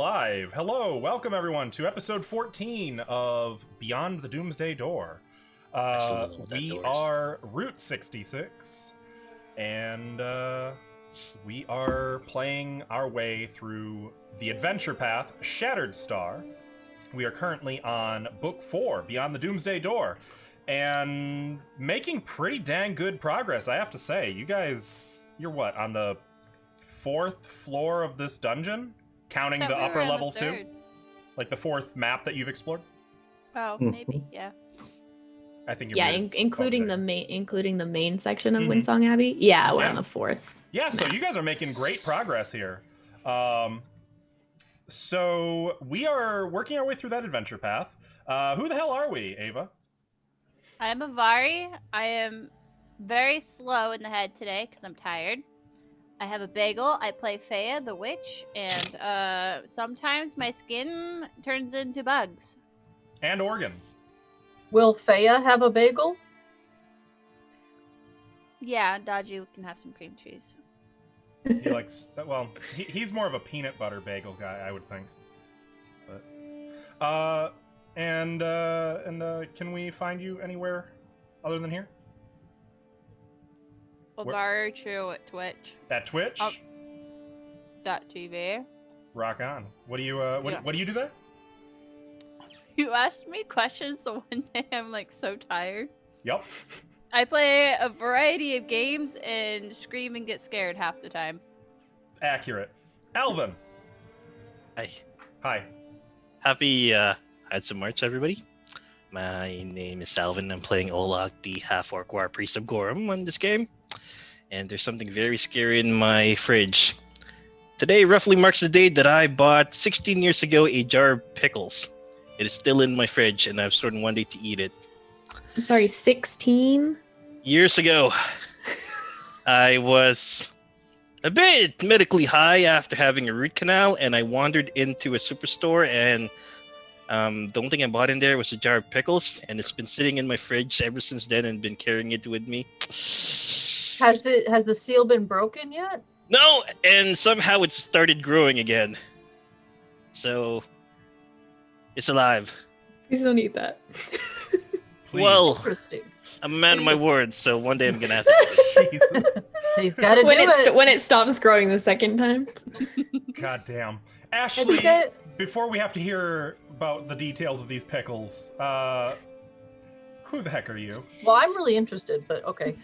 live. Hello, welcome everyone to episode 14 of Beyond the Doomsday Door. We are Route 66, and we are playing our way through the adventure path, Shattered Star. We are currently on Book 4, Beyond the Doomsday Door, and making pretty dang good progress, I have to say. You guys, you're what, on the 4th floor of this dungeon? Counting the upper levels too? Like the 4th map that you've explored? Oh, maybe, yeah. I think including the main section of Windsong Abbey. Yeah, we're on the 4th. Yeah, so you guys are making great progress here. So we are working our way through that adventure path. Who the hell are we, Ava? I am Avari. I am very slow in the head today because I'm tired. I have a bagel. I play Faya, the witch, and sometimes my skin turns into bugs. And organs. Will Faya have a bagel? Yeah, Dodgy can have some cream cheese. He likes, well, he's more of a peanut butter bagel guy, I would think. But, can we find you anywhere other than here? Well, very true at Twitch. At Twitch? .tv. Rock on. What do you what do you do there? You asked me questions, so one day I'm like so tired. Yep. I play a variety of games and scream and get scared half the time. Accurate. Alvin. Hi. Happy had some March, everybody. My name is Alvin. I'm playing Olak, the half-orc war priest of Gorham on this game. And there's something very scary in my fridge. Today roughly marks the date that I bought 16 years ago a jar of pickles. It is still in my fridge, and I've started one day to eat it. I'm sorry, 16? Years ago, I was a bit medically high after having a root canal, and I wandered into a superstore, and the only thing I bought in there was a jar of pickles, and it's been sitting in my fridge ever since then and been carrying it with me. Has the seal been broken yet? No, and somehow it started growing again. So, it's alive. Please don't eat that. Well, Interesting. I'm a man of my word, so one day I'm gonna have to. Jesus. He's got to do it. When it stops growing the second time. God damn. Ashley, before we have to hear about the details of these pickles, who the heck are you? Well, I'm really interested, but okay.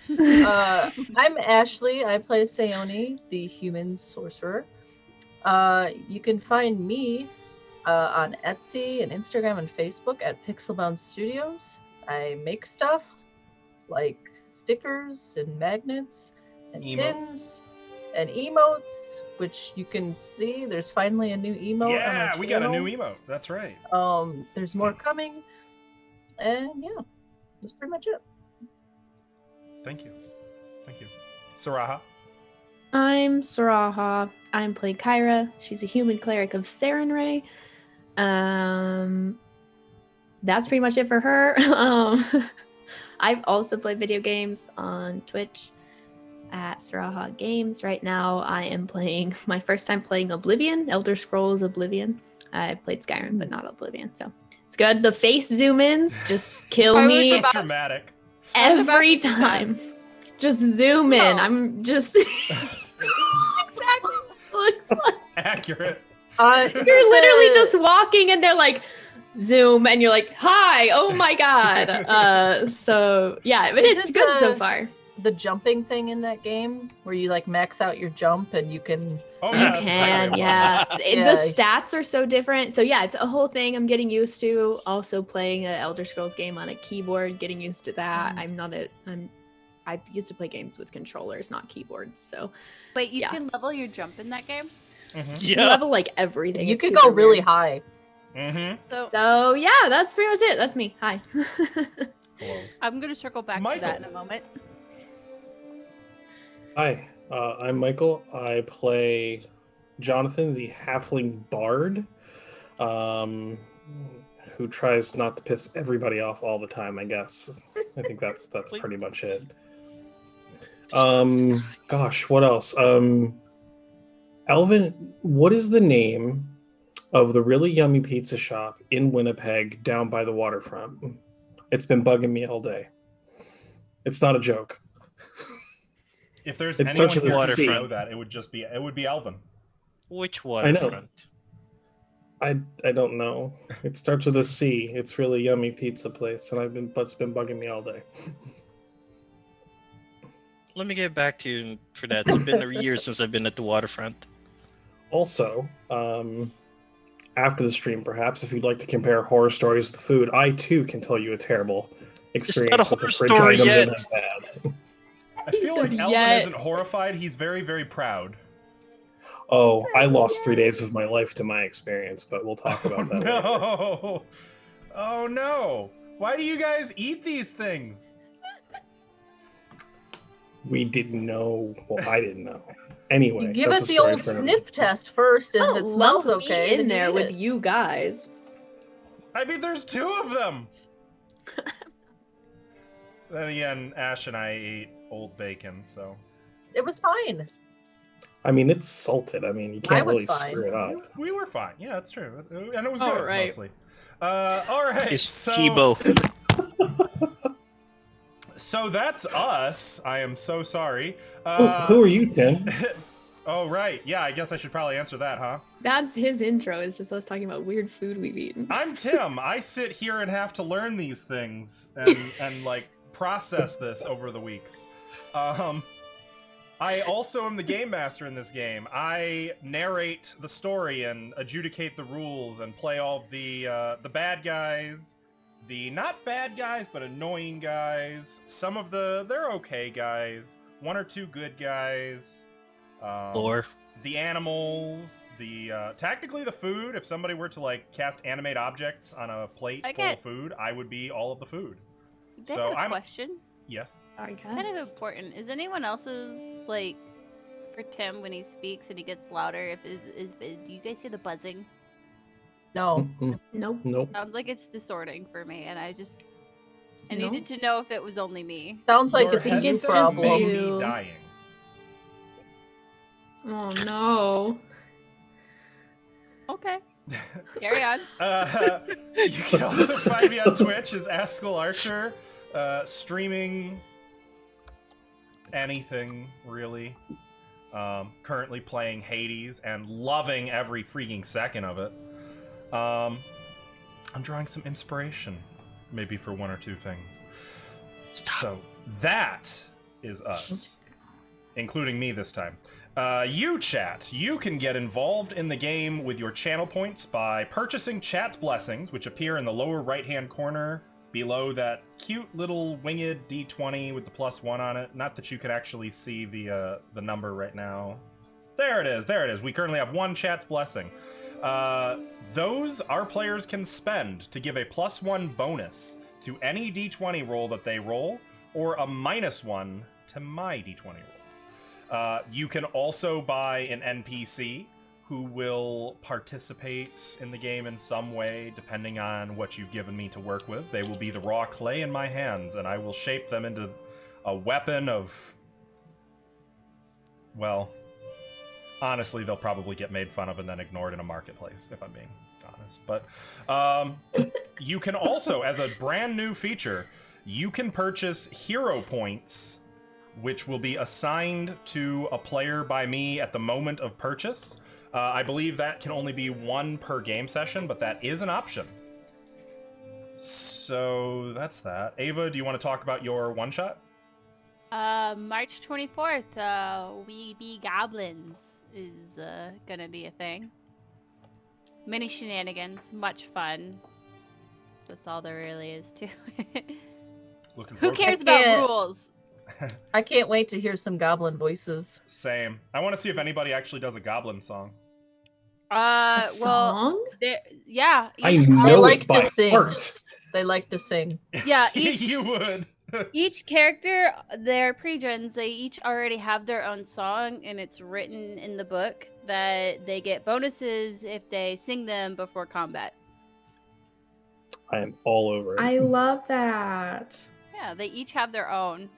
I'm Ashley. I play Sayoni, the human sorcerer. You can find me on Etsy and Instagram and Facebook at Pixelbound Studios. I make stuff like stickers and magnets and pins and emotes, which you can see. There's finally a new emote on our channel. Yeah, we got a new emote. That's right. There's more coming. And yeah, that's pretty much it. Thank you. Saraha. I'm Saraha. I'm playing Kyra. She's a human cleric of Sarenrae. That's pretty much it for her. I've also played video games on Twitch at Saraha Games. Right now, I am playing my first time playing Oblivion, Elder Scrolls Oblivion. I played Skyrim, but not Oblivion, so it's good. The face zoom-ins just kill me Dramatic. every time. Just zoom in. I'm just exactly what it looks like. Accurate. You're literally just walking and they're like zoom and you're like, hi, oh my god. So yeah, but it's good so far. The jumping thing in that game where you like max out your jump and you can yeah. The stats are so different. So yeah, it's a whole thing I'm getting used to. Also playing an Elder Scrolls game on a keyboard, getting used to that. I used to play games with controllers, not keyboards. So wait, you can level your jump in that game? Mm-hmm. Yeah. You level like everything. You can go really high. Mm-hmm. So yeah, that's pretty much it. That's me. Hi. Hello. I'm gonna circle back to that in a moment. Hi, I'm Michael. I play Jonathan, the halfling bard, who tries not to piss everybody off all the time, I guess. I think that's pretty much it. Gosh, what else? Alvin, what is the name of the really yummy pizza shop in Winnipeg down by the waterfront. It's been bugging me all day. It's not a joke. If there's It anyone starts with here a who C. know that, it would be Alvin. Which I know. waterfront? I don't know. It starts with a C. It's really yummy pizza place, and it's been bugging me all day. Let me get back to you for that. It's been a year since I've been at the waterfront. Also, after the stream, perhaps, if you'd like to compare horror stories with food, I too can tell you a terrible experience with a horror fridge story item yet. that I've had. I feel like said Alvin yet. isn't horrified. He's very, very proud. Oh, I lost 3 days of my life to my experience, but we'll talk about that later. No! Oh no! Why do you guys eat these things? We didn't know. Well, I didn't know. Anyway, You give that's it a the story old for another sniff test first, and if Don't it smells lump okay, me in then there you eat with it. you guys. I mean, there's 2 of them! Then again, Ash and I ate old bacon, so... It was fine. I mean, it's salted. I mean, you can't was really fine. screw it up. We were fine. Yeah, that's true. And it was All good, right. mostly. Alright, It's so... Kibo. So that's us. I am so sorry. Who are you, Tim? Oh, right. Yeah, I guess I should probably answer that, huh? That's his intro, is just us talking about weird food we've eaten. I'm Tim. I sit here and have to learn these things and like process this over the weeks. I also am the game master in this game. I narrate the story and adjudicate the rules and play all the bad guys, the not bad guys but annoying guys, some of they're okay guys, 1 or 2 good guys. Lore. The animals, technically the food. If somebody were to like cast animate objects on a plate full of food, I would be all of the food. I So have a question. Yes. Sorry, It's kind of important. Is anyone else's like for Tim when he speaks and he gets louder? Do you guys hear the buzzing? No. Nope. Nope. Sounds like it's distorting for me, and I No? needed to know if it was only me. Sounds like Your it's a think you it's headset just problem. may be you. dying. Oh no. Okay, carry on. You can also find me on Twitch as Askell Archer, streaming anything really. Currently playing Hades and loving every freaking second of it. I'm drawing some inspiration, maybe for 1 or 2 things. Stop. So that is us, including me this time. You, chat, you can get involved in the game with your channel points by purchasing Chat's Blessings, which appear in the lower right-hand corner below that cute little winged D20 with the +1 on it. Not that you can actually see the number right now. There it is. We currently have 1 Chat's Blessing. Those our players can spend to give a +1 bonus to any D20 roll that they roll, or a -1 to my D20 rolls. You can also buy an NPC who will participate in the game in some way, depending on what you've given me to work with. They will be the raw clay in my hands, and I will shape them into a weapon of... Well, honestly, they'll probably get made fun of and then ignored in a marketplace, if I'm being honest. But you can also, as a brand new feature, you can purchase hero points, which will be assigned to a player by me at the moment of purchase. I believe that can only be 1 per game session, but that is an option. So that's that. Ava, do you want to talk about your one-shot? March 24th, We Be Goblins is gonna be a thing. Mini shenanigans, much fun. That's all there really is to it. Looking Who forward to cares it. about Yeah. rules? I can't wait to hear some goblin voices. Same. I want to see if anybody actually does a goblin song. A Well, song? yeah. I each- know They like it by to sing. heart. They like to sing. Yeah, each You would. each character, their pre-gens, they each already have their own song, and it's written in the book that they get bonuses if they sing them before combat. I am all over it. I love that. Yeah, they each have their own.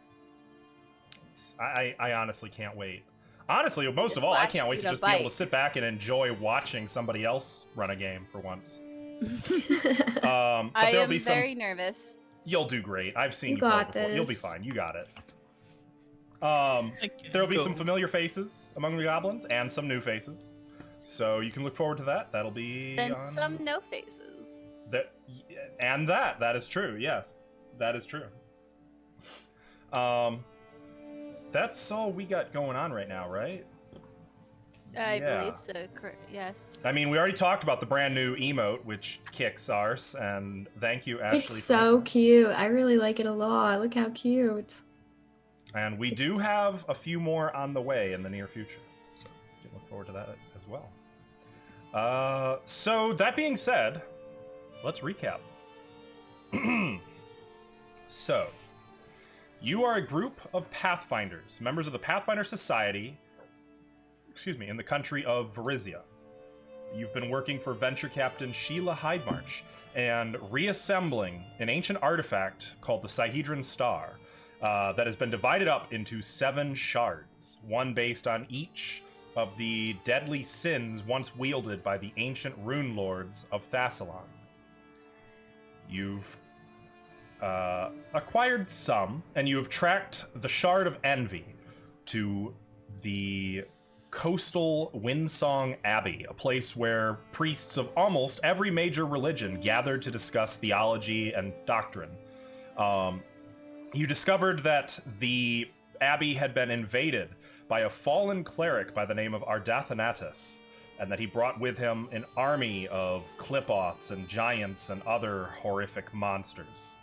I honestly can't wait. Honestly, most of all, I can't wait to Watch just you be able bite. to sit back and enjoy watching somebody else run a game for once. But I there'll am be some. very nervous. You'll do great. I've seen You you play got before. You'll be this. fine. You got it. Okay, There'll be cool. some familiar faces among the goblins and some new faces. So you can look forward to that. That'll be Then on some no faces. that is true. Yes, that is true. That's all we got going on right now, right? I Yeah. believe so. Yes. I mean, we already talked about the brand new emote, which kicks arse, and thank you, Ashley. It's for so making it. cute. I really like it a lot. Look how cute. And we do have a few more on the way in the near future, so you can look forward to that as well. So that being said, let's recap. So, you are a group of Pathfinders, members of the Pathfinder Society, in the country of Varizia. You've been working for Venture Captain Sheila Hydemarch and reassembling an ancient artifact called the Sihedron Star that has been divided up into 7 shards, one based on each of the deadly sins once wielded by the ancient rune lords of Thassalon. You've acquired some, and you have tracked the Shard of Envy to the coastal Windsong Abbey, a place where priests of almost every major religion gathered to discuss theology and doctrine. You discovered that the abbey had been invaded by a fallen cleric by the name of Ardathanatus, and that he brought with him an army of Clipoths and giants and other horrific monsters.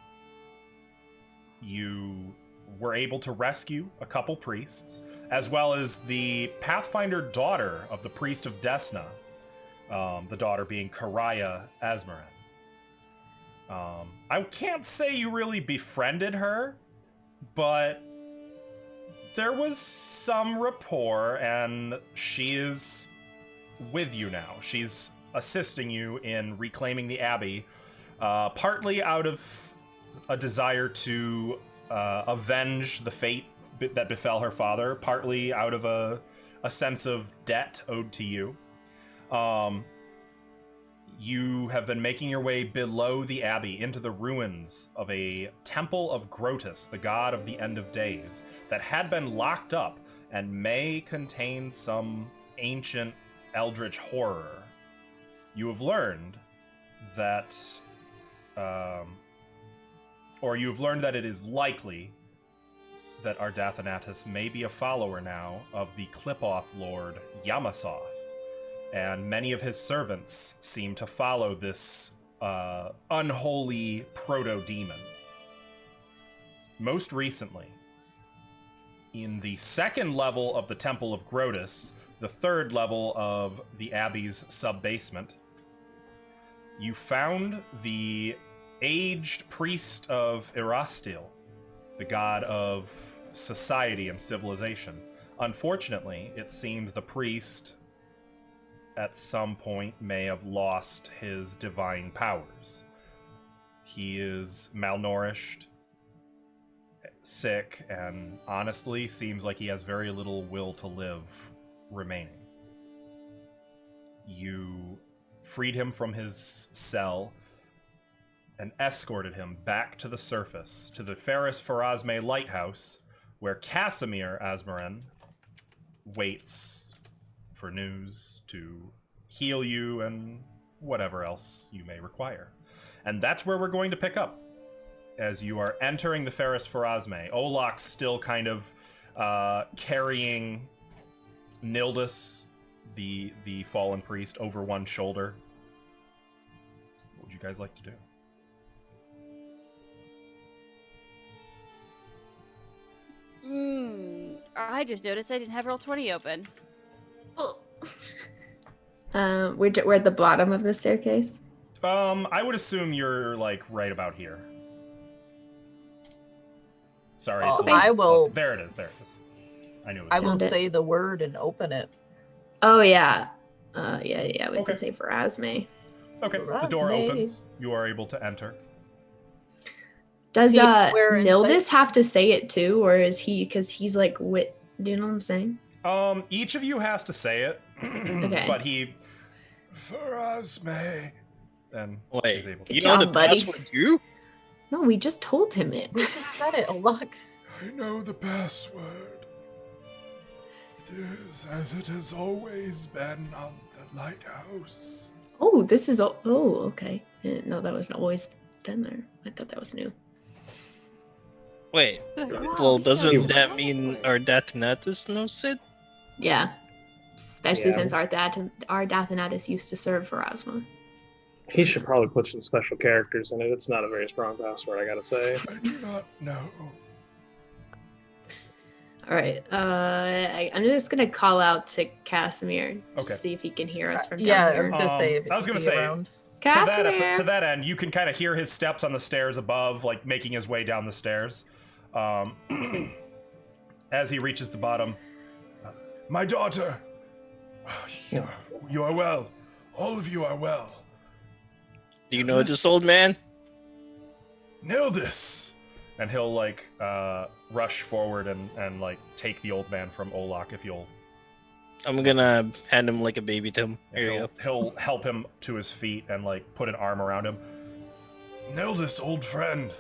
You were able to rescue a couple priests, as well as the Pathfinder daughter of the priest of Desna, the daughter being Karaya Asmaran. I can't say you really befriended her, but there was some rapport, and she is with you now. She's assisting you in reclaiming the Abbey, partly out of a desire to avenge the fate that befell her father, partly out of a sense of debt owed to you. You have been making your way below the Abbey into the ruins of a temple of Grotus, the god of the end of days, that had been locked up and may contain some ancient eldritch horror. You have learned that, you've learned that it is likely that Ardathanatus may be a follower now of the Clipoth lord Yamasoth, and many of his servants seem to follow this unholy proto-demon. Most recently, in the 2nd level of the Temple of Grotus, the 3rd level of the Abbey's sub-basement, you found the aged priest of Erastil, the god of society and civilization. Unfortunately, it seems the priest at some point may have lost his divine powers. He is malnourished, sick, and honestly seems like he has very little will to live remaining. You freed him from his cell and escorted him back to the surface, to the Ferris Farazme lighthouse, where Casimir Asmaran waits for news to heal you and whatever else you may require. And that's where we're going to pick up, as you are entering the Ferris Farazme. Olok's still kind of carrying Nildus, the fallen priest, over one shoulder. What would you guys like to do? I just noticed I didn't have Roll20 open. We're at the bottom of the staircase. I would assume you're like right about here. Sorry, it's a Okay. little I will- fuzzy. There it is. I knew it. I will Found it. say the word and open it. Oh yeah. Yeah. We have Okay. to say Farazme. Okay, the door Farazme. opens. You are able to enter. Does See where Nildus inside- have to say it too, or is he, because he's like wit? Do you know what I'm saying? Each of you has to say it. Okay. But he... Pharasme. And Wait, is able to. you Good know the job, buddy. password too? No, we just told him it. We just said it, Olak. I know the password. It is as it has always been on the lighthouse. Oh, this is... Oh, okay. I didn't know that was always been there. I thought that was new. Wait, Wow, well, we doesn't know the that mean password. our Dathnatus knows it? Yeah. Especially Yeah. since our Dathanatus used to serve for Ozma. He should probably put some special characters in it. It's not a very strong password, I gotta say. I do not know. All right. I'm just gonna call out to Casimir. Okay. See if he can hear us from Yeah, down I here. was gonna say. If I was gonna is he say- around. Casimir. To that end, you can kind of hear his steps on the stairs above, like making his way down the stairs. As he reaches the bottom, my daughter, you are well. All of you are well. Do you know this old man? Nildis, and he'll like rush forward and like take the old man from Olak if you'll. I'm gonna hand him like a baby to him. Here you go. He'll help him to his feet and like put an arm around him. Nildis, old friend,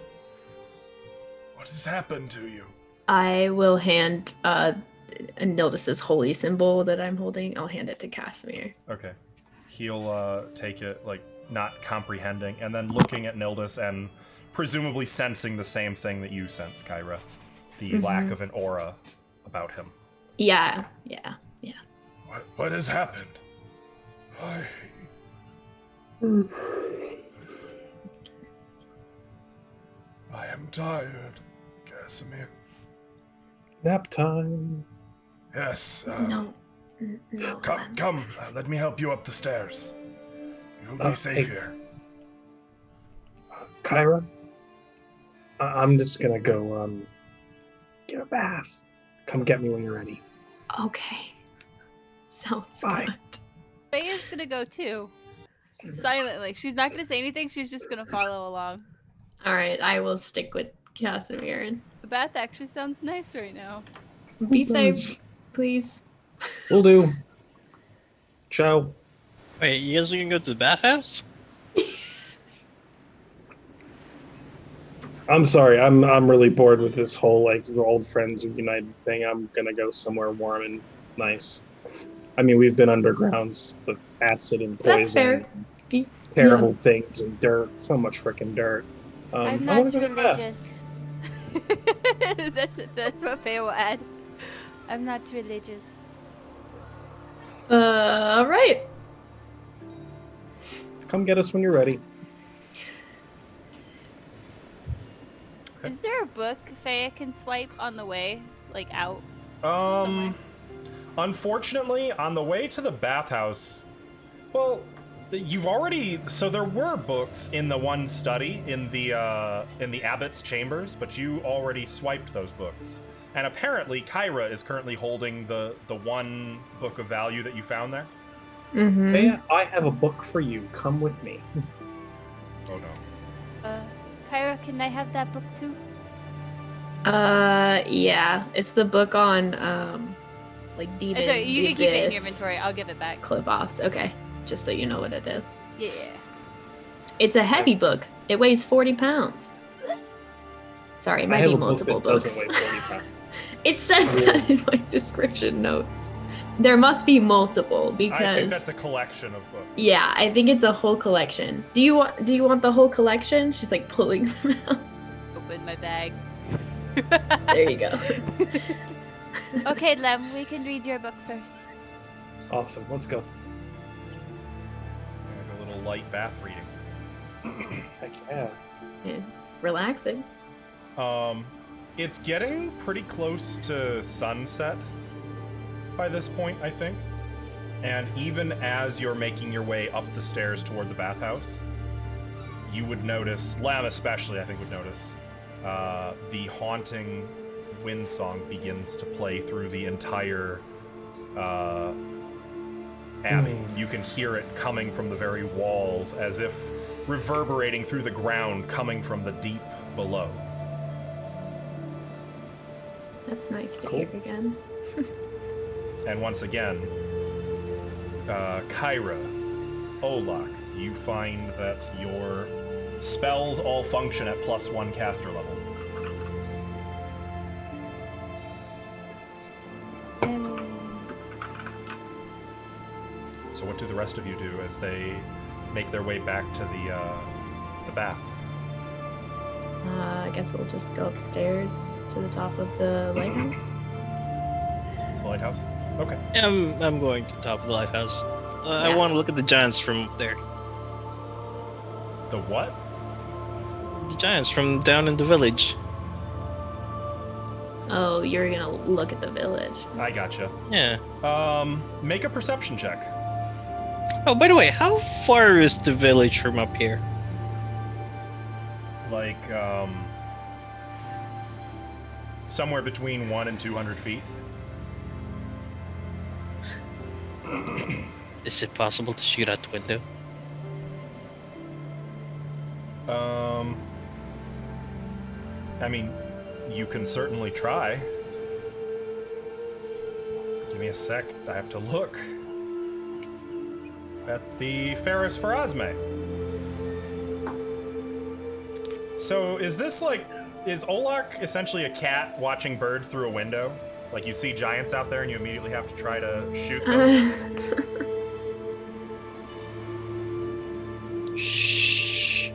what has happened to you? I will hand Nildis's holy symbol that I'm holding. I'll hand it to Casimir. Okay. He'll take it, like, not comprehending, and then looking at Nildis and presumably sensing the same thing that you sense, Kyra. The lack of an aura about him. Yeah. What has happened? I am tired, Casimir. Nap time. Yes. No. No. Come. Let me help you up the stairs. You'll be safe hey. here. Kyra? I'm just gonna go, get a bath. Come get me when you're ready. Okay. Sounds Bye. good. Faye's gonna go too. Silently. She's not gonna say anything, she's just gonna follow along. All right. I will stick with Casimir and The bath actually sounds nice right now. be safe, please. Will do. Ciao. Wait, you guys are gonna go to the bathhouse? I'm sorry. I'm really bored with this whole like your old friends united thing. I'm gonna go somewhere warm and nice. I mean, we've been undergrounds with acid and poison, That's fair. and terrible things and dirt. So much freaking dirt. I'm I not wanna go to the bath. religious. that's what Faye will add. I'm not religious. All right. Come get us when you're ready. Is there a book Faye can swipe on the way, like out? Unfortunately, on the way to the bathhouse, well, you've already. So there were books in the one study in the abbot's chambers, but you already swiped those books. And apparently, Kyra is currently holding the one book of value that you found there. Mm-hmm. Hey, I have a book for you. Come with me. Oh no. Kyra, can I have that book too? Yeah. It's the book on like demons. Sorry, you the can keep it in your abyss, inventory. I'll give it back. Clip-offs. Okay. Just so you know what it is. Yeah. It's a heavy book. It weighs 40 pounds. Sorry, it I might have be a book multiple that books. doesn't weigh 40 pounds. It says that in my description notes. There must be multiple I think because that's a collection of books. yeah, I think it's a whole collection. Do you want the whole collection? She's like pulling them out. Open my bag. There you go. Okay, Lem, we can read your book first. Awesome. Let's go. A little light bath reading. Heck yeah. Yeah, just relaxing. It's getting pretty close to sunset by this point, I think. And even as you're making your way up the stairs toward the bathhouse, you would notice, Lam especially, I think, would notice, the haunting wind song begins to play through the entire abbey. You can hear it coming from the very walls, as if reverberating through the ground, coming from the deep below. That's nice to Cool. hear again. And once again, Kyra, Olak, you find that your spells all function at +1 caster level. So what do the rest of you do as they make their way back to the bath? I guess we'll just go upstairs to the top of the lighthouse. The lighthouse? Okay. I'm going to the top of the lighthouse. I Yeah. want to look at the giants from up there. The what? The giants from down in the village. Oh, you're gonna look at the village. I gotcha. Yeah. Make a perception check. Oh, by the way, how far is the village from up here? Like, somewhere between 1 and 200 feet. Is it possible to shoot out the window? I mean, you can certainly try. Give me a sec. I have to look at the Ferris Pharasme. So is this like, is Olak essentially a cat watching birds through a window? Like you see giants out there and you immediately have to try to shoot them? Shh.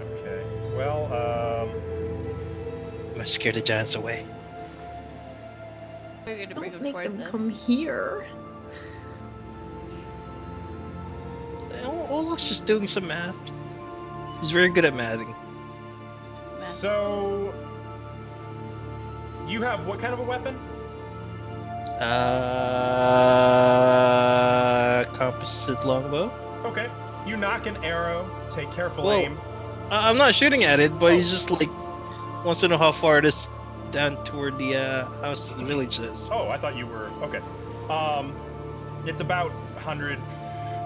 Okay. Well, I'm gonna scare the giants away. We're gonna bring Don't them make towards them us. come here. Olaf's just doing some math. He's very good at mathing. so you have what kind of a weapon? Composite longbow. Okay. You knock an arrow, take careful Whoa. aim. I'm not shooting at it, but he's just like wants to know how far it is down toward the house the village is. Oh, I thought you were okay. It's about 100.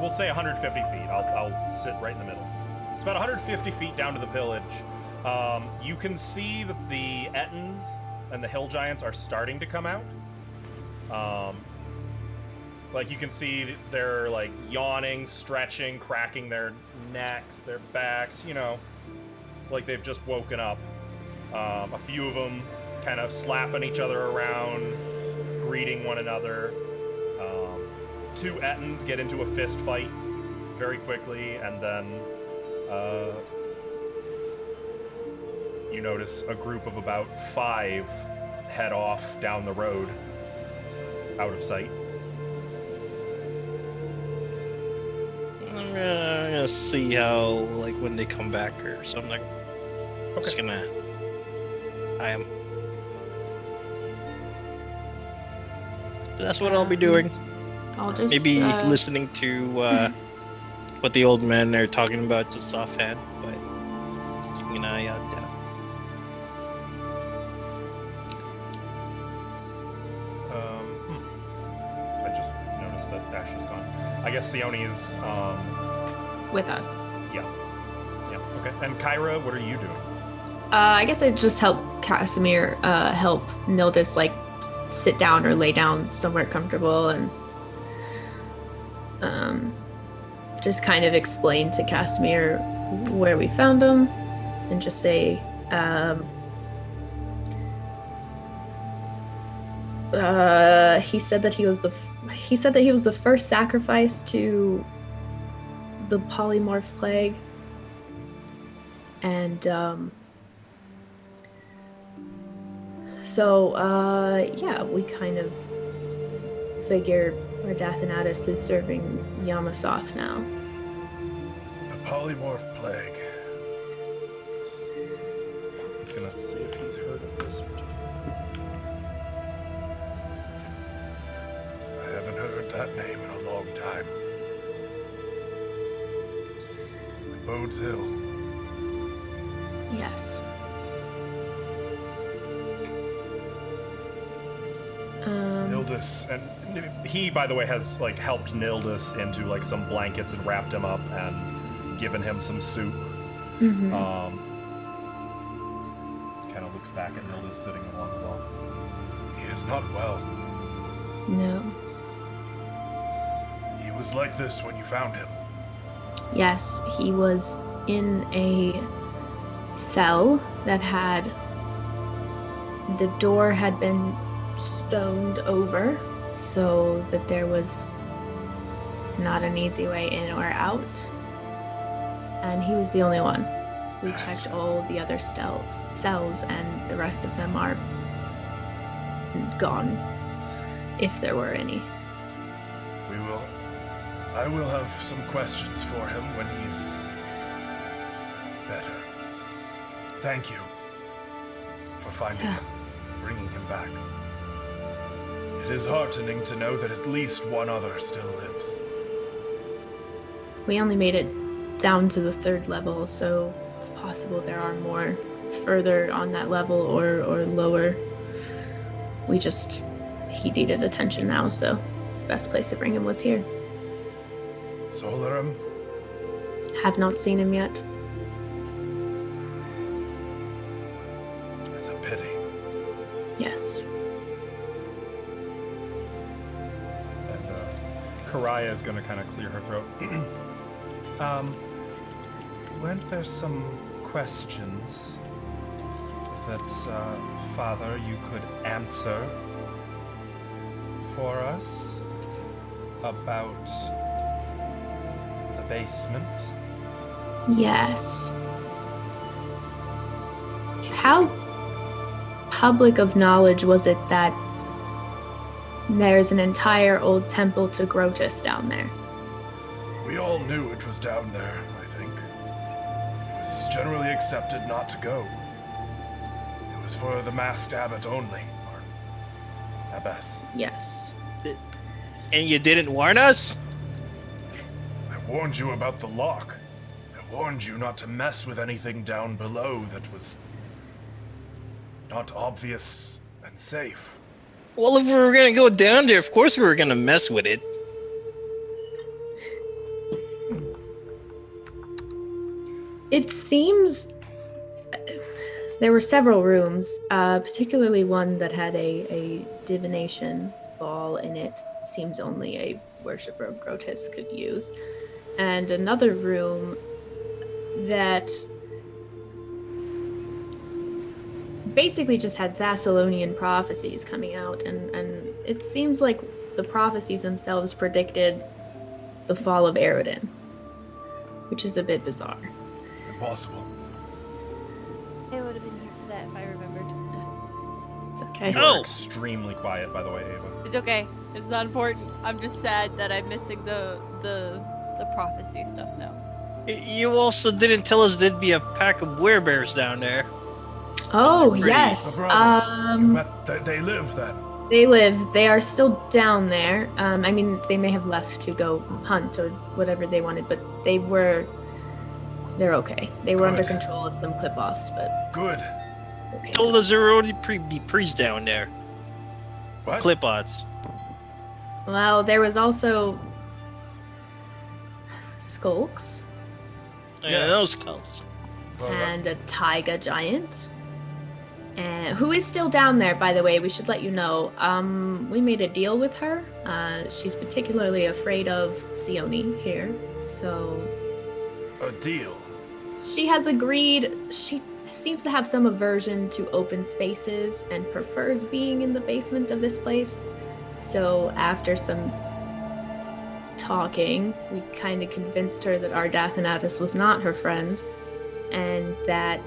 We'll say 150 feet. I'll sit right in the middle. It's about 150 feet down to the village. You can see that the Ettins and the hill giants are starting to come out. Like you can see they're like yawning, stretching, cracking their necks, their backs. You know, like they've just woken up. A few of them kind of slapping each other around, greeting one another. Two Ettins get into a fist fight very quickly, and then you notice a group of about 5 head off down the road, out of sight. I'm gonna see how, like, when they come back or something. I'm just gonna eye 'em. That's what I'll be doing. I'll just Maybe listening to what the old men are talking about just offhand, but keeping an eye out down. I just noticed that Dash is gone. I guess Sione is, with us. yeah, okay. And Kyra, what are you doing? I guess I'd just help Casimir help Nildis like sit down or lay down somewhere comfortable and just kind of explain to Casimir where we found him and just say he said that he was the first sacrifice to the polymorph plague, and so yeah, we kind of figure Ardathanatus is serving Yamasoth now. The polymorph plague. He's gonna see if he's heard of this particular. I haven't heard that name in a long time. It bodes ill. Yes. Nildis, and he, by the way, has like helped Nildis into like some blankets and wrapped him up and given him some soup. Mhm. Kind of looks back at Nildis sitting along the wall. He is not well. No. He was like this when you found him. Yes, he was in a cell that had... The door had been stoned over so that there was not an easy way in or out. And he was the only one. We checked all the other cells, and the rest of them are gone, if there were any. I will have some questions for him when he's better. Thank you for finding him, bringing him back. It is heartening to know that at least one other still lives. We only made it down to the 3rd level, so it's possible there are more further on that level or lower. He needed attention now, so best place to bring him was here. Solarum? Have not seen him yet. It's a pity. Yes. And Karaya is going to kind of clear her throat. Weren't there some questions that, Father, you could answer for us about the basement? Yes. How public of knowledge was it that there's an entire old temple to Grotus down there? We all knew it was down there, I think. It was generally accepted not to go. It was for the masked abbot only, or abbess. Yes. And you didn't warn us? I warned you about the lock. I warned you not to mess with anything down below that was not obvious and safe. Well, if we were gonna go down there, of course we were gonna mess with it. It seems there were several rooms, particularly one that had a divination ball in it. Seems only a worshipper of Grotus could use. And another room that basically just had Thessalonian prophecies coming out, and it seems like the prophecies themselves predicted the fall of Eridan, which is a bit bizarre. Impossible. I would have been here for that if I remembered. It's okay. You Oh. are extremely quiet, by the way, Ava. It's okay. It's not important. I'm just sad that I'm missing the prophecy stuff now. You also didn't tell us there'd be a pack of werebears down there. Oh, Pretty. The yes. brothers. You met, they live then. They live. They are still down there. I mean, they may have left to go hunt or whatever they wanted, but they're okay. They were under Good. control of some clip-offs, but Good. okay. Told us there would already be priests down there. What? Clip-odds. Well, there was also Skulks Yeah, Yes. those cults. Well, and a taiga giant. Who is still down there, by the way, we should let you know. We made a deal with her. She's particularly afraid of Sione here, so a deal. she has agreed. She seems to have some aversion to open spaces and prefers being in the basement of this place. So after some talking, we kind of convinced her that Ardathanatus was not her friend, and that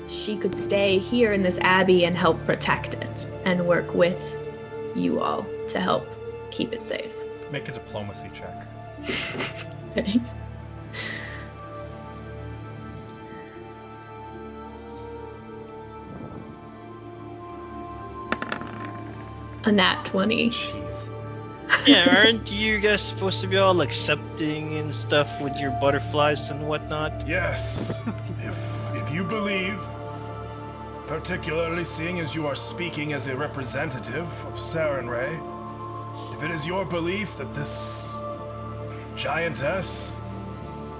she could stay here in this abbey and help protect it, and work with you all to help keep it safe. Make a diplomacy check. Okay. A nat 20. Jeez. Yeah, aren't you guys supposed to be all accepting and stuff with your butterflies and whatnot? Yes. If you believe, particularly seeing as you are speaking as a representative of Sarenrae, if it is your belief that this giantess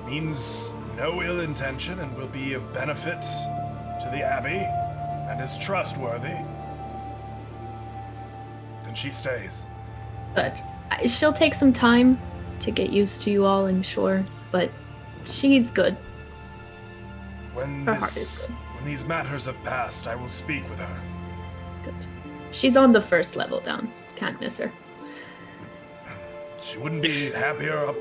means no ill intention and will be of benefit to the Abbey and is trustworthy, then she stays. But she'll take some time to get used to you all, I'm sure. But she's good. When Her heart is good. when these matters have passed, I will speak with her. Good. She's on the first level down. Can't miss her. She wouldn't be happier up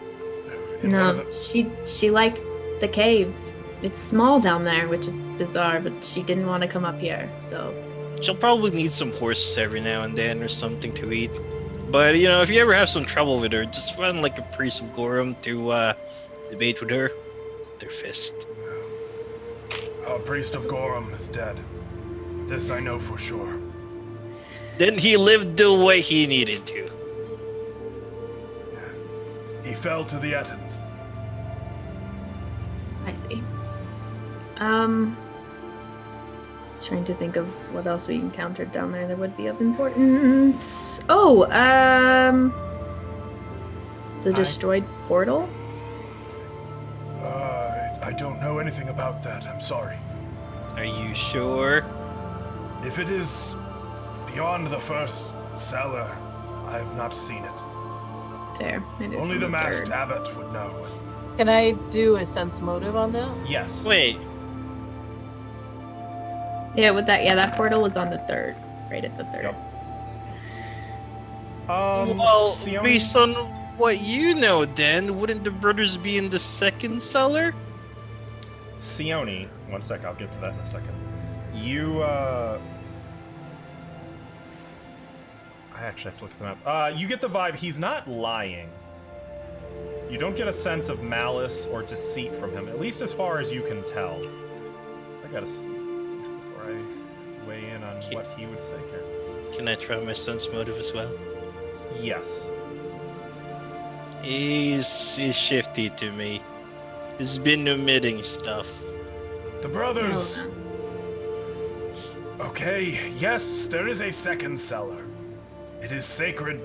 in one No, of the... she liked the cave. It's small down there, which is bizarre, but she didn't want to come up here, so... She'll probably need some horses every now and then or something to eat. But, you know, if you ever have some trouble with her, just run like a priest of Gorum to debate with her. Their fist. Our priest of Gorum is dead. This I know for sure. Then he lived the way he needed to. He fell to the Ettins. I see. Trying to think of what else we encountered down there that would be of importance. Oh, the destroyed portal? I don't know anything about that. I'm sorry. Are you sure? If it is beyond the first cellar, I have not seen it. Fair. It is Only on the masked third. abbot would know. Can I do a sense motive on that? Yes. Wait, Yeah, that portal was on the third. Right at the third. Yep. well, Sione? based on what you know then, wouldn't the brothers be in the second cellar? Sione, one sec, I'll get to that in a second. You, I actually have to look them up. You get the vibe he's not lying. You don't get a sense of malice or deceit from him, at least as far as you can tell. I gotta see before I weigh in on what he would say here. Can I try my sense motive as well? Yes. He's shifty to me. He's been omitting stuff. The brothers. Okay, yes, there is a second cellar. It is sacred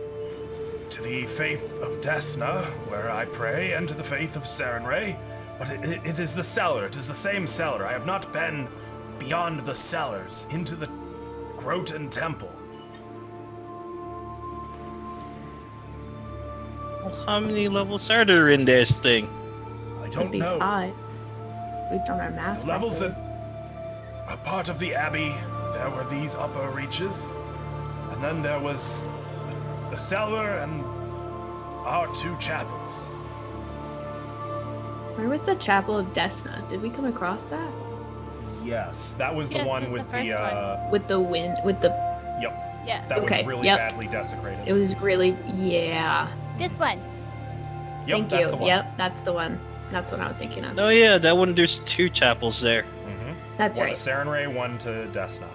to the faith of Desna, where I pray, and to the faith of Sarenrae. But it is the cellar. It is the same cellar. I have not been beyond the cellars into the Groton Temple. Well, how many levels are there in this thing? I Could don't be know. 5. If we've done our math. The levels properly. that are part of the Abbey, there were these upper reaches, and then there was the cellar and our 2 chapels. Where was the Chapel of Desna? Did we come across that? Yes, that was the Yes, one that's with the first one. With the wind, with the... Yep, Yeah. that Okay, was really yep. badly desecrated. It was really... Yeah. This one. Yep, Thank that's you. the one. Yep, that's the one. That's what I was thinking of. Oh yeah, that one, there's 2 chapels there. Mm-hmm. That's One right. to Sarenrae, one to Desna.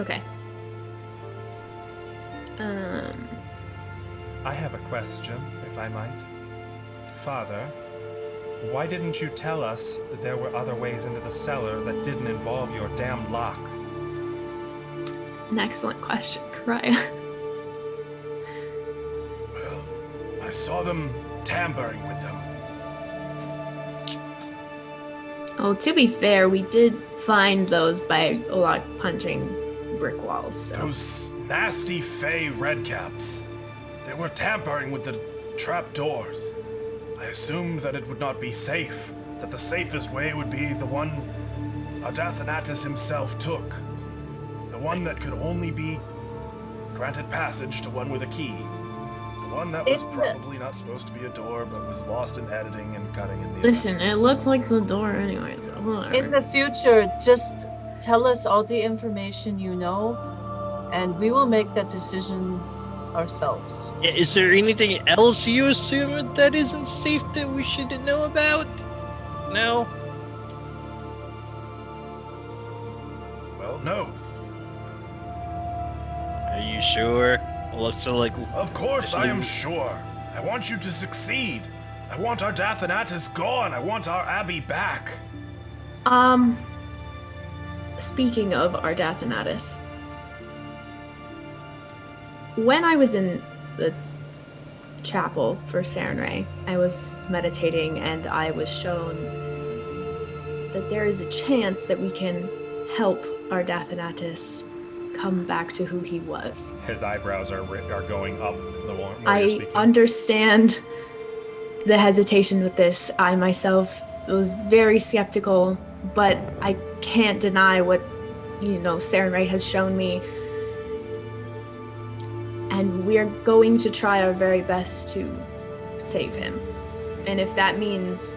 Okay. I have a question, if I might. Father, why didn't you tell us there were other ways into the cellar that didn't involve your damned lock? An excellent question, Karaya. Well, I saw them tampering with them. Oh, to be fair, we did find those by Olak punching brick walls, so... Those nasty fey redcaps. They were tampering with the trap doors. I assumed that it would not be safe, that the safest way would be the one Adathanatus himself took. The one that could only be granted passage to one with a key. The one that was probably not supposed to be a door, but was lost in editing and cutting in the... Listen, it looks like the door anyway, so whatever. In the future, just tell us all the information you know, and we will make that decision ourselves. Yeah, is there anything else you assume that isn't safe that we should know about? No? Well, no. Are you sure? Well, it's still like... Of course I am Actually- sure. I want you to succeed. I want our Dathanatus gone. I want our Abbey back. Speaking of Ardathanatus, when I was in the chapel for Sarenrae, I was meditating and I was shown that there is a chance that we can help Ardathanatus come back to who he was. His eyebrows are going up the one where you're I speaking. understand the hesitation with this. I myself was very skeptical, but I can't deny what, Saren Ray has shown me. And we're going to try our very best to save him. And if that means,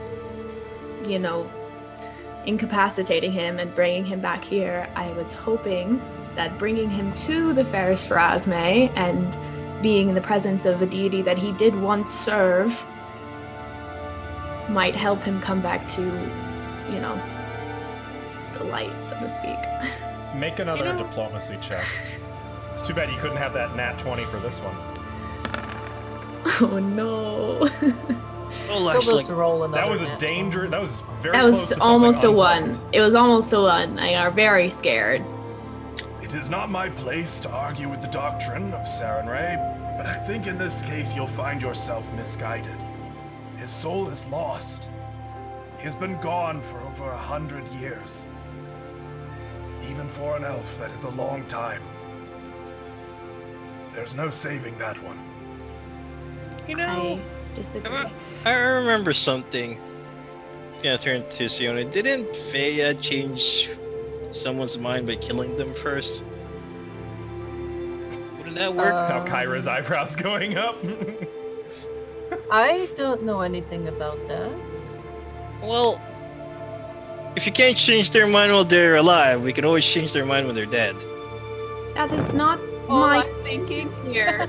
incapacitating him and bringing him back here, I was hoping that bringing him to the Ferris Pharasme and being in the presence of a deity that he did once serve might help him come back to, the light, so to speak. Make another diplomacy check. It's too bad you couldn't have that nat 20 for this one. Oh no. That was a danger. That was very That close was to almost a something 1. unpleasant. It was almost a 1. I got very scared. It is not my place to argue with the doctrine of Saren Ray, but I think in this case you'll find yourself misguided. His soul is lost. He has been gone for over 100 years. Even for an elf, that is a long time. There's no saving that one. I disagree. I remember something. Gonna turn to Siona. Didn't Feya change someone's mind by killing them first? Wouldn't that work? Now Kyra's eyebrows going up. I don't know anything about that. Well, if you can't change their mind while they're alive, we can always change their mind when they're dead. That is not All my I'm thinking here.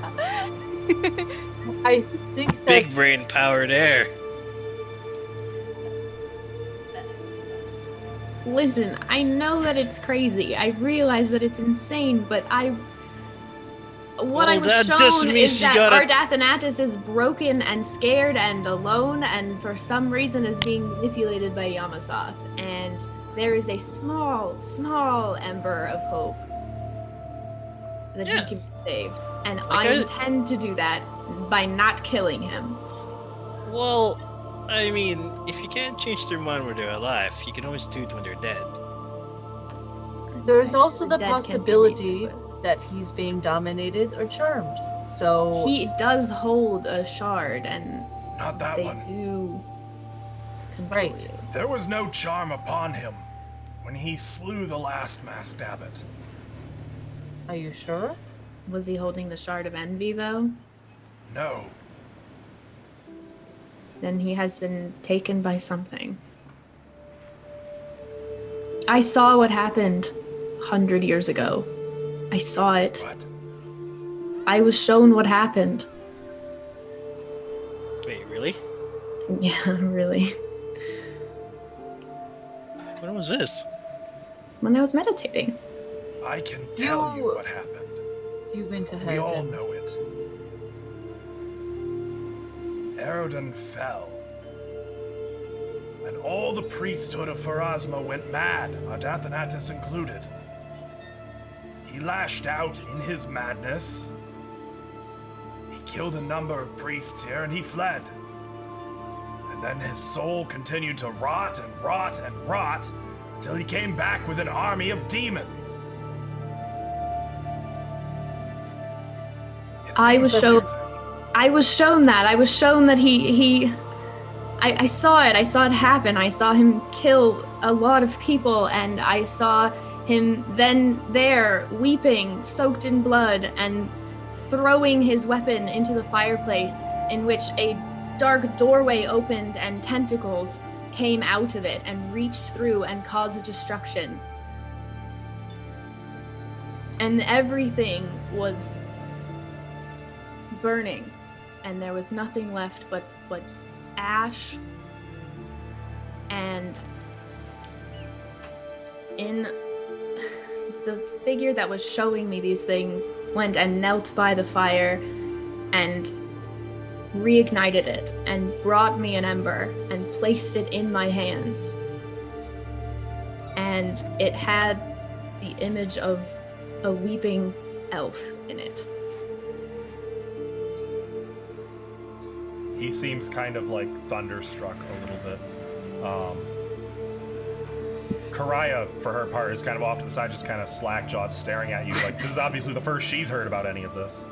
I think that's... Big brain power there. Listen, I know that it's crazy. I realize that it's insane, but what I was that just shown means is you that gotta- Ardathanatus is broken and scared and alone, and for some reason is being manipulated by Yamasoth. And there is a small ember of hope that he can be saved. And I intend to do that by not killing him. Well, I mean, if you can't change their mind when they're alive, you can always do it when they're dead. There's also the Dead can be possibility reasoned with. that he's being dominated or charmed. So He does hold a shard, and Not that they one. do control Right. you. There was no charm upon him when he slew the last masked abbot. are you sure? Was he holding the shard of envy, though? No. Then he has been taken by something. I saw what happened 100 years ago. I saw it. What? I was shown what happened. Wait, really? Yeah, really. When was this? When I was meditating. I can tell you You- what happened. You went ahead We all and... know it. Erodin fell. And all the priesthood of Pharasma went mad, Ardathanatus included. He lashed out in his madness. He killed a number of priests here and he fled. And then his soul continued to rot and rot and rot until he came back with an army of demons. It I seems was that shown- there's a- I was shown that. I was shown that I saw it. I saw it happen. I saw him kill a lot of people, and I saw him then there, weeping, soaked in blood, and throwing his weapon into the fireplace, in which a dark doorway opened and tentacles came out of it and reached through and caused destruction. And everything was burning, and there was nothing left but ash. And in the figure that was showing me these things went and knelt by the fire and reignited it and brought me an ember and placed it in my hands. And it had the image of a weeping elf in it. He seems kind of like thunderstruck a little bit. Karaya, for her part, is kind of off to the side, just kind of slack-jawed, staring at you. Like, this is obviously the first she's heard about any of this.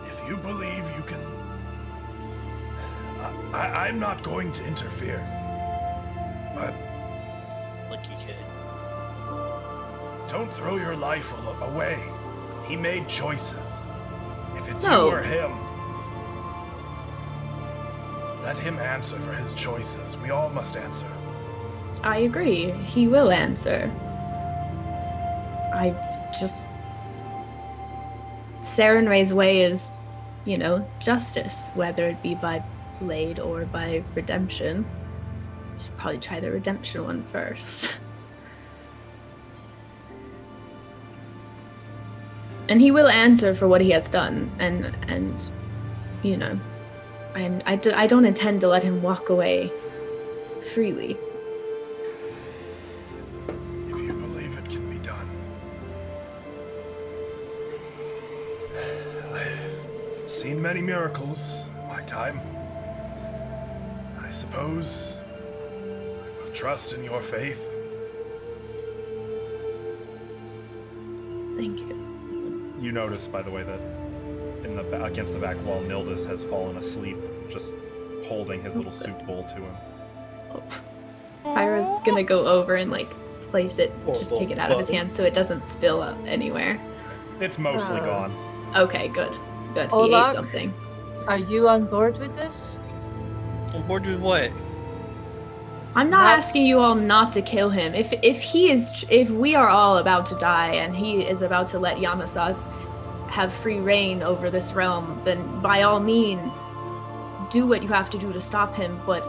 If you believe you can... I'm not going to interfere. But Lucky kid. don't throw your life away. He made choices. If it's No. you or him, let him answer for his choices. We all must answer. I agree. He will answer. I just... Sarenrae's way is, you know, justice, whether it be by blade or by redemption. Should probably try the redemption one first. And he will answer for what he has done, and you know, I don't intend to let him walk away freely. If you believe it can be done. I've seen many miracles in my time. I suppose I will trust in your faith. Thank you. You notice, by the way, that against the back wall, Nildis has fallen asleep, just holding his little soup bowl to him. Pyra's gonna go over and like place it, just take it out of his hand so it doesn't spill up anywhere. It's mostly gone. Okay, good. Good. He Olak? ate something. Are you on board with this? On board with what? I'm not Not- asking you all not to kill him. If we are all about to die and he is about to let Yamasath have free reign over this realm, then by all means, do what you have to do to stop him. But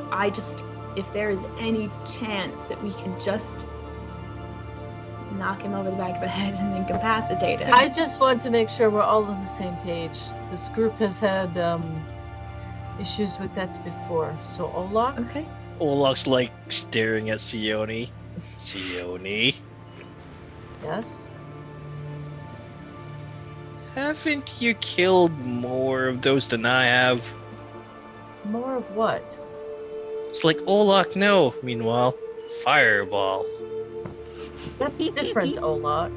if there is any chance that we can just knock him over the back of the head and incapacitate him. I just want to make sure we're all on the same page. This group has had issues with that before. So Olak, Okay. Olaf's like staring at Sione. Sione, yes. haven't you killed more of those than I have? More of what? It's like Olak, no. Meanwhile, Fireball. That's different, Olak.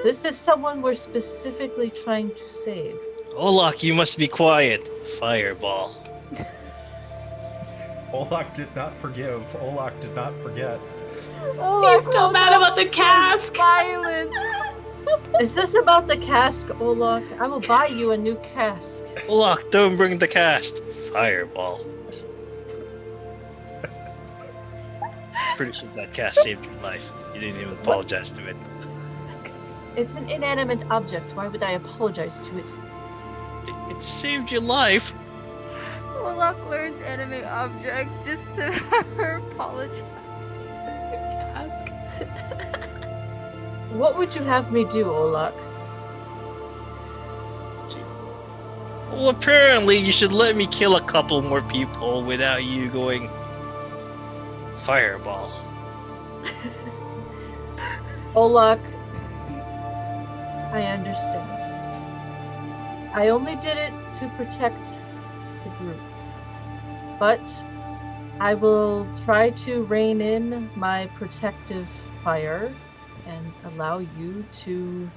This is someone we're specifically trying to save. Olak, you must be quiet. Fireball. Olak did not forgive. Olak did not forget. He's still mad about the cask. Violence. Is this about the cask, Olak? I will buy you a new cask. Olak, don't bring the cast. Fireball. Pretty sure that cast saved your life. You didn't even apologize to it. It's an inanimate object. Why would I apologize to it? It saved your life. Warlock learns enemy object just to have her apologize. Cask. What would you have me do, Olak? Well, apparently you should let me kill a couple more people without you going Fireball. Olak, I understand. I only did it to protect the group. But I will try to rein in my protective fire and allow you to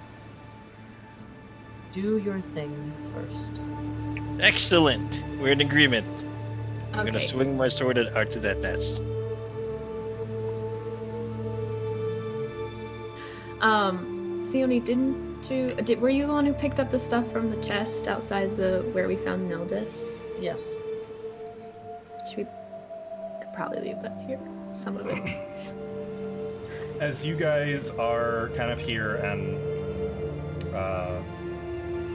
do your thing first. Excellent. We're in agreement. I'm gonna Okay. swing my sword at Artadettes. Sione, were you the one who picked up the stuff from the chest outside where we found Nildis? Yes. Could probably leave that here. Some of it. As you guys are kind of here and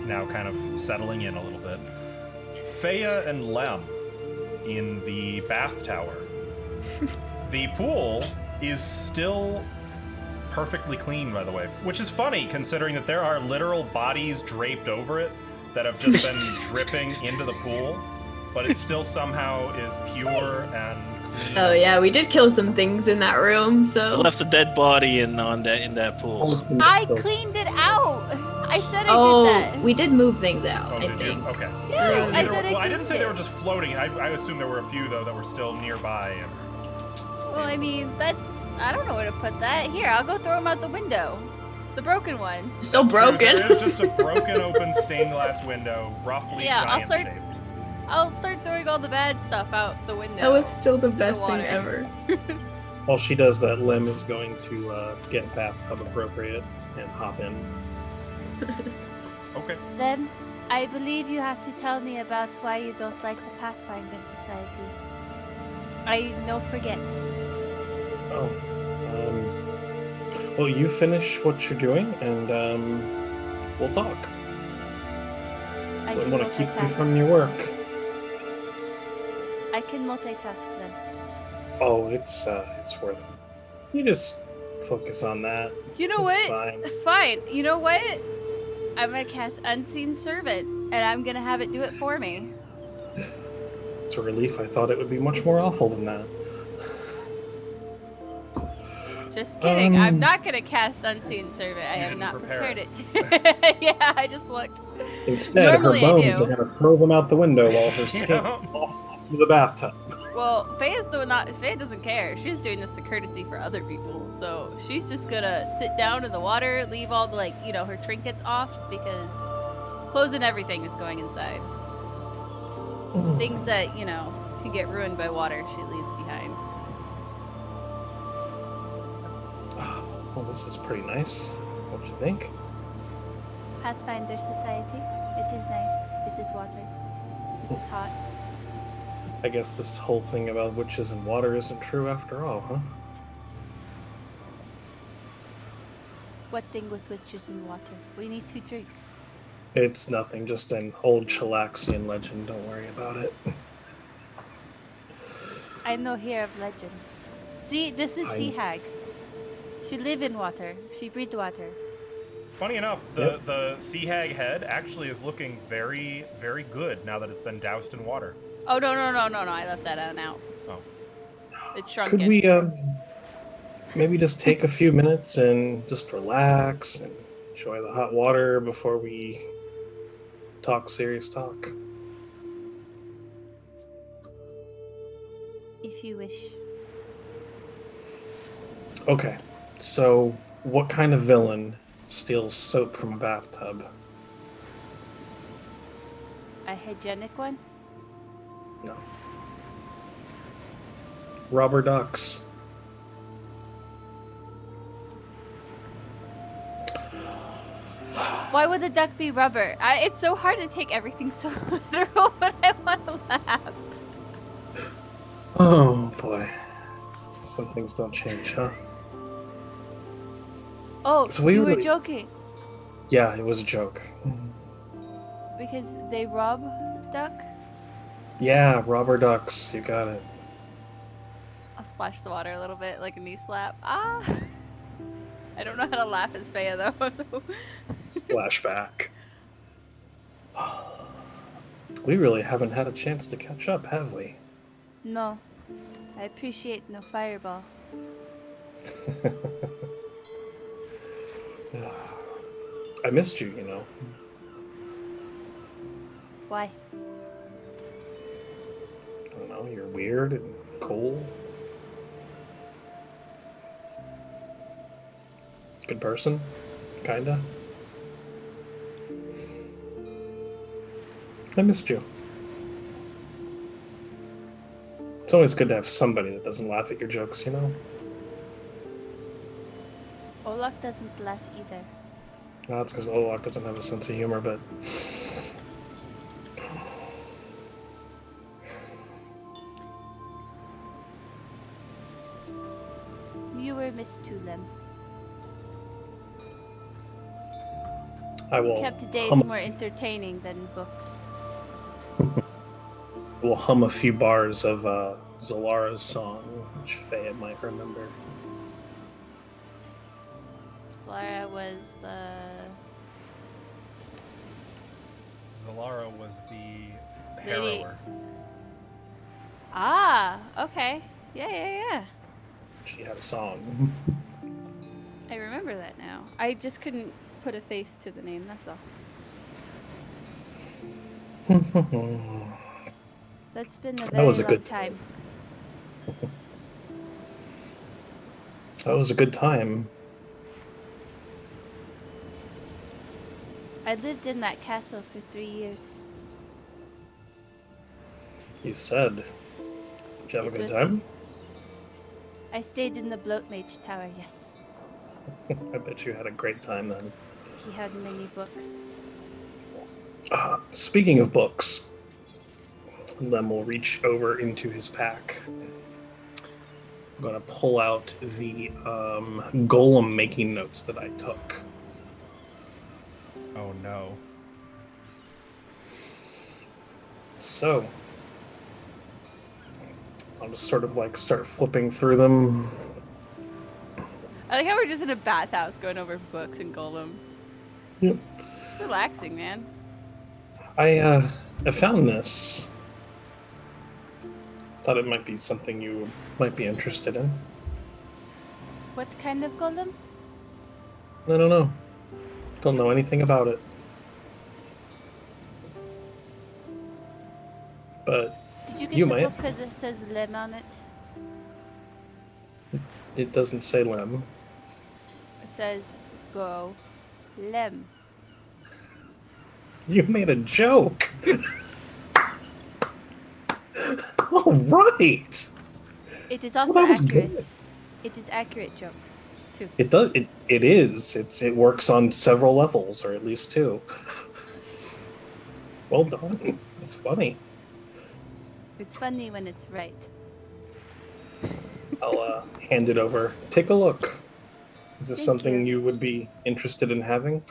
now kind of settling in a little bit, Faya and Lem in the bath tower. The pool is still perfectly clean, by the way, which is funny considering that there are literal bodies draped over it that have just been dripping into the pool, but it still somehow is pure and clean. Oh yeah, we did kill some things in that room, I so left a dead body in that pool. I cleaned it out. I said I Oh, did that. we did move things out, Oh, I did you? think. Okay. Yeah, I said Well, I didn't say they were moved it. just floating. I assume there were a few though that were still nearby. And Well, I mean, that's. I don't know where to put that. Here, I'll go throw them out the window. The broken one. So That's true, broken. There is just a broken open stained glass window, roughly Yeah, I'll giant start- shaped. I'll start throwing all the bad stuff out the window. That was still the the best thing water. ever. While she does that, Lim is going to get bathtub appropriate and hop in. Okay. Then, I believe you have to tell me about why you don't like the Pathfinder Society. I no forget. Oh, well, you finish what you're doing, and we'll talk. I Wouldn't can want to keep you multitask. from your work. I can multitask then. Oh, it's worth it. You just focus on that. You know It's what? fine. Fine. You know what? I'm gonna cast Unseen Servant, and I'm gonna have it do it for me. It's a relief. I thought it would be much more awful than that. Just kidding. I'm Um, not gonna cast Unseen Servant. I You have didn't not prepare prepared it. Yeah, I just looked. Instead, Normally I her bones do. are going to throw them out the window while her skin Yeah. falls into the bathtub. Well, Faye doesn't care. She's doing this to courtesy for other people. So she's just gonna sit down in the water, leave all the her trinkets off because clothes and everything is going inside. Things that, can get ruined by water, she leaves behind. Well, this is pretty nice. What you think? Pathfinder Society. It is nice. It is water. It's hot. I guess this whole thing about witches and water isn't true after all, huh? What thing with witches and water? We need to drink. It's nothing, just an old Chilaxian legend. Don't worry about it. I know here of legend. See, this is Sea Hag. She live in water. She breathe water. Funny enough, the sea hag head actually is looking very, very good now that it's been doused in water. Oh no! I left that out. Oh. It's shrunken. Could we maybe just take a few minutes and just relax and enjoy the hot water before we talk serious talk? If you wish. Okay, so what kind of villain steals soap from a bathtub? A hygienic one? No. Rubber ducks. Why would the duck be rubber? It's so hard to take everything so literal when I want to laugh. Oh boy. Some things don't change, huh? Oh, So we you were really- joking. Yeah, it was a joke. Because they rob duck? Yeah, rubber ducks. You got it. I'll splash the water a little bit, like a knee slap. Ah! I don't know how to laugh as Faya though, so... Flashback. We really haven't had a chance to catch up, have we? No. I appreciate no fireball. I missed you, you know. Why? I don't know, you're weird and cool. Good person, kinda. I missed you. It's always good to have somebody that doesn't laugh at your jokes, you know? Olaf doesn't laugh either. No, it's because Olak doesn't have a sense of humor, but... You were missed too, Lem. I You will kept days hum, more entertaining than books. will hum a few bars of Zalara's song, which Faya might remember. Lara was the... Zalara was the Lady- harrower. Ah, okay. Yeah. She had a song. I remember that now. I just couldn't put a face to the name, that's all. That's been a That very was a long good time. That was a good time. I lived in that castle for 3 years. You said. Did you have a It good was- time? I stayed in the Bloatmage Tower, yes. I bet you had a great time then. He had many books. Speaking of books, Lem will reach over into his pack. I'm going to pull out the golem making notes that I took. Oh no. So, I'll just sort of like start flipping through them. I like how we're just in a bathhouse going over books and golems. Yep. Relaxing, man. I found this. Thought it might be something you might be interested in. What kind of golem? I don't know. Don't know anything about it. But Did you get You the might. book because it says Lem on it? it doesn't say Lem. It says Go Lem. You made a joke. All right. It is also that was accurate. good. It is accurate joke, too. It does. It is. It works on several levels, or at least 2. Well done. It's funny. It's funny when it's right. I'll hand it over. Take a look. Is this Thank something you. you would be interested in having?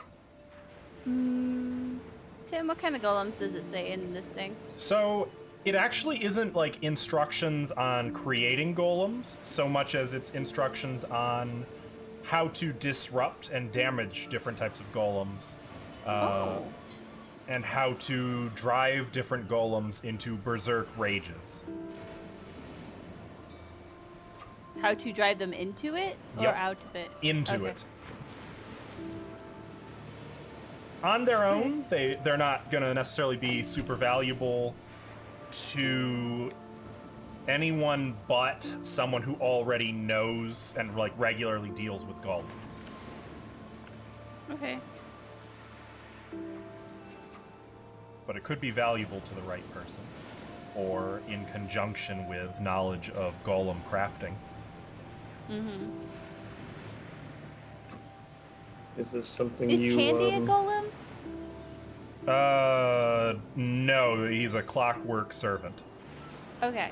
Tim, what kind of golems does it say in this thing? So it actually isn't like instructions on creating golems so much as it's instructions on how to disrupt and damage different types of golems. And how to drive different golems into berserk rages. How to drive them into it or Yep. out of it? Into Okay. it. On their own, they're not going to necessarily be super valuable to anyone but someone who already knows and like regularly deals with golems. Okay. But it could be valuable to the right person, or in conjunction with knowledge of golem crafting. Mm-hmm. Is this something Is you? Handy a golem? No, he's a clockwork servant. Okay.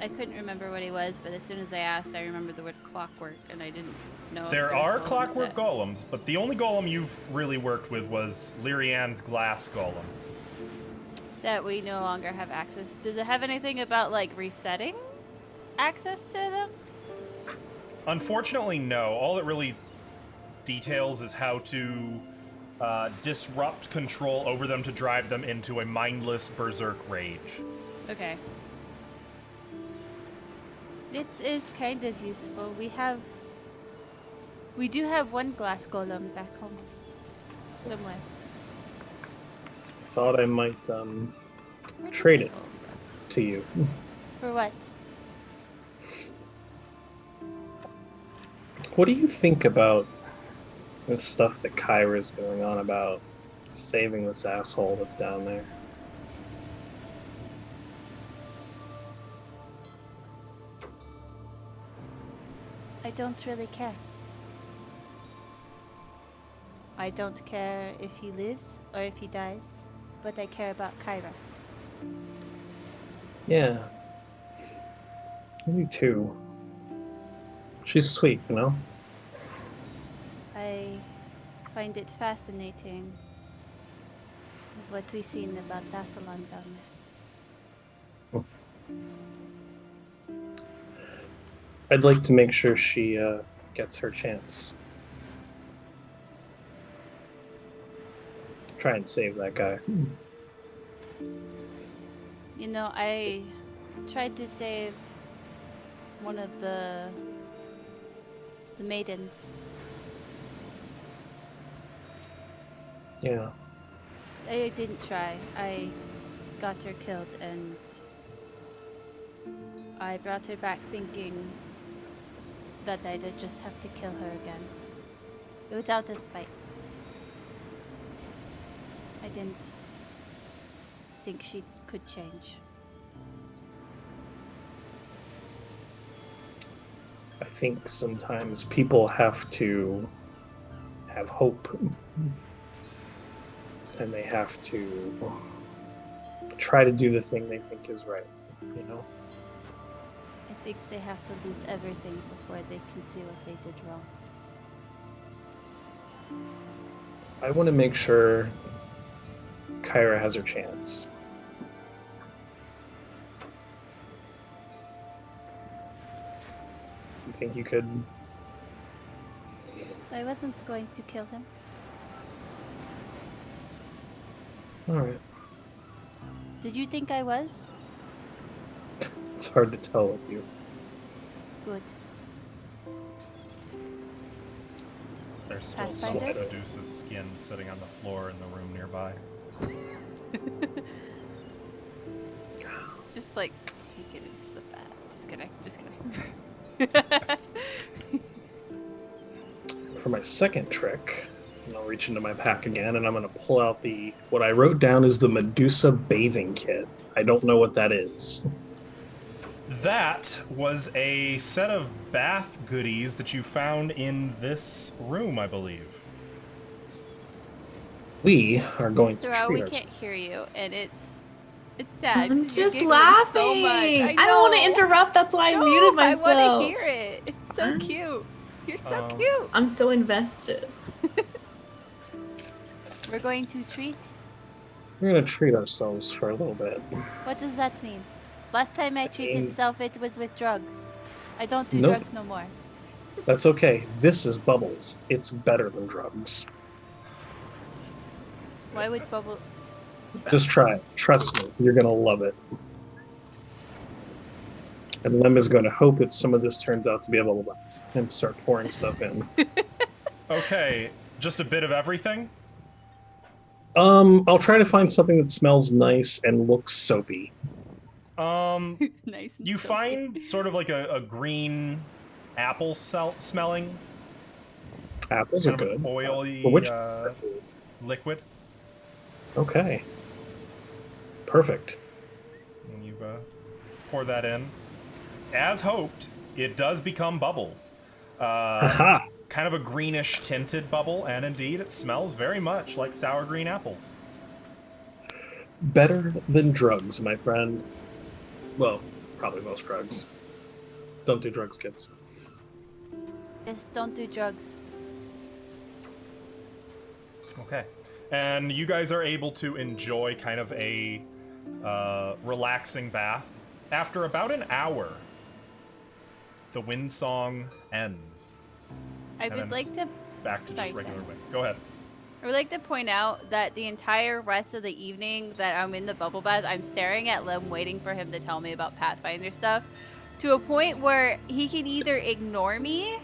I couldn't remember what he was, but as soon as I asked, I remembered the word clockwork, and I didn't know. There are clockwork golems, but the only golem you've really worked with was Lyrian's glass golem. That we no longer have access. Does it have anything about like resetting access to them? Unfortunately, no. All it really details is how to disrupt control over them to drive them into a mindless berserk rage. Okay. It is kind of useful. We do have one glass golem back home. Somewhere. Thought I might Where did trade they it go? to you. For what? What do you think about this stuff that Kyra's going on about saving this asshole that's down there? I don't really care. I don't care if he lives or if he dies, but I care about Kyra. Yeah. Me too. She's sweet, you know? I find it fascinating what we've seen about Dassalon down there. I'd like to make sure she gets her chance. Try and save that guy. You know, I tried to save one of the maidens. Yeah. I didn't try. I got her killed and I brought her back thinking that I'd just have to kill her again. Without a spite. I didn't think she could change. I think sometimes people have to have hope, and they have to try to do the thing they think is right, you know? I think they have to lose everything before they can see what they did wrong. I want to make sure Kyra has her chance. You think you could? I wasn't going to kill him. All right. Did you think I was? It's hard to tell with you. Good. There's still some Pathfinder? of Medusa's skin sitting on the floor in the room nearby. Just like take it into the bag. Just kidding. For my second trick, and I'll reach into my pack again, and I'm going to pull out what I wrote down is the Medusa bathing kit. I don't know what that is. That was a set of bath goodies that you found in this room, I believe. We are going to Sorrel, treat we ourselves. can't hear you, and it's sad. I'm 'cause you're just giggling laughing. so much. I don't want to know. interrupt. That's why I No, muted I myself. want to hear it. It's so Huh? cute. You're so Um, cute. I'm so invested. We're going to treat. We're going to treat ourselves for a little bit. What does that mean? Last time I treated means- self, it was with drugs. I don't do Nope. drugs no more. That's okay. This is Bubbles. It's better than drugs. Why would Bubble? Just try it. Trust me. You're going to love it. And Lem is going to hope that some of this turns out to be a bubble bath and start pouring stuff in. Okay, just a bit of everything? I'll try to find something that smells nice and looks soapy. Nice. And You soapy. find sort of like a green apple smelling, Apples are kind of an good. oily For which? liquid. Okay. Perfect. And you pour that in. As hoped, it does become bubbles. Haha. Kind of a greenish tinted bubble, and indeed it smells very much like sour green apples. Better than drugs, my friend. Well, probably most drugs. Don't do drugs, kids. Just don't do drugs. Okay. And you guys are able to enjoy kind of a relaxing bath. After about an hour, the wind song ends. I And would then like to. Back to Sorry, just regular Tim. wind. Go ahead. I would like to point out that the entire rest of the evening that I'm in the bubble bath, I'm staring at Lem, waiting for him to tell me about Pathfinder stuff, to a point where he can either ignore me,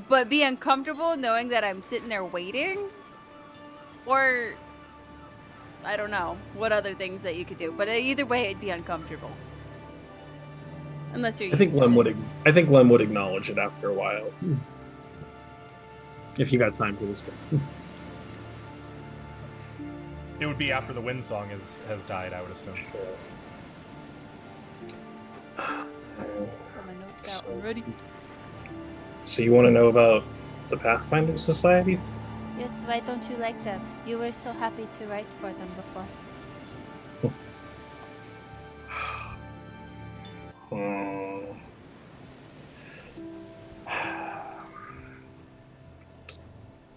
but be uncomfortable knowing that I'm sitting there waiting, or I don't know what other things that you could do. But either way, it'd be uncomfortable. Unless you're. I think used to Lem it. would acknowledge it after a while. If you got time for this game. It would be after the wind song has died, I would assume. Got my notes out. I'm ready. So you want to know about the Pathfinder Society? Yes, why don't you like them? You were so happy to write for them before.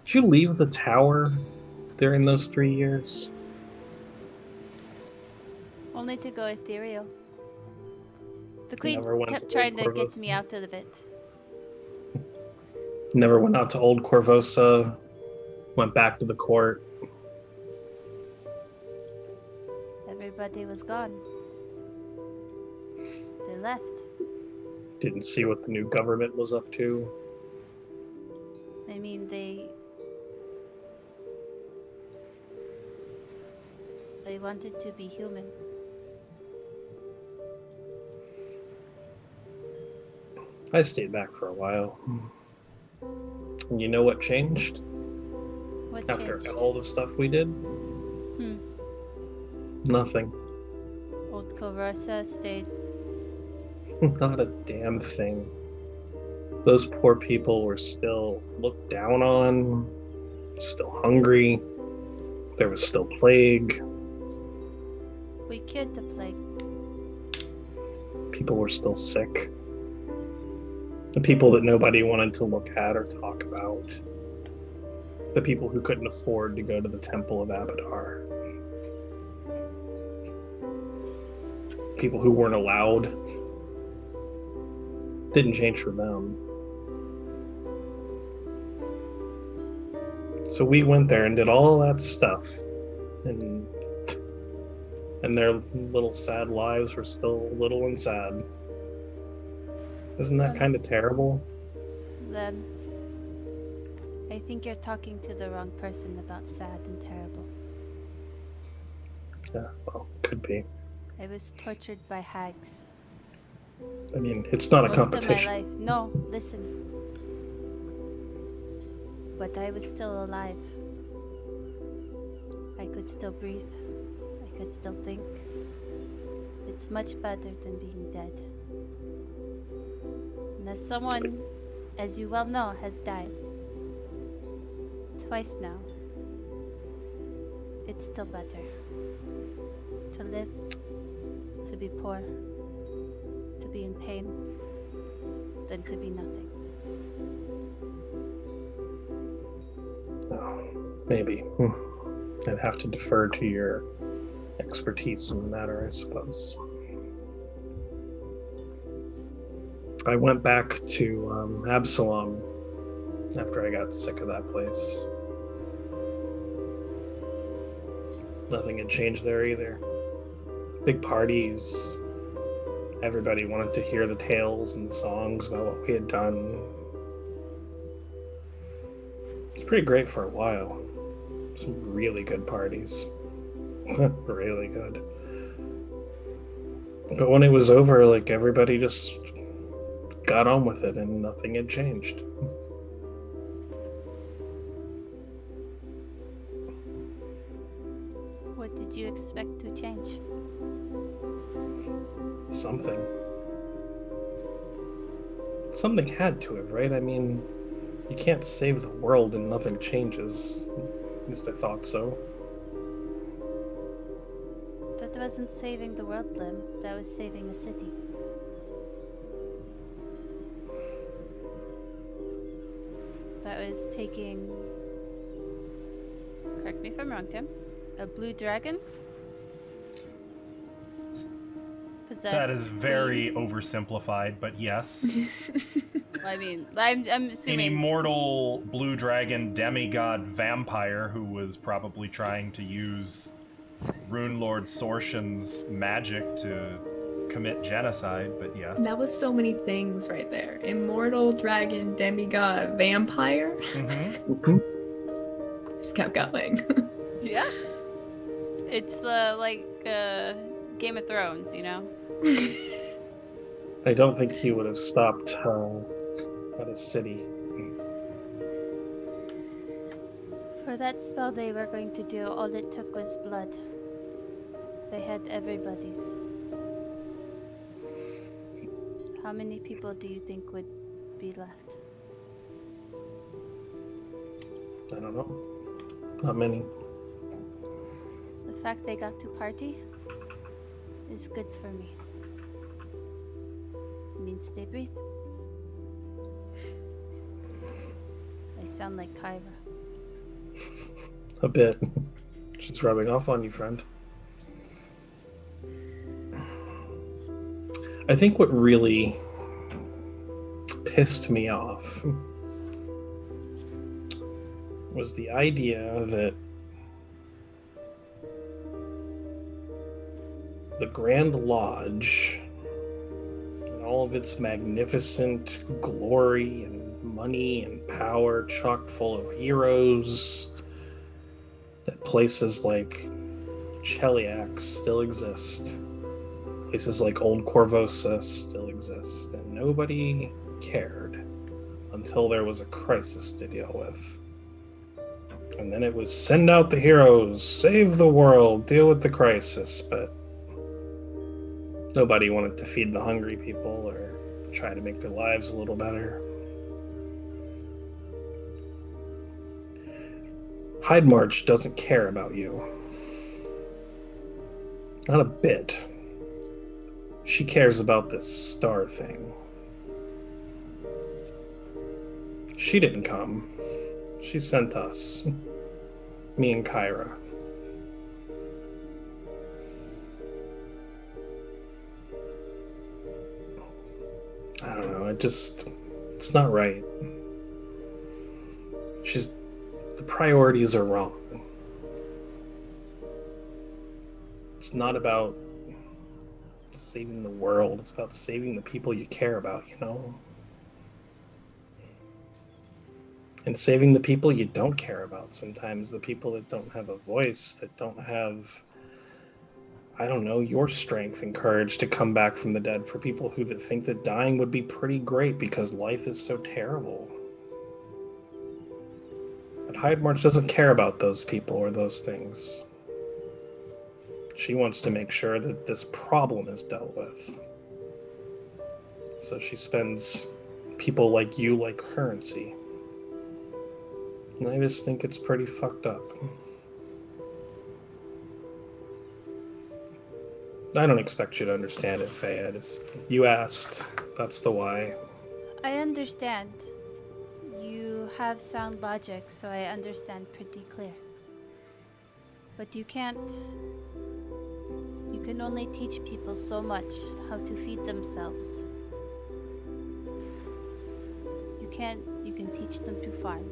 Did you leave the tower during those 3 years? Only to go ethereal. The queen Never went kept to trying to Old get Corvosa? me out of it. Never went out to Old Corvosa, went back to the court. Everybody was gone. They left. Didn't see what the new government was up to. I mean, they I wanted to be human. I stayed back for a while. And you know what changed? What After changed? all the stuff we did? Nothing. Old Coversa stayed. Not a damn thing. Those poor people were still looked down on, still hungry. There was still plague. We cured the plague. People were still sick. The people that nobody wanted to look at or talk about. The people who couldn't afford to go to the Temple of Abadar. People who weren't allowed. Didn't change for them. So we went there and did all that stuff. And their little sad lives were still little and sad. Isn't that kind of terrible? Them. I think you're talking to the wrong person about sad and terrible. Yeah, well, could be. I was tortured by hags. I mean, it's not a Most competition. of my life. No, listen. But I was still alive. I could still breathe. I could still think. It's much better than being dead. And as someone, as you well know, has died twice now, it's still better to live, to be poor, to be in pain, than to be nothing. Oh, maybe. I'd have to defer to your expertise in the matter, I suppose. I went back to Absalom after I got sick of that place. Nothing had changed there either. Big parties. Everybody wanted to hear the tales and the songs about what we had done. It was pretty great for a while. Some really good parties. Really good. But when it was over, like, everybody just got on with it and nothing had changed. What did you expect to change? Something. Something had to have, right? I mean, you can't save the world and nothing changes. At least I thought so. That wasn't saving the world, Lim. That was saving a city. That was taking... Correct me if I'm wrong, Tim. A blue dragon? That is very oversimplified, but yes. I mean, I'm assuming... An immortal blue dragon demigod vampire who was probably trying to use Rune Lord Sorshan's magic to commit genocide, but yes. That was so many things right there. Immortal, dragon, demigod, vampire. Mm-hmm. Just kept going. Yeah. It's like Game of Thrones, you know? I don't think he would have stopped at a city. For that spell they were going to do, all it took was blood. They had everybody's. How many people do you think would be left? I don't know. Not many. The fact they got to party is good for me. It means they breathe. I sound like Kyra. A bit. She's rubbing off on you, friend. I think what really pissed me off was the idea that the Grand Lodge, and all of its magnificent glory and money and power, chock full of heroes, that places like Cheliacs still exist. Places like Old Corvosa still exist, and nobody cared until there was a crisis to deal with. And then it was send out the heroes, save the world, deal with the crisis, but nobody wanted to feed the hungry people or try to make their lives a little better. Hyde March doesn't care about you. Not a bit. She cares about this star thing. She didn't come. She sent us. Me and Kyra. I don't know, it's not right. The priorities are wrong. It's not about saving the world, it's about saving the people you care about, you know? And saving the people you don't care about sometimes, the people that don't have a voice, that don't have, I don't know, your strength and courage to come back from the dead, for people who that think that dying would be pretty great because life is so terrible. But Hyde March doesn't care about those people or those things. She wants to make sure that this problem is dealt with. So she spends people like you like currency. And I just think it's pretty fucked up. I don't expect you to understand it, Faye. You asked. That's the why. I understand. You have sound logic, so I understand pretty clear. But you can't... You can only teach people so much how to feed themselves. You can teach them to farm.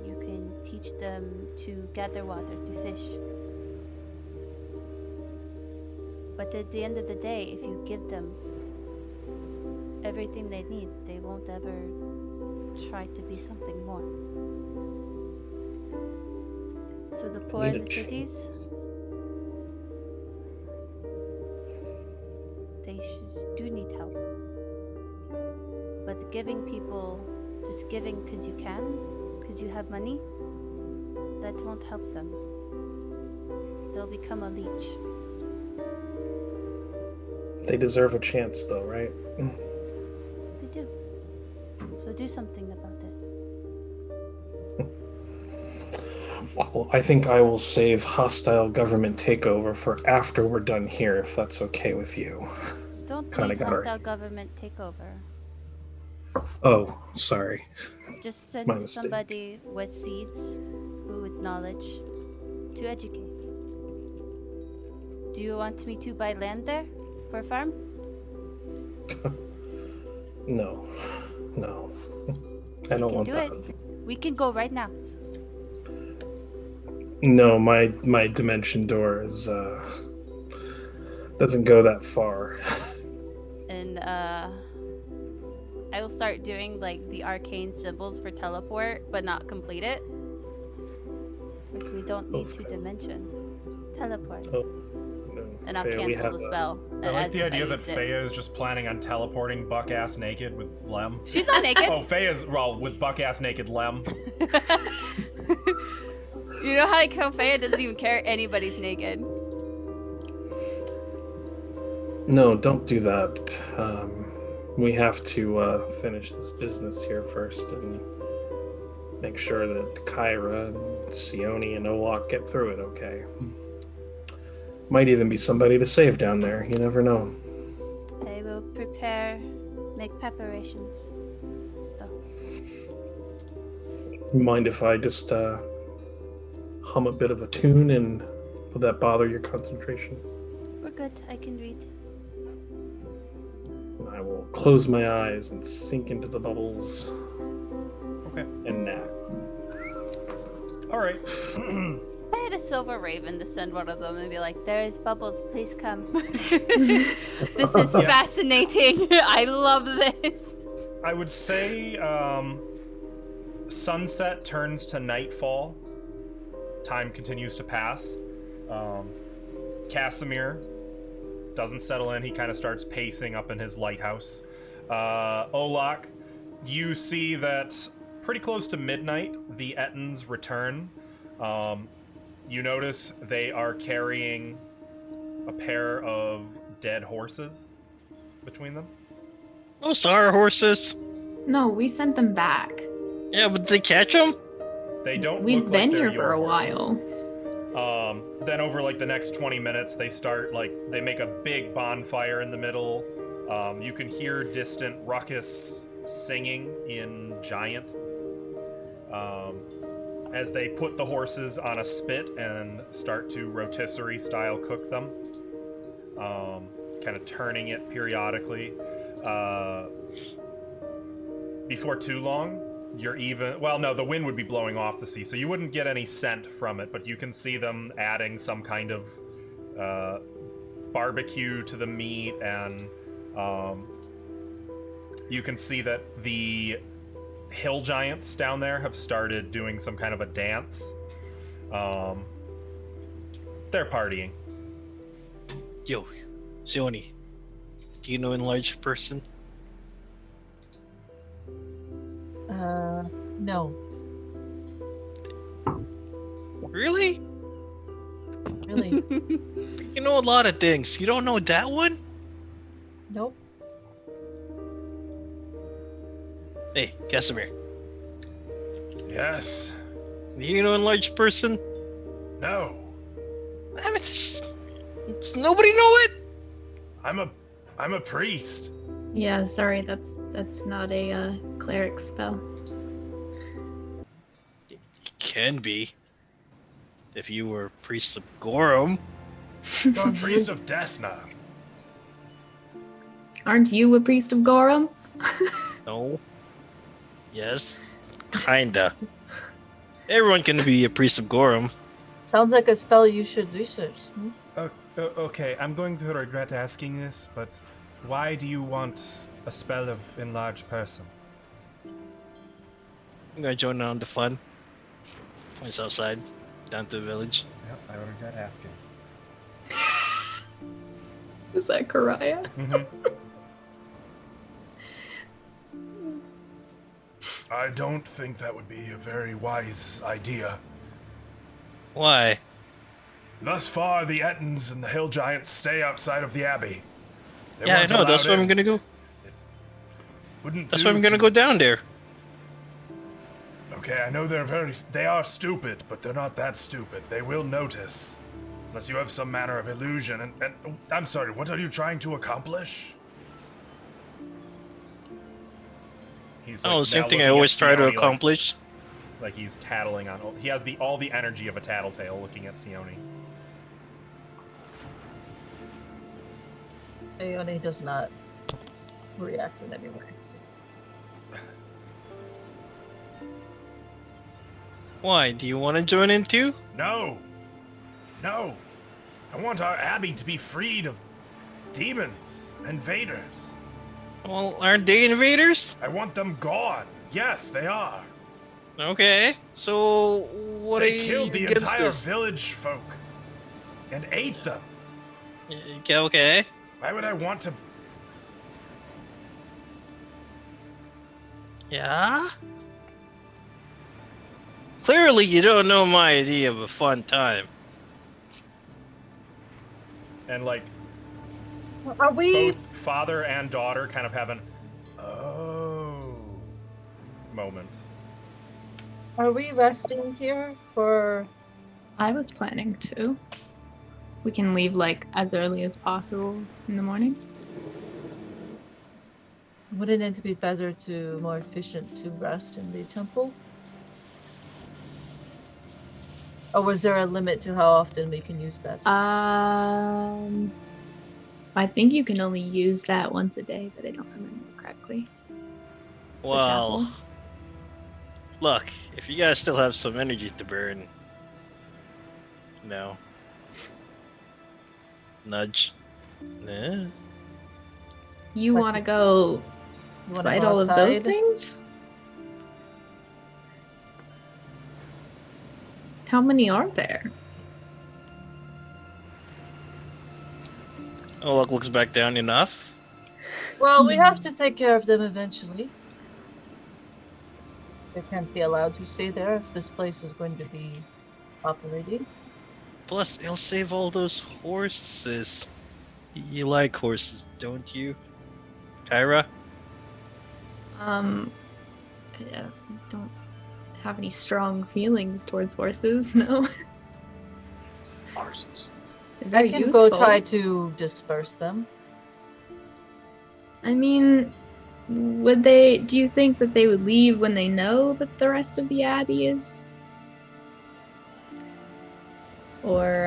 You can teach them to gather water, to fish. But at the end of the day, if you give them everything they need, they won't ever try to be something more. So the poor in the cities, they do need help. But giving people, just giving because you can, because you have money, that won't help them. They'll become a leech. They deserve a chance, though, right? They do. So do something about it. Well, I think I will save hostile government takeover for after we're done here, if that's okay with you. Don't Kinda need got her. hostile government takeover. Oh, sorry. Just My send mistake. somebody with seeds, who with knowledge, to educate. Do you want me to buy land there for a farm? No. I don't want do that. it. We can go right now. No, my dimension door is doesn't go that far. And I will start doing like the arcane symbols for teleport, but not complete it. It's like we don't need to dimension. Teleport. Oh, no. And I'll Faye, we cancel have the spell. I like as the if idea that used it. Faya is just planning on teleporting buck-ass naked with Lem. She's not naked. Oh, Faya's, well, with buck-ass naked Lem. You know how Kofeya doesn't even care anybody's naked. No, don't do that. We have to finish this business here first and make sure that Kyra and Sione and Olak get through it okay. Might even be somebody to save down there. You never know. I will make preparations. Mind if I just hum a bit of a tune, and will that bother your concentration? We're good. I can read. I will close my eyes and sink into the bubbles. Okay. And nap. All right. I had a silver raven to send one of them and be like, "There's Bubbles, please come." This is fascinating. I love this. I would say sunset turns to nightfall. Time continues to pass. Casimir doesn't settle in. He kind of starts pacing up in his lighthouse. Olak, you see that pretty close to midnight, the Ettins return. You notice they are carrying a pair of dead horses between them. Those are horses. No, we sent them back. Yeah, but did they catch them? They don't We've look been like they're here for your a horses. while. Then over like the next 20 minutes, they make a big bonfire in the middle. You can hear distant ruckus singing in Giant as they put the horses on a spit and start to rotisserie style cook them, kind of turning it periodically. Before too long, the wind would be blowing off the sea, so you wouldn't get any scent from it, but you can see them adding some kind of barbecue to the meat, and you can see that the hill giants down there have started doing some kind of a dance. They're partying. Yo, Sioni, do you know enlarged person? No. Really? Really? You know a lot of things. You don't know that one? Nope. Hey, Casimir, Yes. do you know enlarged person? No. I mean, it's nobody know it. I'm a priest. Yeah, sorry, that's not a cleric spell. It can be. If you were priest of Gorum. I'm a priest of Desna. Aren't you a priest of Gorum? No. Yes. Kinda. Everyone can be a priest of Gorum. Sounds like a spell you should research. Okay, I'm going to regret asking this, but why do you want a spell of enlarged person? I'm gonna join on the fun. Points outside, down to the village. Yep, I regret asking. Is that Karaya? Mm-hmm. I don't think that would be a very wise idea. Why? Thus far, the Ettins and the Hill Giants stay outside of the Abbey. They Yeah, I weren't know. That's allowed why I'm in. gonna go. Wouldn't That's do why I'm gonna to- go down there. Okay, I know they are stupid, but they're not that stupid. They will notice. Unless you have some manner of illusion. And I'm sorry, what are you trying to accomplish? He's Oh, like, same now thing I looking always at try to Sione, accomplish. Like he's tattling on. He has all the energy of a tattletale looking at Sione. Aeone does not react in any way. Why? Do you want to join in too? No! No! I want our Abbey to be freed of demons, invaders. Well, aren't they invaders? I want them gone. Yes, they are. Okay. So what They are you killed the against entire this? village folk and ate them. Okay. Why would I want to? Yeah? Clearly you don't know my idea of a fun time. And like Are we? both father and daughter kind of have an oh moment. Are we resting here for? I was planning to. We can leave like as early as possible in the morning. Wouldn't it be better to more efficient to rest in the temple? Or was there a limit to how often we can use that? I think you can only use that once a day, but I don't remember correctly. Well, chapel. look, if you guys still have some energy to burn, no. Nudge. Nah. You But want to you- go You wanna fight go all of those outside? things? How many are there? Olak looks back down enough. Well, we have to take care of them eventually. They can't be allowed to stay there if this place is going to be operating. Plus, it'll save all those horses. You like horses, don't you, Kyra? I don't have any strong feelings towards horses, no. Horses. They're I very can useful. go try to disperse them. I mean, do you think that they would leave when they know that the rest of the abbey is? Or,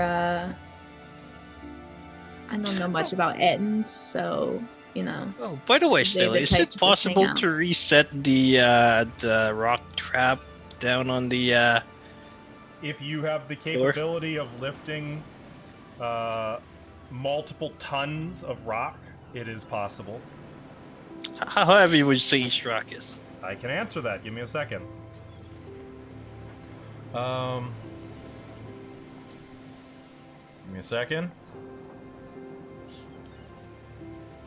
I don't know much about Ettins, so, Oh, by the way, They're Stella, the is type it to just hang possible out. to reset the rock trap down on the If you have the capability of lifting multiple tons of rock, it is possible. how heavy would you say each rock is? I can answer that. Give me a second. Give me a second.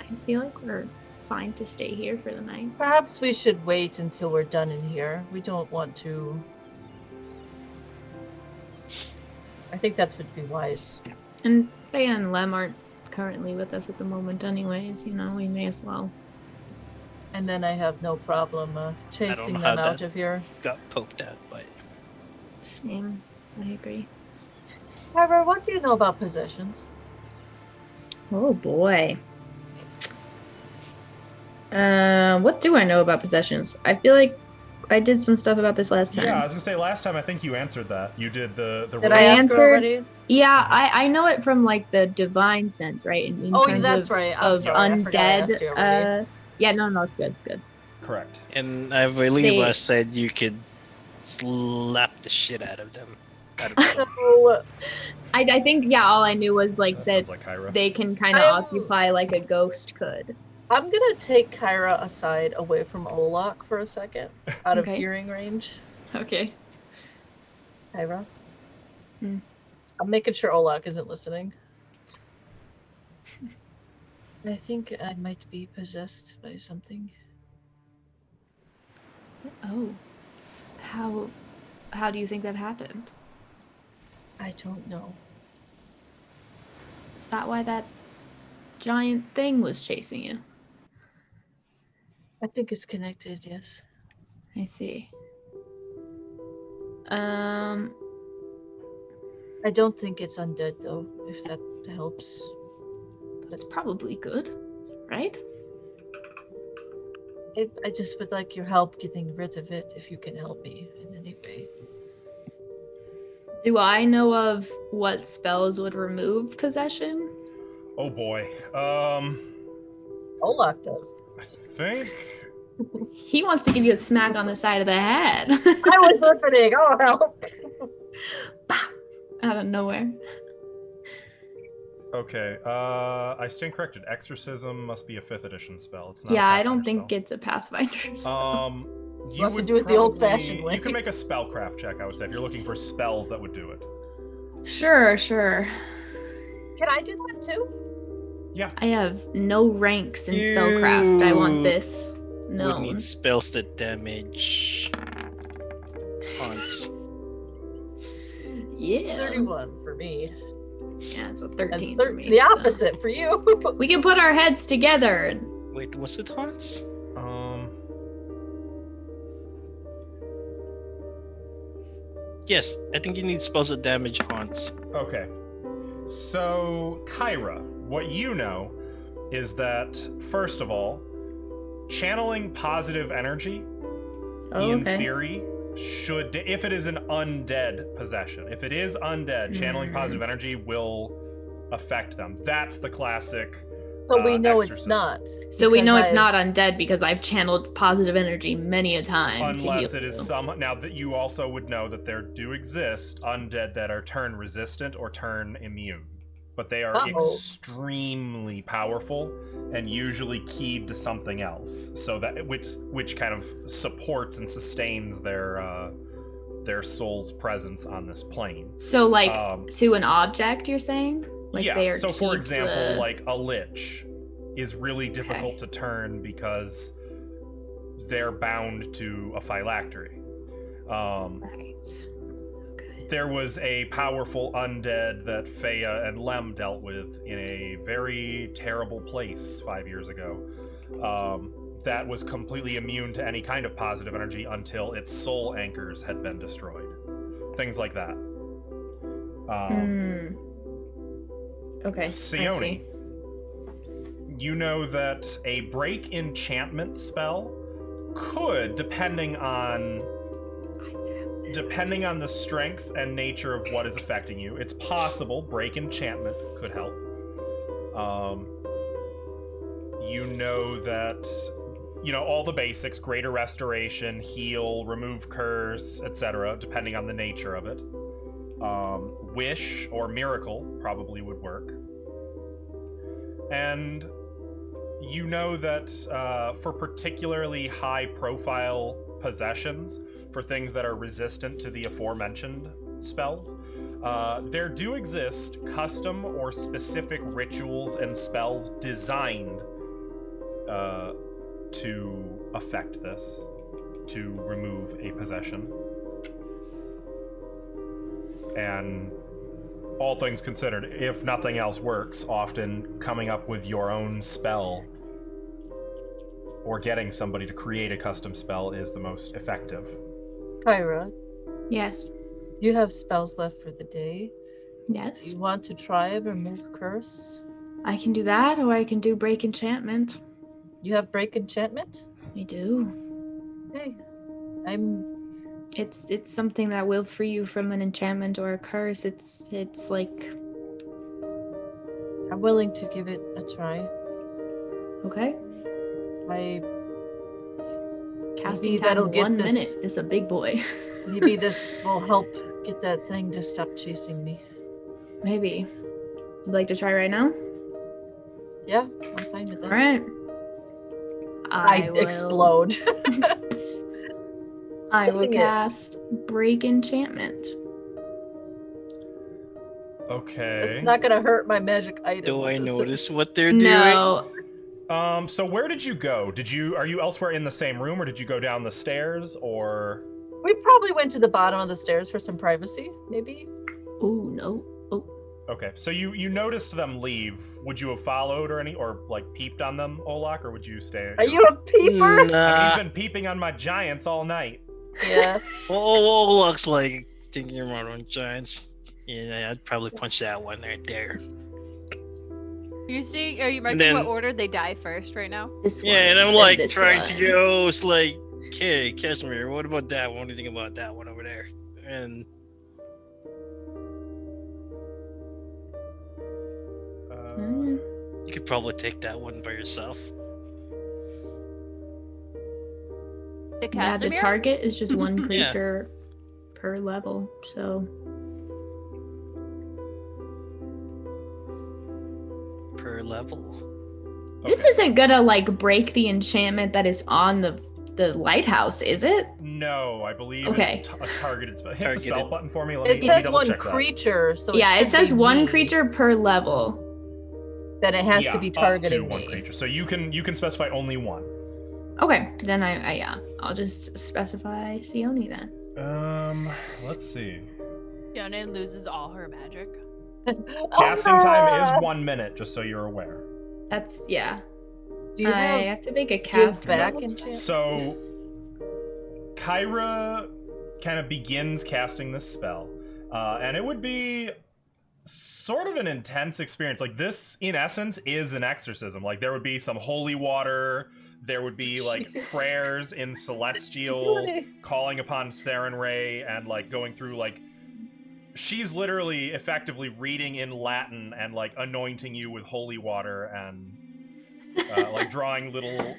I feel like we're fine to stay here for the night. Perhaps we should wait until we're done in here. We don't want to. I think that would be wise. And Thea and Lem aren't currently with us at the moment anyways, we may as well. And then I have no problem chasing know how them out that- of here. Got poked at by. Same. I agree. However, what do you know about possessions? Oh boy. What do I know about possessions? I feel like I did some stuff about this last time. Yeah, I was gonna say last time I think you answered that. You did the Did I ask answered- her already? Yeah, I know it from like the divine sense, right? In Oh, terms that's of, right. I'm of sorry. I forgot I asked you already. undead. Yeah, no, it's good. It's good. correct. And I believe They- I said you could slap the shit out of them. Out of them. So, I think all I knew was like That that sounds like Kyra. they can kind of I'm- occupy like a ghost could. I'm gonna take Kyra aside away from Olak for a second, out of Okay. hearing range. Okay. Kyra? Hmm. I'm making sure Olak isn't listening. I think I might be possessed by something. Oh. How do you think that happened? I don't know. Is that why that giant thing was chasing you? I think it's connected, yes. I see. I don't think it's undead though, if that helps. That's probably good, right? I just would like your help getting rid of it if you can help me in any way. Do I know of what spells would remove possession? Oh boy. Olak does. I think He wants to give you a smack on the side of the head. I was listening. Oh, help. Out of nowhere. okay. I stand corrected. Exorcism must be a 5th edition spell. It's not. Yeah, I I don't think it's a Pathfinder spell. You have to would do it the old-fashioned probably- way. You can make a spellcraft check. I would say if you're looking for spells that would do it. Sure. Can I do that too? I have no ranks in spellcraft. I want this Would known. need spells that damage haunts. Yeah. 31 for me. Yeah, it's a And 13 for me. the so. opposite for you. We can put our heads together and Wait, was it haunts? Yes, I think you need spells that damage haunts. Okay. So, Kyra, what you know is that, first of all, channeling positive energy, in theory, should, if it is an undead possession, if it is undead, channeling positive energy will affect them. That's the classic. So we know it's exorcism. not. So we because know it's I've- not undead because I've channeled positive energy many a time. Unless to it heal is you. some. Now that you also would know that there do exist undead that are turn resistant or turn immune, but they are Uh-oh. extremely powerful and usually keyed to something else. So that which kind of supports and sustains their soul's presence on this plane. So like Um, to an object, you're saying? Like yeah, they are so key for to example, the- like a lich is really difficult to turn because they're bound to a phylactery. Right. Okay. There was a powerful undead that Feya and Lem dealt with in a very terrible place 5 years ago. That was completely immune to any kind of positive energy until its soul anchors had been destroyed. Things like that. Okay. I Sione, see. you know that a break enchantment spell could, depending on the strength and nature of what is affecting you, it's possible break enchantment could help. You know that, all the basics: greater restoration, heal, remove curse, etc., depending on the nature of it. Wish or miracle probably would work. And you know that for particularly high profile possessions, for things that are resistant to the aforementioned spells, there do exist custom or specific rituals and spells designed to affect this, to remove a possession. And all things considered, if nothing else works, often coming up with your own spell or getting somebody to create a custom spell is the most effective. Kyra, Yes. you have spells left for the day. Yes. You want to try remove curse? I can do that, or I can do break enchantment. You have break enchantment? I do. Okay. It's something that will free you from an enchantment or a curse. It's like I'm willing to give it a try. okay. Casting Maybe time that'll get 1 this- minute is a big boy. Maybe this will help get that thing to stop chasing me. Maybe. Would you like to try right now? Yeah, I'm fine with that. All right. I will explode. I will Dang it. cast break enchantment. Okay. It's not gonna hurt my magic item. Do I is it? notice what they're doing? No. So where did you go? Are you elsewhere in the same room, or did you go down the stairs, or? We probably went to the bottom of the stairs for some privacy, maybe. Oh no. Oh. Okay, so you noticed them leave. Would you have followed or like peeped on them, Olak, or would you stay? Are you a peeper? I mean, Nah. you've been peeping on my giants all night. Yeah. Oh, looks like thinking about on giants. Yeah, I'd probably punch that one right there. Are you marking then- what order they die first right now? This one. Yeah, and I'm then like this trying one. to go. It's like, okay, Casimir, what about that one? What do you think about that one over there? And Mm. you could probably take that one by yourself. The Yeah, the Casimir? target is just one Yeah. creature per level, so Per level. this Okay. isn't gonna like break the enchantment that is on the lighthouse, is it? No, I believe Okay. it's a targeted spell. Hit the spell Targeted. button for me. Let It me says double one check that. creature, so Yeah, it should says be one me, creature per level. That it has Yeah, to be up to targeting one me. creature. So you can specify only one. Okay, then I'll just specify Sione then. Let's see. Fiona loses all her magic. Casting time is 1 minute, just so you're aware. That's yeah. Do you I have have to make a give cast back roll. enchantment? So, Kyra kind of begins casting this spell, and it would be sort of an intense experience. Like, this, in essence, is an exorcism. Like, there would be some holy water, there would be, like, prayers in Celestial, calling upon Sarenrae, and, like, going through, like, she's literally effectively reading in Latin and, like, anointing you with holy water and, like, drawing little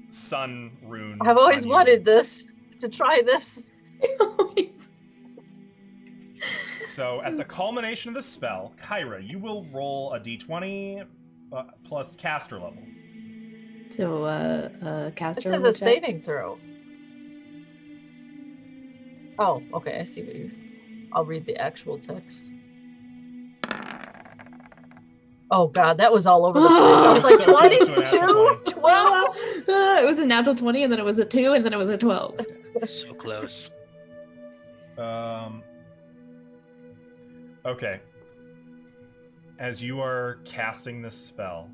sun runes. I've always on you. wanted this to try this. So, at the culmination of the spell, Kyra, you will roll a d20 plus caster level. So It caster says level a check. saving throw. Oh, okay, I see what you. I'll read the actual text. Oh god, that was all over the place. I was like, So close to a 22, natural 20. 12. It was a natural 20, and then it was a 2, and then it was a 12. So close. Okay. As you are casting this spell,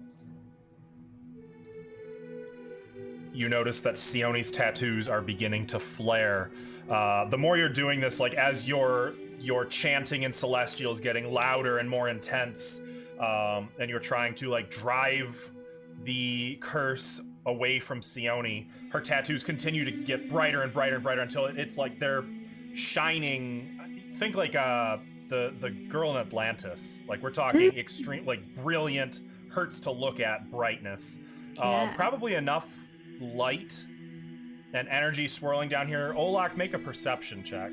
you notice that Sione's tattoos are beginning to flare. The more you're doing this, like as your chanting in Celestial is getting louder and more intense, and you're trying to like drive the curse away from Sione, her tattoos continue to get brighter and brighter and brighter until it's like they're shining. Think like the girl in Atlantis. Like we're talking extreme, like brilliant, hurts to look at brightness. Yeah. Probably enough light and energy swirling down here. Olak, make a perception check.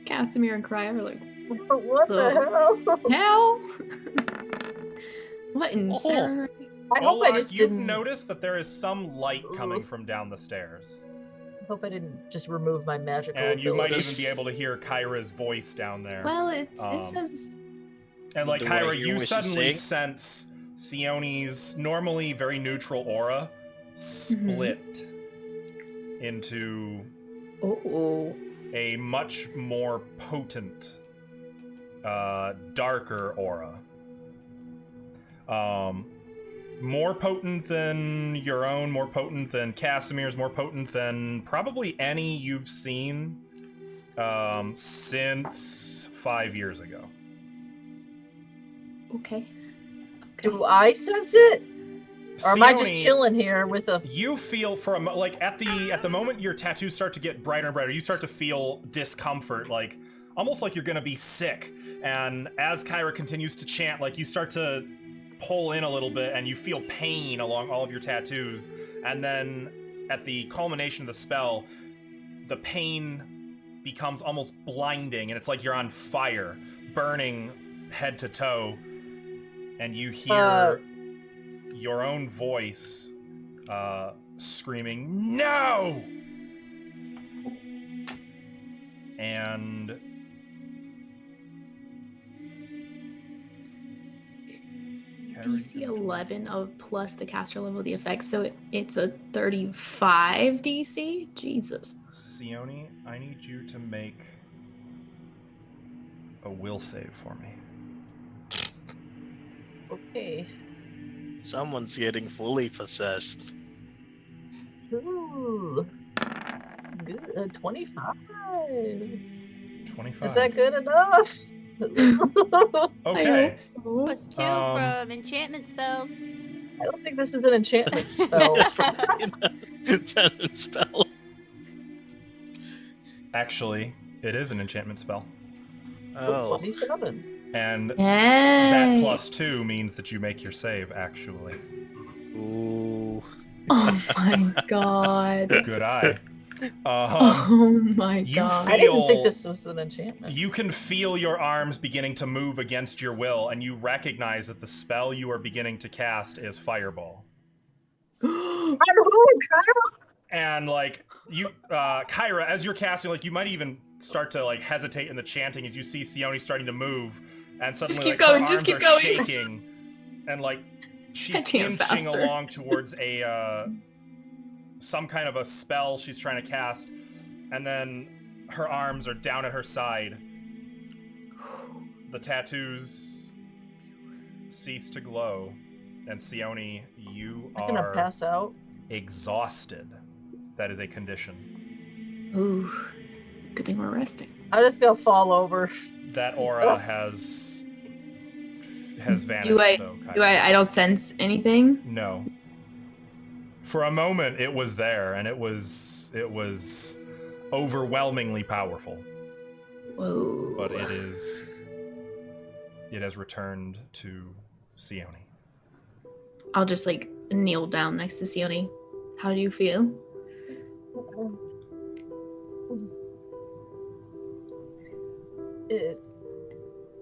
Casimir and Cry are like, What the hell? hell? What in Sarah? I hope I Olak, just you've didn't. noticed that there is some light coming from down the stairs. I hope I didn't just remove my magical And you might abilities. even be able to hear Kyra's voice down there. Well, it Um, says. And like Do I Kyra, hear you what she's suddenly saying? sense Sione's normally very neutral aura split into Oh. a much more potent, darker aura. More potent than your own, more potent than Casimir's, more potent than probably any you've seen since 5 years ago. Okay. Do I sense it? Or am I just Sione, chilling here with a? You feel for a like at the moment your tattoos start to get brighter and brighter, you start to feel discomfort, like almost like you're gonna be sick. And as Kyra continues to chant, like you start to pull in a little bit and you feel pain along all of your tattoos. And then at the culmination of the spell, the pain becomes almost blinding, and it's like you're on fire, burning head to toe. And you hear your own voice screaming, "No!" And DC 11 of plus the caster level of the effect, so it's a 35 DC? Jesus. Sione, I need you to make a will save for me. Okay. Someone's getting fully possessed. Ooh. Good. 25. 25. Is that good enough? Okay. Plus 2 from enchantment spells. I don't think this is an enchantment spell. Enchantment spell. Actually, it is an enchantment spell. Oh. 27. And that Yay. plus 2 means that you make your save, actually. Ooh. Oh my god. Good eye. Oh my you god. I didn't feel- think this was an enchantment. You can feel your arms beginning to move against your will, and you recognize that the spell you are beginning to cast is Fireball. And like you, Kyra, as you're casting, like you might even start to like hesitate in the chanting as you see Sione starting to move, and suddenly keep like, going, her just arms keep are going. shaking, and like she's I chant inching faster. along towards a some kind of a spell she's trying to cast, and then her arms are down at her side. The tattoos cease to glow, and Sione, you I'm gonna are pass out. exhausted. That is a condition. Ooh. Good thing we're resting. I'm just gonna fall over. That aura has vanished. Do I though, do Kyra. I don't sense anything? No. For a moment, it was there, and it was overwhelmingly powerful. Whoa. But it has returned to Sione. I'll just like kneel down next to Sione. How do you feel?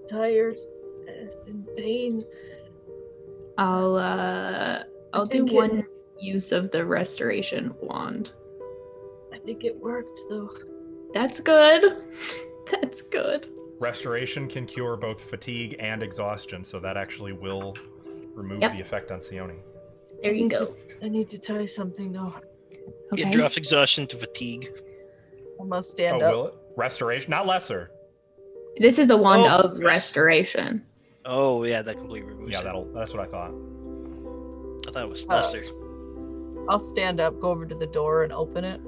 Tired, in pain. I'll do think one use of the restoration wand. I think it worked though. That's good. That's good. Restoration can cure both fatigue and exhaustion, so that actually will remove Yep. the effect on Sione. There you go. I need to try something though. Okay. It drops exhaustion to fatigue. I must stand Oh, up. will it? Restoration, not lesser. This is a wand Oh, of restoration. Oh yeah, that completely removes Yeah, it. that's what I thought. I thought it was lesser. I'll stand up, go over to the door, and open it.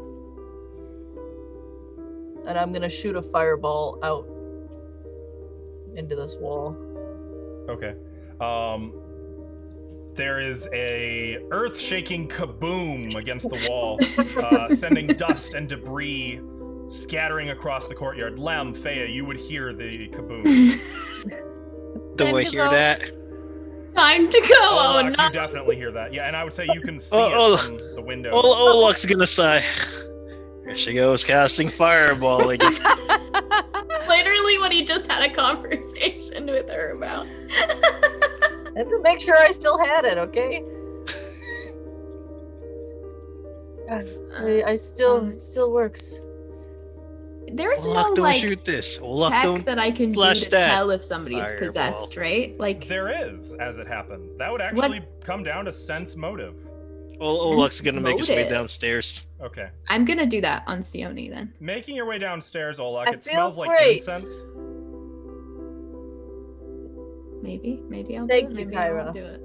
And I'm gonna shoot a fireball out into this wall. Okay. There is a earth-shaking kaboom against the wall, sending dust and debris scattering across the courtyard. Lem, Fea, you would hear the kaboom. Do Time I to hear go. that? Time to go. Oh, Olak, no. you definitely hear that. Yeah, and I would say you can see Oh, it from the window. Olok's gonna sigh. Here she goes, casting fireball again. Literally what he just had a conversation with her about. I have to make sure I still had it, okay? It still works. There's Olok, no don't like shoot this. Olok, check don't. that I can do slash to that. tell if somebody is Fireball. possessed, right? Like There is, as it happens. That would actually come down to sense motive. Olok's gonna make his way motive. downstairs. Okay. I'm gonna do that on Sione then. Making your way downstairs, Olak, I it feel smells like great. incense. Maybe I'll Thank do it. you, Maybe I Kyra. won't do it.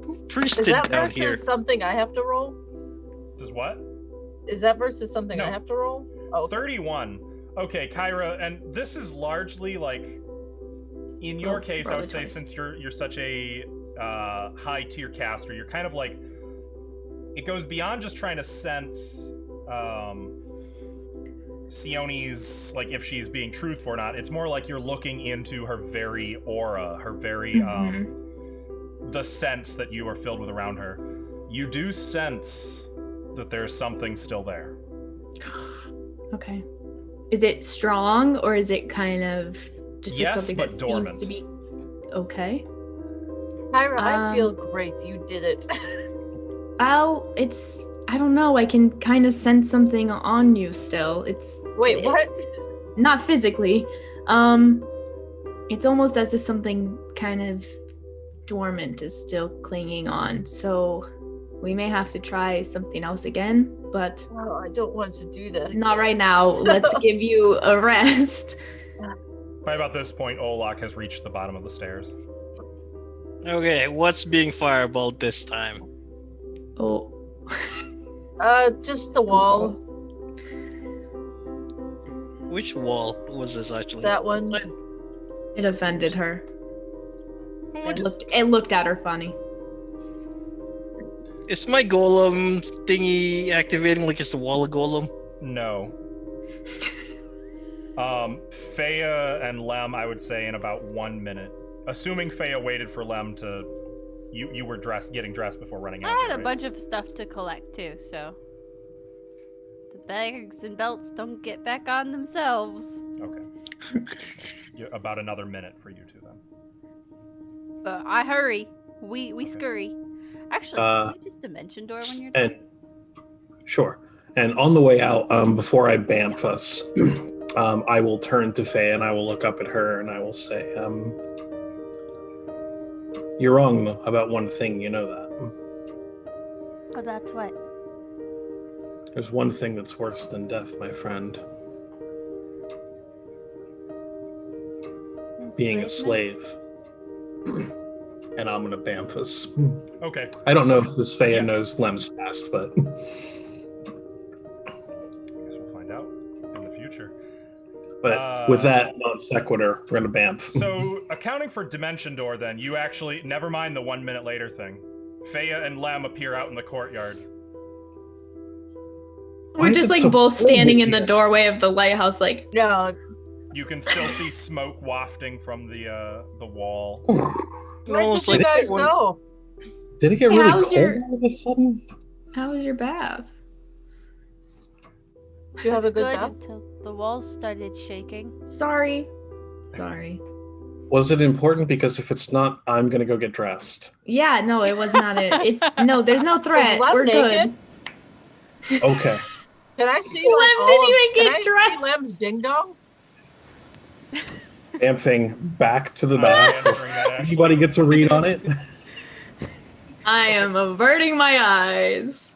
Who Is priested that down versus here? something I have to roll? Does what? Is that versus something I No. have to roll? Oh, 31. Okay, Kyra, and this is largely like, in your Oh, case, I roll would a say twice. since you're such a high tier caster, you're kind of like, it goes beyond just trying to sense Sione's, like, if she's being truthful or not. It's more like you're looking into her very aura, her very the sense that you are filled with around her. You do sense that there's something still there. Okay. Is it strong or is it kind of just like Yes, something but that dormant. seems to be okay? Kyra, I feel Um, great. You did it. Well, I don't know. I can kind of sense something on you still. It's Wait, what? not physically. It's almost as if something kind of dormant is still clinging on. So we may have to try something else again, but Oh, I don't want to do that. not right now. Let's give you a rest. By about this point, Olak has reached the bottom of the stairs. Okay, what's being fireballed this time? Oh. Just the wall. Which wall was this actually? That one. It offended her. What It looked at her funny. is my golem thingy activating like it's the wall of golem? No. Fea and Lem, I would say, in about 1 minute. Assuming Fea waited for Lem to... You were getting dressed before running out. I had a right? bunch of stuff to collect too, so the bags and belts don't get back on themselves. Okay. About another minute for you two, then. But I hurry. We scurry. Actually, can we just dimension door when you're done? And sure. And on the way out, before I bamf us, I will turn to Faye and I will look up at her and I will say, you're wrong about one thing, you know that. Oh, that's what. There's one thing that's worse than death, my friend. Being a Enslavement? slave. And I'm gonna bamf us. Okay. I don't know if this Fea Yeah. knows Lem's past, but I guess we'll find out in the future. with that non sequitur, we're gonna bamf. So, accounting for Dimension Door, then, you actually... Never mind the 1 minute later thing. Fea and Lem appear out in the courtyard. Why We're is just it like so both cold standing in in the here? doorway of the lighthouse, like, No. You can still see smoke wafting from the wall. Where Almost did you like guys one- go? Did it get Hey, really how's cold your- all of a sudden? how was your bath? Do you have a good Good bath? until the walls started shaking. Sorry. Was it important? Because if it's not, I'm gonna go get dressed. Yeah, no, it was not it. It's no, there's no threat. Lem We're naked? good. Okay. Can I see Lem like, didn't all even of, can get I dressed. see Lem's ding dong? Bamfing back to the I'm bath. answering that, actually. Anybody gets a read on it? I am averting my eyes.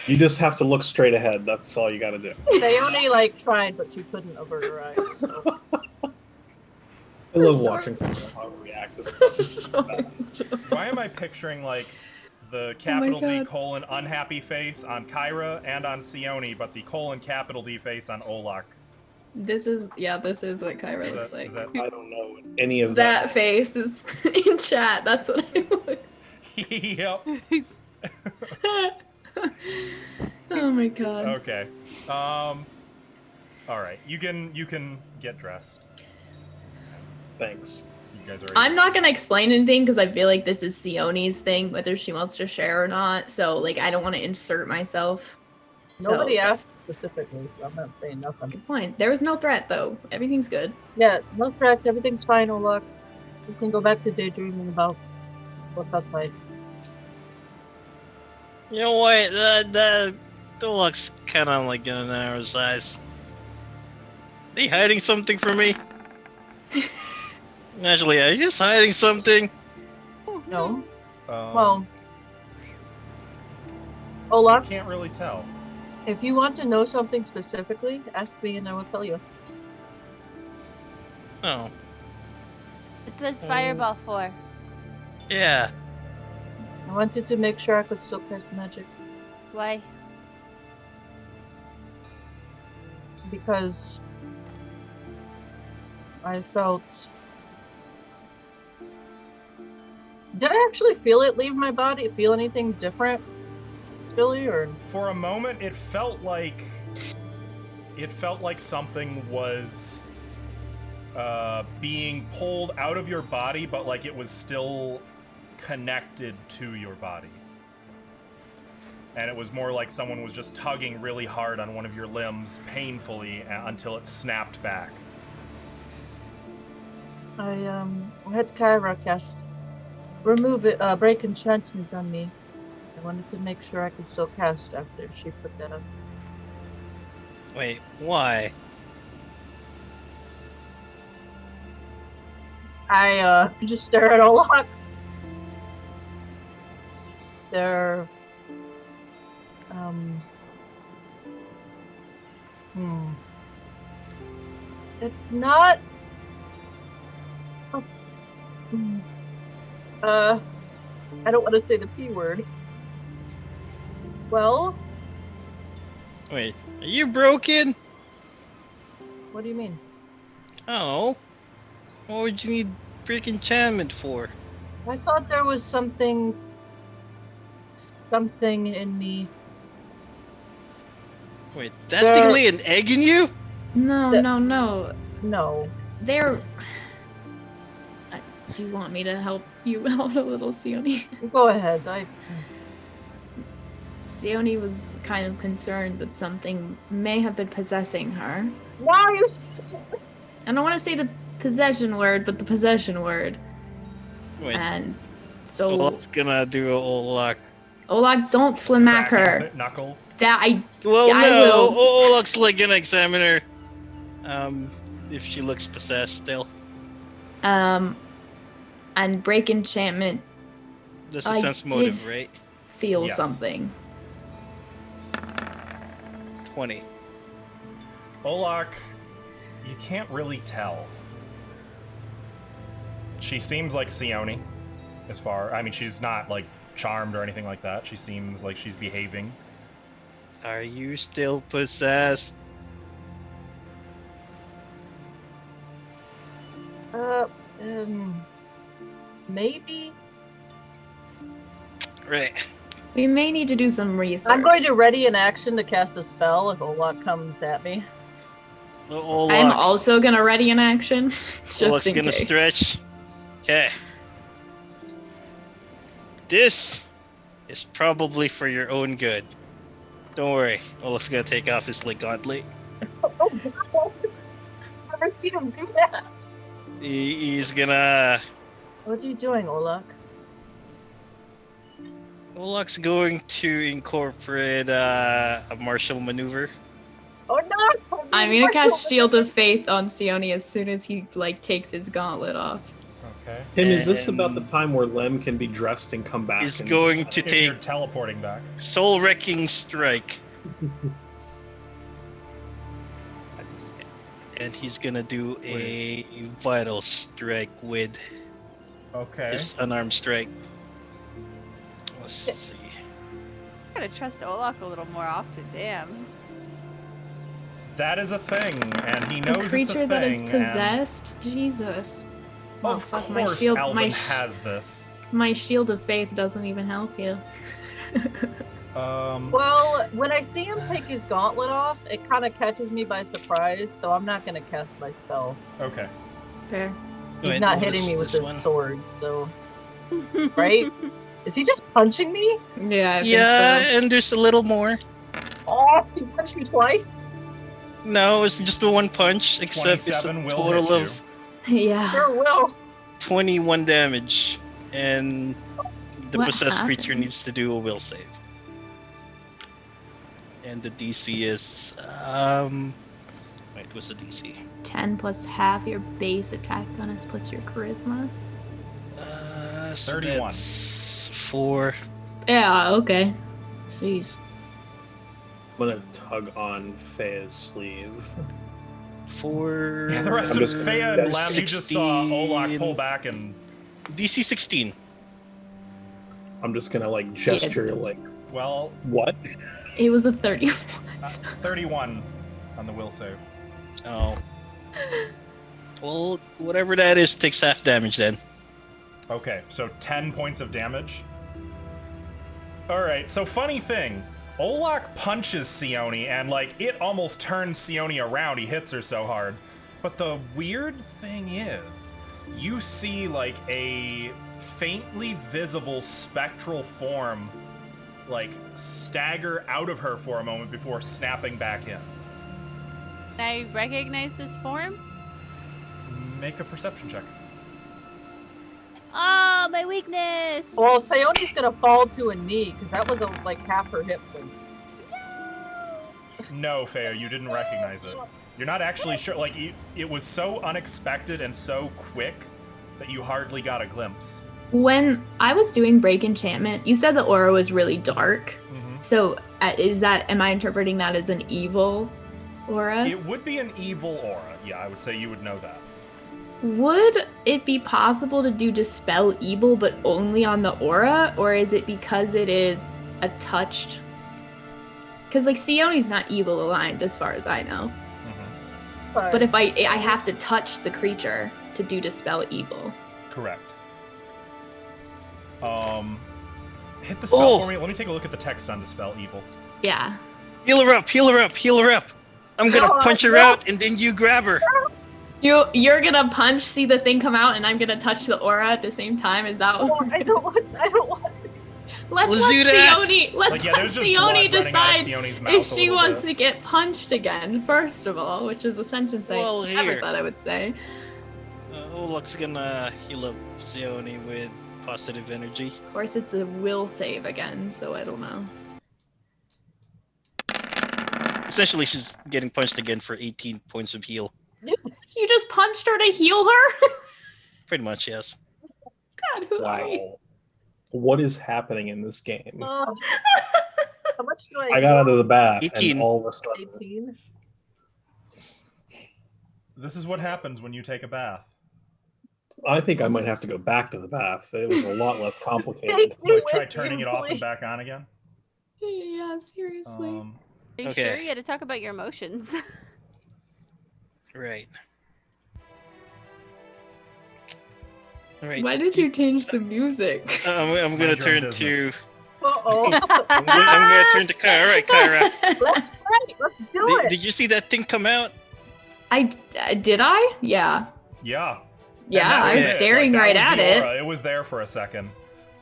You just have to look straight ahead. That's all you got to do. Sayoni tried, but she couldn't avert her eyes. So. I love watching Sarah react to stuff. It's just the best. Why am I picturing the capital D colon unhappy face on Kyra and on Sione, but the colon capital D face on Olak? This is what Kyra looks like. I don't know any of that face is in chat. That's what I look. Yep. Oh my god. Okay. All right. You can get dressed. Thanks. You guys are. I'm not gonna explain anything because I feel like this is Sione's thing, whether she wants to share or not. So I don't want to insert myself. Nobody asked specifically, so I'm not saying nothing. Good point. There was no threat though. Everything's good. Yeah, no threats. Everything's fine, Olak. You can go back to daydreaming about what that's like. You know what? That looks kind of like an arrow's eyes. Are you hiding something from me? Naturally, are you just hiding something? No. Well, Olaf, can't really tell. If you want to know something specifically, ask me and I will tell you. Oh. What was Fireball for? Yeah. I wanted to make sure I could still cast magic. Why? Because I felt... Did I actually feel it leave my body? Feel anything different, Spilly, or? For a moment, it felt like something was being pulled out of your body, but like it was still connected to your body. And it was more like someone was just tugging really hard on one of your limbs painfully until it snapped back. I had Kyra cast break enchantment on me. I wanted to make sure I could still cast after she put that up. Wait, why? I just stare at Olak. They're it's not I don't want to say the P word. Well, wait, are you broken? What do you mean? Oh, what would you need break enchantment for? I thought there was something in me. Wait, that thing lay an egg in you? No. No. They're... Do you want me to help you out a little, Sione? Go ahead. Sione was kind of concerned that something may have been possessing her. Why are you... I don't want to say the possession word, but the possession word. Wait. And so... What's gonna do Olak? Olak, don't slimack her. Knuckles. I no, will. Olak's like gonna examine her. If she looks possessed still. And break enchantment. This is sense motive, right? Feel yes. something. 20. Olak, you can't really tell. She seems like Sione, she's not like charmed or anything like that. She seems like she's behaving. Are you still possessed? Maybe. Right. We may need to do some research. I'm going to ready an action to cast a spell if Olak comes at me. I'm also gonna ready an action. Olak's gonna stretch. Okay. This is probably for your own good. Don't worry. Olak's gonna take off his gauntlet. Oh, I've never seen him do that. He's gonna... What are you doing, Olak? Olak's going to incorporate a martial maneuver. Oh no! I'm gonna cast Shield of Faith on Sione as soon as he takes his gauntlet off. Okay. Tim, is this about the time where Lem can be dressed and come back? He's and going to If you're take teleporting back. Soul Wrecking Strike. And he's gonna do a Vital Strike with Okay. this unarmed strike. Let's see. I gotta trust Olak a little more often. Damn. That is a thing, and he knows A it's a creature thing. that is and- possessed? Jesus. Oh, Of fuck, course, Alvin has this. my shield of faith doesn't even help you. Well, when I see him take his gauntlet off, it kind of catches me by surprise, so I'm not going to cast my spell. Okay. Fair. He's Wait, not what hitting is me with this his one? sword, so... Right? Is he just punching me? Yeah, I Yeah, think and there's a little more. Oh, he punched me twice? No, it's just the one punch, except it's a 27 will total hit of so. Yeah. Sure will. 21 damage, and the What possessed creature happened? needs to do a will save. And the DC is wait, what's the DC? 10 plus half your base attack bonus plus your charisma. So 31. That's 4. Yeah, okay. Jeez. I'm gonna tug on Fea's sleeve. 4. Yeah, the rest I'm of just- Fea and Lam, you just saw 16. Olak pull back and... DC 16. I'm just gonna like gesture like Well, what? It was a 30. 31 on the will save. Oh. Well, whatever that is takes half damage then. Okay, so 10 points of damage. Alright, so funny thing. Olak punches Sione, and like, it almost turns Sione around. He hits her so hard. But the weird thing is, you see like a faintly visible spectral form like stagger out of her for a moment before snapping back in. Can I recognize this form? Make a perception check. Oh, my weakness! Well, Sayone's gonna fall to a knee, because that was like half her hit points. No, Fea, you didn't recognize it. You're not actually sure. Like, it was so unexpected and so quick that you hardly got a glimpse. When I was doing break enchantment, you said the aura was really dark. Mm-hmm. So am I interpreting that as an evil aura? It would be an evil aura. Yeah, I would say you would know that. Would it be possible to do dispel evil but only on the aura, or is it because it is a touched? Because like Sione's not evil aligned as far as I know. Mm-hmm. But if I have to touch the creature to do dispel evil. Correct. Hit the spell for me. Let me take a look at the text on dispel evil. Yeah. Heal her up, heal her up, heal her up. I'm gonna No, punch her no. out and then you grab her. You're gonna punch, see the thing come out, and I'm gonna touch the aura at the same time. Is that Oh, what? I don't want to. Let's Let's let do that. Sione. Let's Like, yeah, let there's just blood Sione running out of decide Sione's mouth if a she little wants bit. to get punched again. First of all, which is a sentence Well, I never here. thought I would say. Olak's gonna heal up Sione with positive energy. Of course, it's a will save again, so I don't know. Essentially, she's getting punched again for 18 points of heal. You just punched her to heal her? Pretty much, yes. God, who are you? Wow. What is happening in this game? How much do I got out of the bath 18. and all of a sudden 18. This is what happens when you take a bath. I think I might have to go back to the bath. It was a lot less complicated. Take me Like, try with turning you, it off and please. back on again. Yeah, seriously. Are you Okay. sure? You gotta talk about your emotions. Right. Alright. Why did you change the music? I'm gonna Mind your own turn to. business. Uh-oh. I'm gonna turn to Kyra. Alright, Kyra. Let's fight. Let's do it. Did you see that thing come out? Did I? Yeah. Yeah. Yeah, And that I was it. staring Like, that right was at the it. aura. It was there for a second.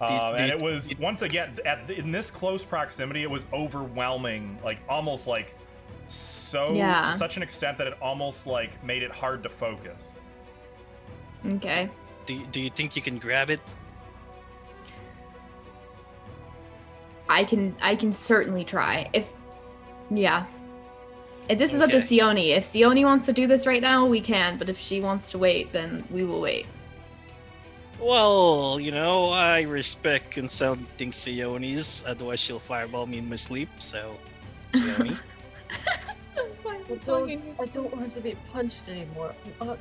And it was, once again, in this close proximity, it was overwhelming. Like, almost like, Yeah. to such an extent that it almost, like, made it hard to focus. Okay. Do you think you can grab it? I can certainly try. If this is up to Okay. Sione. If Sione wants to do this right now, we can, but if she wants to wait, then we will wait. Well, I respect consulting Sionis, otherwise she'll fireball me in my sleep, so Sioni. I don't want to be punched anymore. Fuck.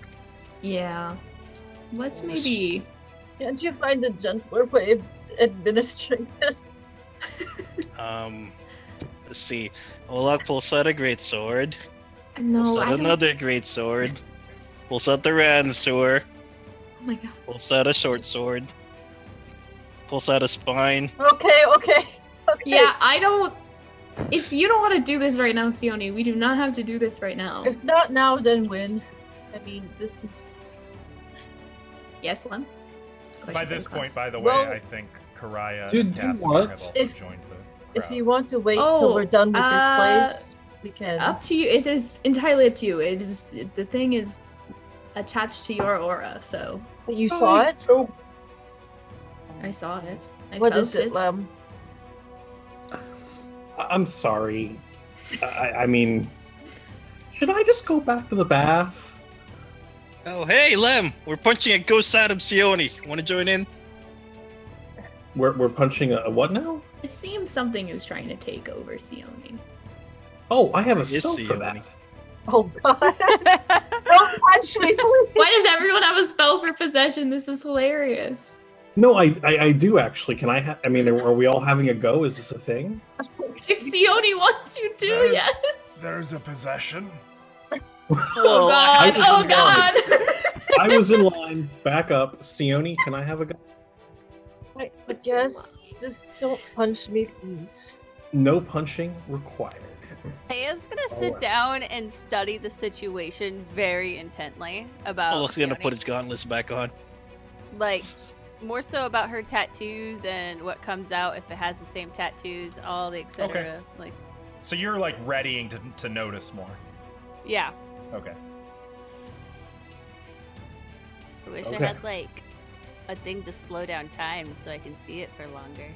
Yeah. Let's maybe. Can't you find a gentler way of administering this? Let's see. Olak pulls out a great sword. No, Pulls out I don't. another great sword. Pulls out the Ransor. Oh my god. Pulls out a short sword. Pulls out a spine. Okay. Yeah, I don't. If you don't want to do this right now, Sioni, we do not have to do this right now. If not now, then when? I mean, this is. Yes, Lem? By this point, by the way, Well- I think Karaya Dude, and do Casimir what? have also If- joined the If crowd. you want to wait Oh, till we're done with this place, we can. Up to you. It is entirely up to you. It is the thing is attached to your aura, so But you saw it? Oh, I saw it. I What felt is it, Lem? I'm sorry. I mean, should I just go back to the bath? Oh, hey, Lem! We're punching a ghost Adam Sioni. Want to join in? We're punching a what now? It seems something is trying to take over Sioni. Oh, I have a It is spell for that. Sioni. Oh god. Don't punch me, please. Why does everyone have a spell for possession? This is hilarious. No, I do actually. Can I? I mean, are we all having a go? Is this a thing? If Sioni wants you to, There's- yes. There's a possession. Oh god! I Oh was god! I was in line. Back up, Sioni. Can I have a go? I guess just don't punch me, please. No punching required. Taya's gonna Oh, sit wow. down and study the situation very intently about. Olak's gonna Sioni. put his gauntlets back on. Like more so about her tattoos and what comes out if it has the same tattoos, all the etc. Okay. Like, So you're like readying to notice more. yeah. Okay. I wish Okay. I had like a thing to slow down time so I can see it for longer.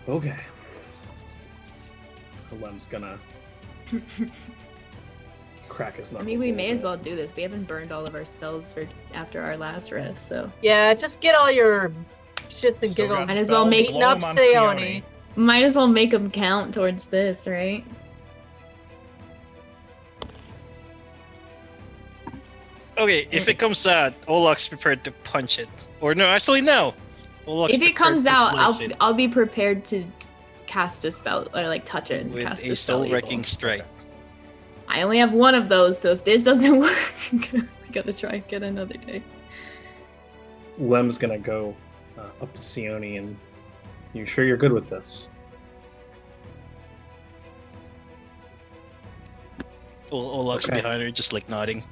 Okay. Lem's gonna crack his I knuckles. mean, a we little may as bit. well do this. We haven't burned all of our spells for after our last rest, so Yeah, just get all your shits and Still got giggles. Might as well spell, make- blow Beating up 'em on Sioni. might as well make them count towards this, right? Okay, if it comes out, Olak's prepared to punch it. Or no, actually no. Olak's If it prepared comes to out, slice it I'll be prepared to cast a spell or like touch it and with cast a a spell. soul-wrecking evil. strike. I only have one of those, so if this doesn't work, I gotta try and get another day. Lem's gonna go up to Sioni and you sure you're good with this? Olak's Okay. behind her, just like nodding.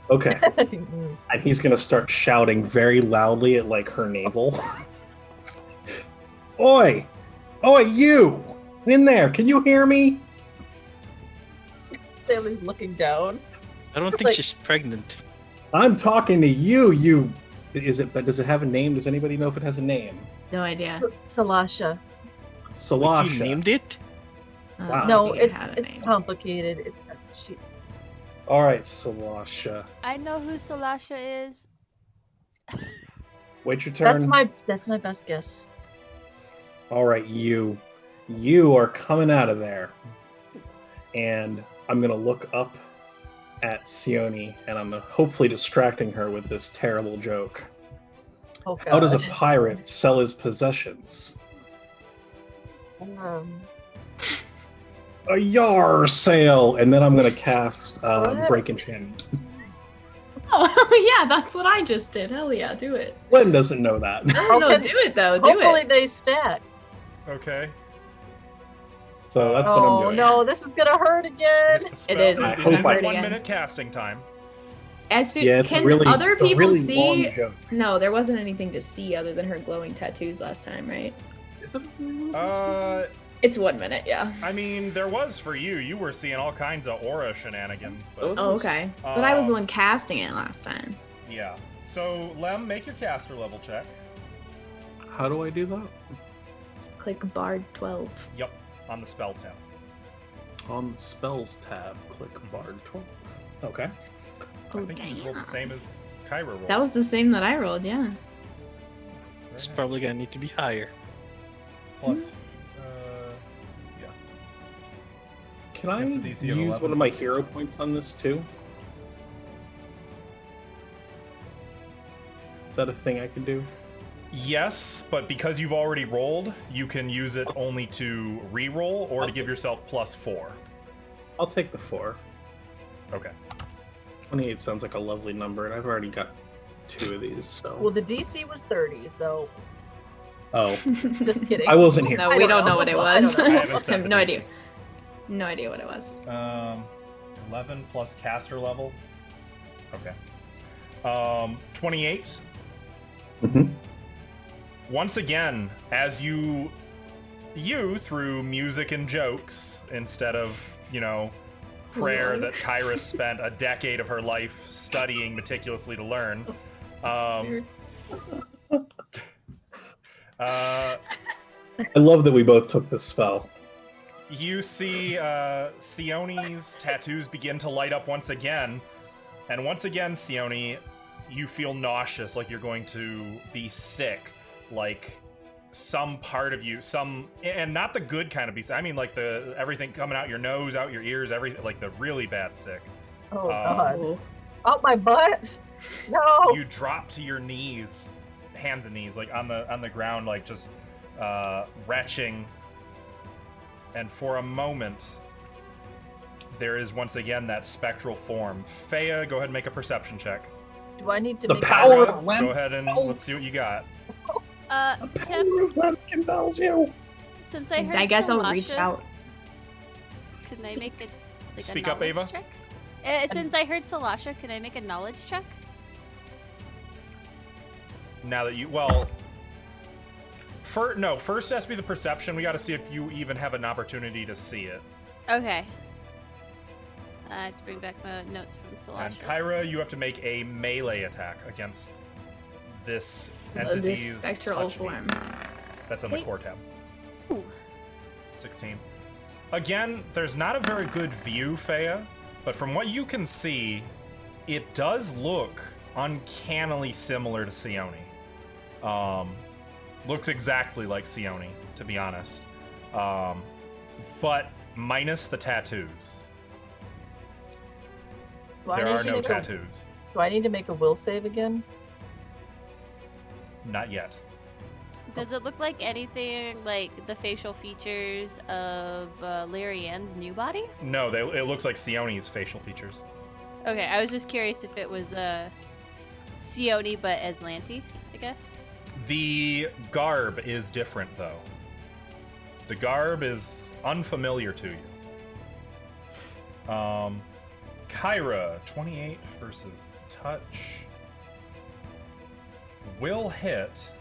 Okay. And he's gonna start shouting very loudly at like her navel. Oi! Oi, you! In there! Can you hear me? Sally's looking down. I don't think Like- she's pregnant. I'm talking to you, you. Is it? Does it have a name? Does anybody know if it has a name? No idea. Salasha. You Salasha. named it? Wow. I No, don't think it it's had a it's name. complicated. She, All right, Salasha. I know who Salasha is. Wait your turn. that's my best guess. All right, you. You are coming out of there. And I'm gonna look up at Sioni, and I'm hopefully distracting her with this terrible joke. Oh god. How does a pirate sell his possessions? A yar sale, and then I'm gonna cast What? break enchantment. Oh, yeah, that's what I just did. Hell yeah, do it. Glenn doesn't know that. No, Okay. do it though. Do Hopefully it. they stack. Okay. So that's what I'm Oh doing. no, this is gonna hurt again. The spell is. I It hope has I- a 1 again. minute casting time. As soon, Yeah, it's can a really, other a people really see? long joke. No, there wasn't anything to see other than her glowing tattoos last time, right? Is it a really long joke? It's 1 minute, yeah. I mean, there was for you. You were seeing all kinds of aura shenanigans. But, Oh, okay. But I was the Um, one casting it last time. yeah. So, Lem, make your caster level check. How do I do that? Click Bard 12. Yep, on the spells tab. On the spells tab, click Bard 12. Okay. Oh, I think you just rolled the same as Kyra rolled. That was the same that I rolled, yeah. It's probably gonna need to be higher. Plus, yeah. Can I It's a DC of use 11 one of my plus hero 6. points on this too? Is that a thing I can do? Yes, but because you've already rolled, you can use it only to re-roll or to give yourself +4. I'll take the 4. Okay. 28 sounds like a lovely number, and I've already got 2 of these, so... Well, the DC was 30, so Oh, just kidding. I wasn't here. No, I we don't don't know what it was. I I haven't set have the no DC. idea. No idea what it was. 11 plus caster level. Okay. 28. Mhm. Once again, as you through music and jokes instead of, prayer Lord. that Kyra spent a decade of her life studying meticulously to learn. I love that we both took this spell. You see Sione's tattoos begin to light up once again. And once again, Sione, you feel nauseous, like you're going to be sick. Like some part of you, and not the good kind of be sick. I mean like the everything coming out your nose, out your ears, everything, like the really bad sick. Oh God! Out my butt! No! You drop to your knees, hands and knees, like on the ground, like just retching. And for a moment, there is once again that spectral form. Fea, go ahead and make a perception check. Do I need to The make power a of lamp Go ahead and let's see what you got. The Tim, power of lamp compels you. since I heard I guess I'll reach Salasha, out. Can I make a Speak up, knowledge Ava. check? Since I heard Salasha, can I make a knowledge check? Now that first has to be the perception. We got to see if you even have an opportunity to see it. Okay. Let's bring back my notes from And Salasha. Kyra, you have to make a melee attack against this This entity's spectral touch form. piece. That's on the Hey. core tab. Ooh. 16. Again, there's not a very good view, Fea, but from what you can see, it does look uncannily similar to Sione. Looks exactly like Sione, to be honest. But minus the tattoos. Do I There need are to no make tattoos. Do I need to make a will save again? Not yet. Does it look like anything like the facial features of Lyrian's new body? No, it looks like Sione's facial features. Okay, I was just curious if it was Sione but as Lanty, I guess. The garb is different, though. The garb is unfamiliar to you. Kyra, 28 versus touch. Will hit.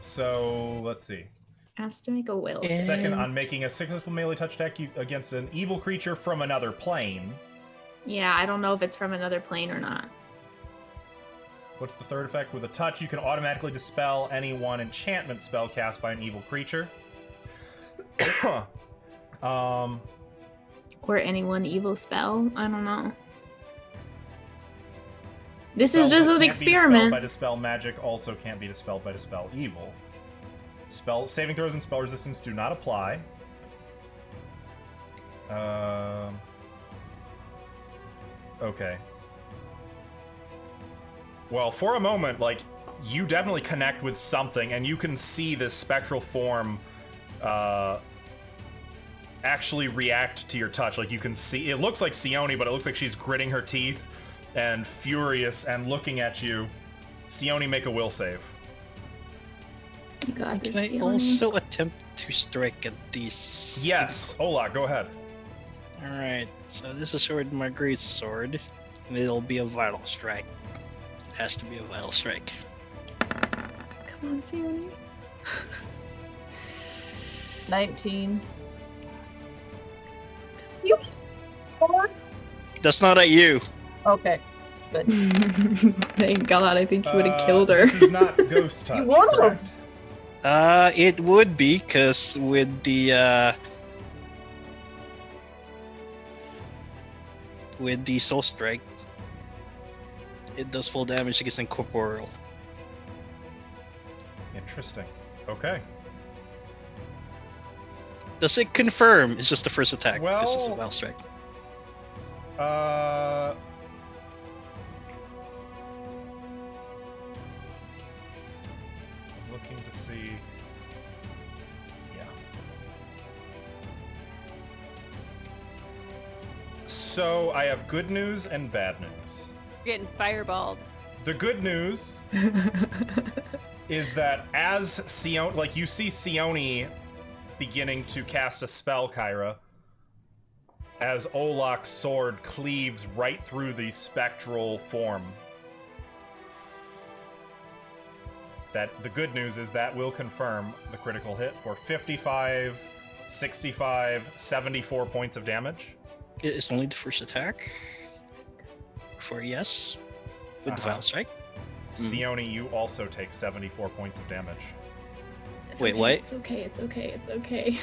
So, let's see. Has to make a will. Second, on making a successful melee touch attack against an evil creature from another plane. Yeah, I don't know if it's from another plane or not. What's the third effect? With a touch, you can automatically dispel any one enchantment spell cast by an evil creature. Or any one evil spell. I don't know. This Spells is just that an can't be dispelled experiment. by dispel magic also can't be dispelled by dispel evil. Spell saving throws and spell resistance do not apply. Okay. Well, for a moment, like, you definitely connect with something, and you can see this spectral form actually react to your touch. Like, you can see, it looks like Sione, but it looks like she's gritting her teeth and furious and looking at you. Sione, make a will save. You got Can this, I Sione. also attempt to strike at these? Yes, Ola, go ahead. Alright, so this is sword my great sword, and it'll be a vital strike. It has to be a vital strike. Come on, Sione. 19. That's not at you. Okay, good. Thank God, I think you would have killed her. This is not ghost touch, You would've. correct? It would be, cause with the soul strike, it does full damage against incorporeal. Interesting. Okay. Does it confirm it's just the first attack? This is a Well- wild strike. I'm looking to see. Yeah. So I have good news and bad news. You're getting fireballed. The good news is that as Sione, like you see Sione beginning to cast a spell, Kyra, as Olok's sword cleaves right through the spectral form. That the good news is that will confirm the critical hit for 55, 65, 74 points of damage. It's only the first attack. For yes. With the Uh-huh. wild strike. Sione, you also take 74 points of damage. It's Wait, okay, what? It's okay. It's okay. It's okay.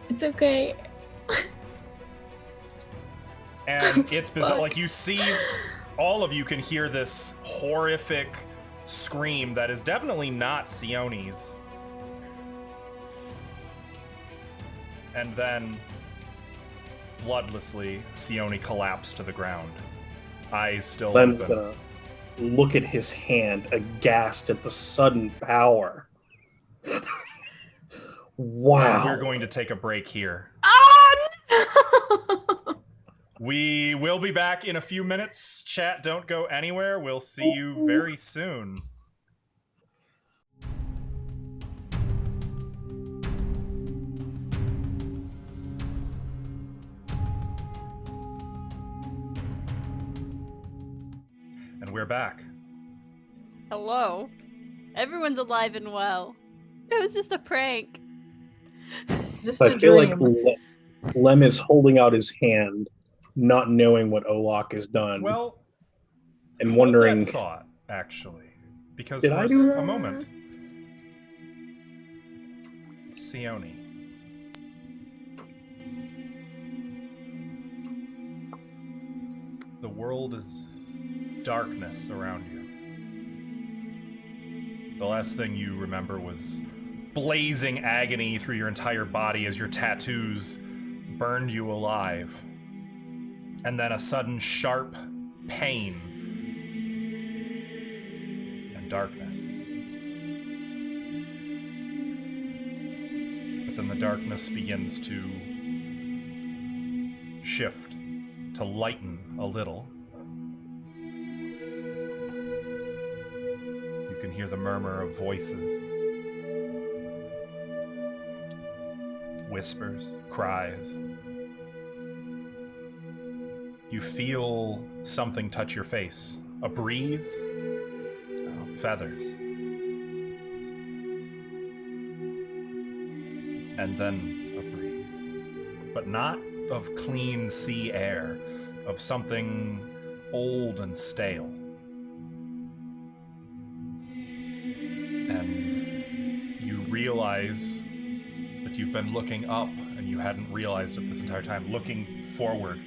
It's okay. And it's bizarre. Fuck. Like you see, all of you can hear this horrific scream that is definitely not Sione's. And then, bloodlessly, Sione collapsed to the ground. Eyes still Lem's open. gonna look at his hand, aghast at the sudden power. Wow. And we're going to take a break here. Oh no! We will be back in a few minutes. Chat, don't go anywhere. We'll see you very soon. And we're back. Hello. Everyone's alive and well. It was just a prank. Just I a feel dream. like Lem is holding out his hand, not knowing what Olok has done, Well, and hold wondering. that thought, actually. Because Did for I do a moment, Sione. The world is darkness around you. The last thing you remember was blazing agony through your entire body as your tattoos burned you alive. And then a sudden sharp pain and darkness. But then the darkness begins to shift, to lighten a little. You can hear the murmur of voices, whispers, cries. You feel something touch your face. A breeze, feathers. And then a breeze. But not of clean sea air, of something old and stale. And you realize that you've been looking up, and you hadn't realized it this entire time. Looking forward,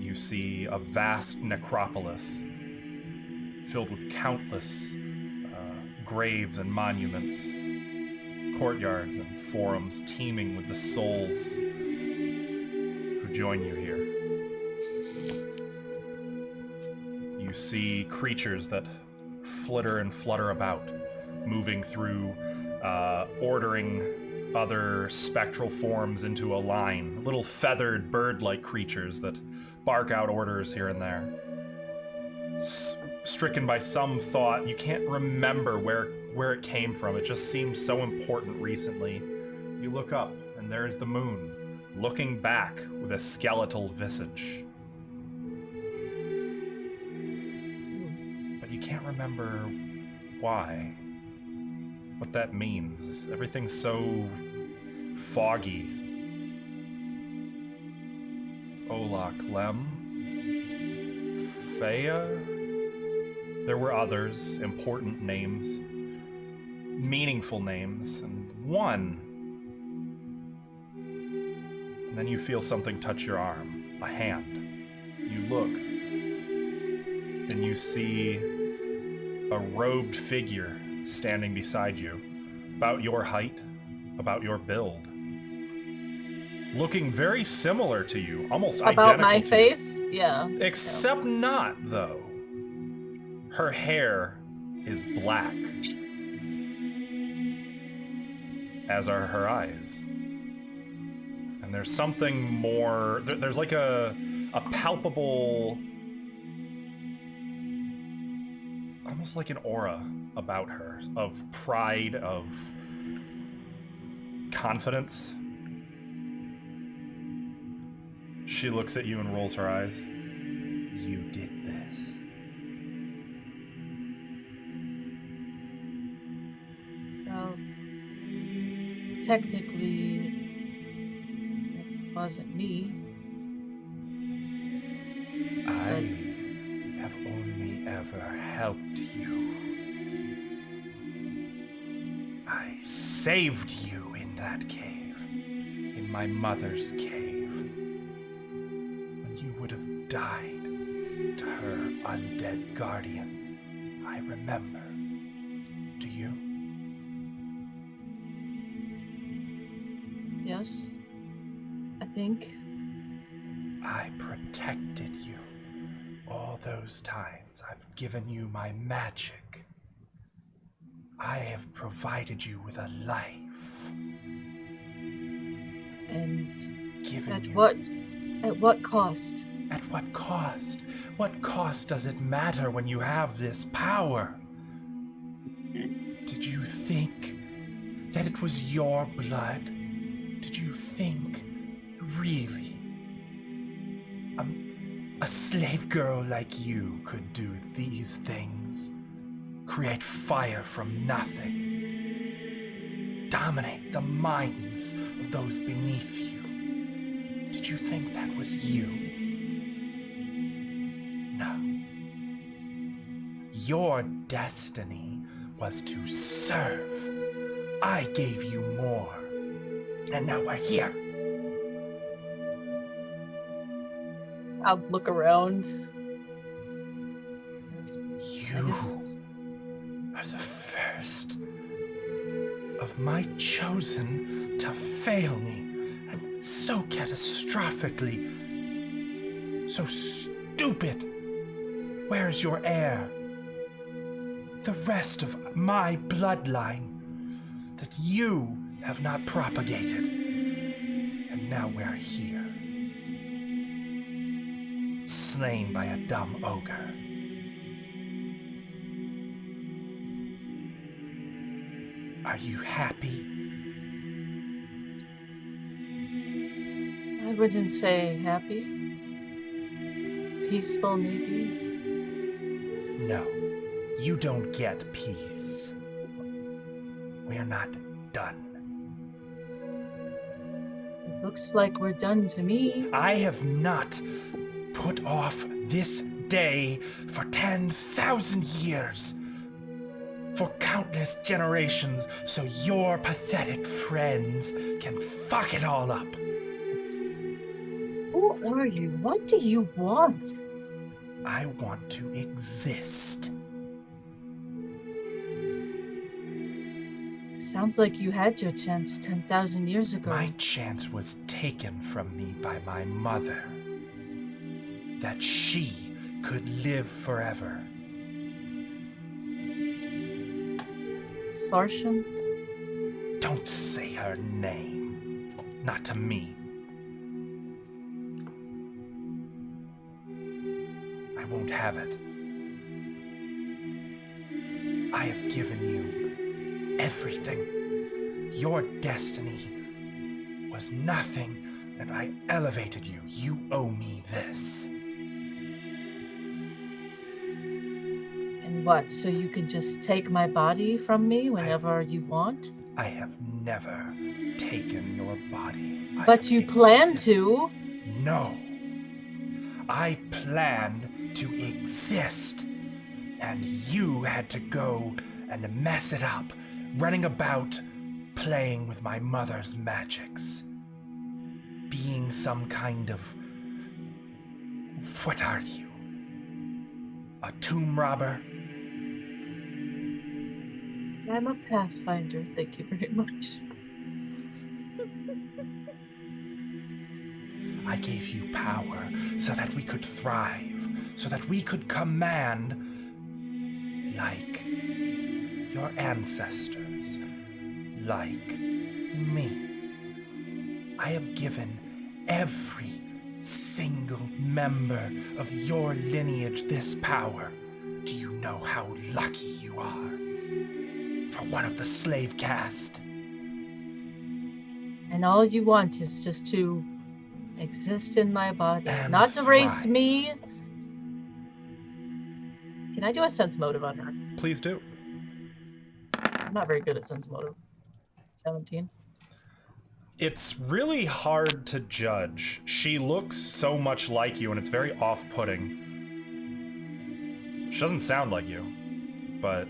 you see a vast necropolis filled with countless graves and monuments, courtyards and forums teeming with the souls who join you here. You see creatures that flitter and flutter about, moving through, ordering other spectral forms into a line, little feathered bird-like creatures that bark out orders here and there. Stricken by some thought, you can't remember where it came from. It just seemed so important recently. You look up, and there is the moon, looking back with a skeletal visage. But you can't remember why. What that means. Everything's so foggy. Olok, Lem, Faya. There were others, important names, meaningful names, and one. And then you feel something touch your arm, a hand. You look, and you see a robed figure standing beside you, about your height, about your build, looking very similar to you, almost identical About my to you. face? Yeah. Except not, though. Her hair is black, as are her eyes. And there's something more... There's like a palpable... almost like an aura about her, of pride, of confidence. She looks at you and rolls her eyes. You did this. Well, technically, it wasn't me. I have only ever helped you. I saved you in that cave, in my mother's cave, when you would have died to her undead guardians. I remember. Do you? Yes, I think. I protected you all those times. I've given you my magic. I have provided you with a life. And Given at you... what cost? At what cost? What cost does it matter when you have this power? Did you think that it was your blood? Did you think, really, a slave girl like you could do these things? Create fire from nothing. Dominate the minds of those beneath you. Did you think that was you? No. Your destiny was to serve. I gave you more. And now we're here. I'll look around. You are the first of my chosen to fail me, and so catastrophically, so stupid. Where's your heir? The rest of my bloodline that you have not propagated. And now we're here. Slain by a dumb ogre. Are you happy? I wouldn't say happy. Peaceful, maybe. No, you don't get peace. We're not done. It looks like we're done to me. I have not put off this day for 10,000 years. For countless generations, so your pathetic friends can fuck it all up. Who are you? What do you want? I want to exist. Sounds like you had your chance 10,000 years ago. My chance was taken from me by my mother. That she could live forever. Sarshan? Don't say her name. Not to me. I won't have it. I have given you everything. Your destiny was nothing, and I elevated you. You owe me this. And what, so you can just take my body from me whenever you want? I have never taken your body. But you plan to. No. I planned to exist. And you had to go and mess it up, running about, playing with my mother's magics. Being some kind of... What are you? A tomb robber? I'm a Pathfinder, thank you very much. I gave you power so that we could thrive, so that we could command like your ancestors, like me. I have given every single member of your lineage this power. Do you know how lucky you are? For one of the slave caste. And all you want is just to exist in my body, And not to raise thrive. me. Can I do a sense motive on her? Please do. I'm not very good at sense motive. 17. It's really hard to judge. She looks so much like you, and it's very off-putting. She doesn't sound like you, but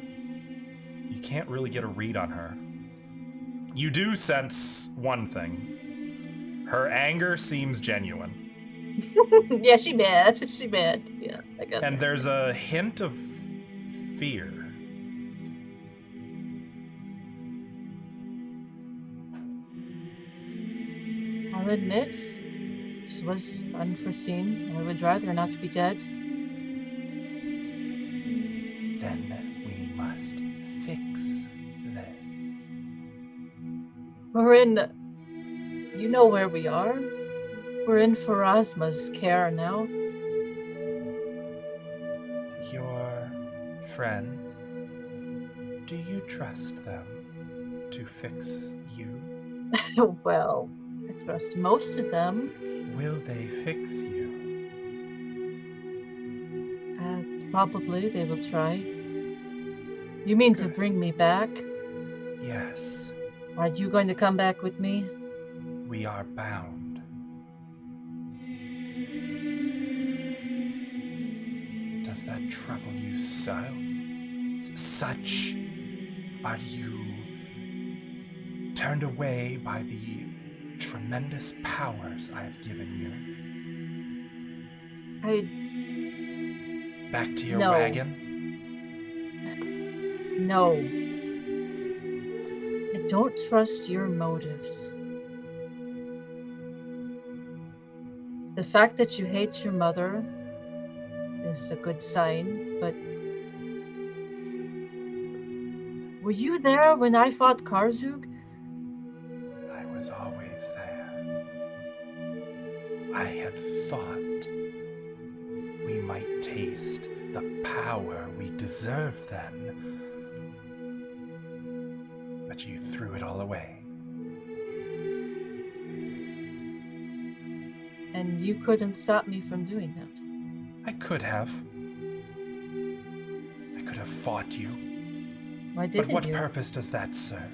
you can't really get a read on her. You do sense one thing. Her anger seems genuine. Yeah, she mad. She mad. Yeah, I got And it. there's a hint of fear. I'll admit, this was unforeseen. I would rather not be dead. Then we must fix this. We're in... You know where we are? We're in Pharasma's care now. Your friends, do you trust them to fix you? Well, I trust most of them. Will they fix you? Probably they will try. You mean to Good. bring me back? Yes, Are you going to come back with me? we are bound. Does that trouble you so? Such are you turned away by the tremendous powers I have given you? Back to your No. wagon? No. I don't trust your motives. The fact that you hate your mother is a good sign, but were you there when I fought Karzug? I was always there. I had thought we might taste the power we deserve then. But you threw it all away. And you couldn't stop me from doing that. I could have. I could have fought you. Why But didn't what you? purpose does that serve?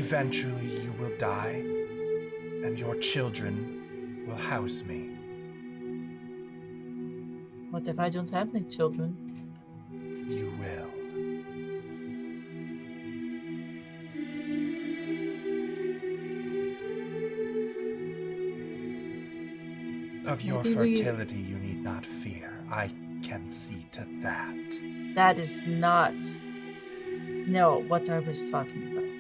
Eventually you will die, and your children will house me. What if I don't have any children? You will. Of your Maybe we- fertility you need not fear. I can see to that. That is not... No, what I was talking about.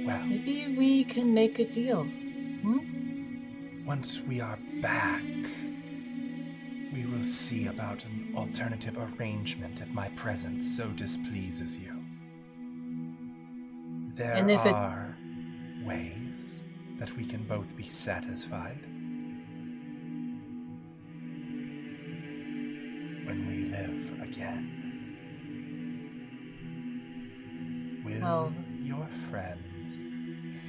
Well, Maybe we can make a deal. once we are back, we will see about an alternative arrangement if my presence so displeases you. There And if it- are ways that we can both be satisfied when we live again. Will Well- your friends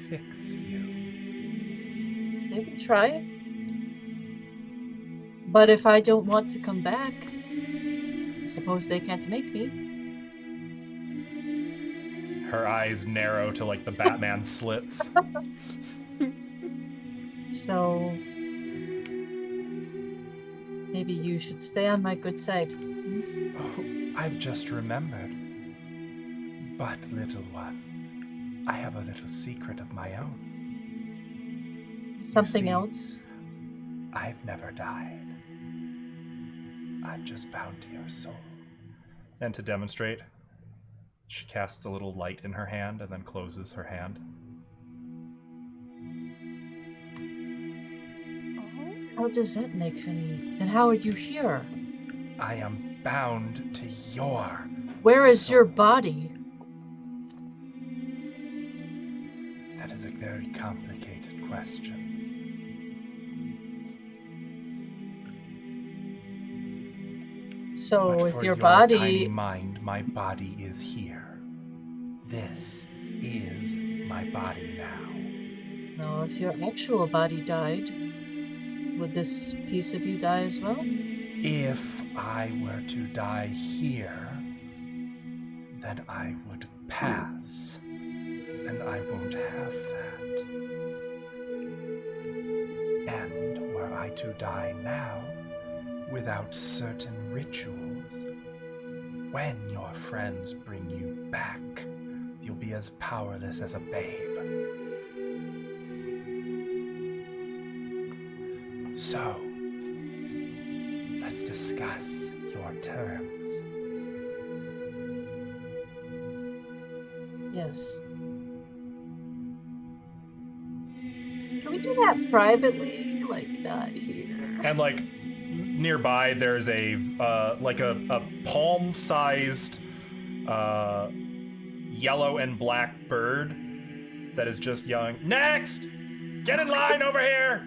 fix you? They would try. But if I don't want to come back, suppose they can't make me. Her eyes narrow to like the Batman slits. So maybe you should stay on my good side. Oh, I've just remembered. But, little one, I have a little secret of my own. Something see, else? I've never died. I'm just bound to your soul. And to demonstrate, she casts a little light in her hand and then closes her hand. How does that make any... Then how are you here? I am bound to your Where is soul. your body? That is a very complicated question. So But if for your tiny body... mind, my body is here. This is my body now. No, if your actual body died, would this piece of you die as well? If I were to die here, then I would pass. And I won't have that. And were I to die now, without certain rituals, when your friends bring you back, you'll be as powerless as a babe. So, let's discuss your terms. Yes. Can we do that privately? Like, not here. And like nearby, there's a palm-sized yellow and black bird that is just yelling, "Next! Get in line over here!"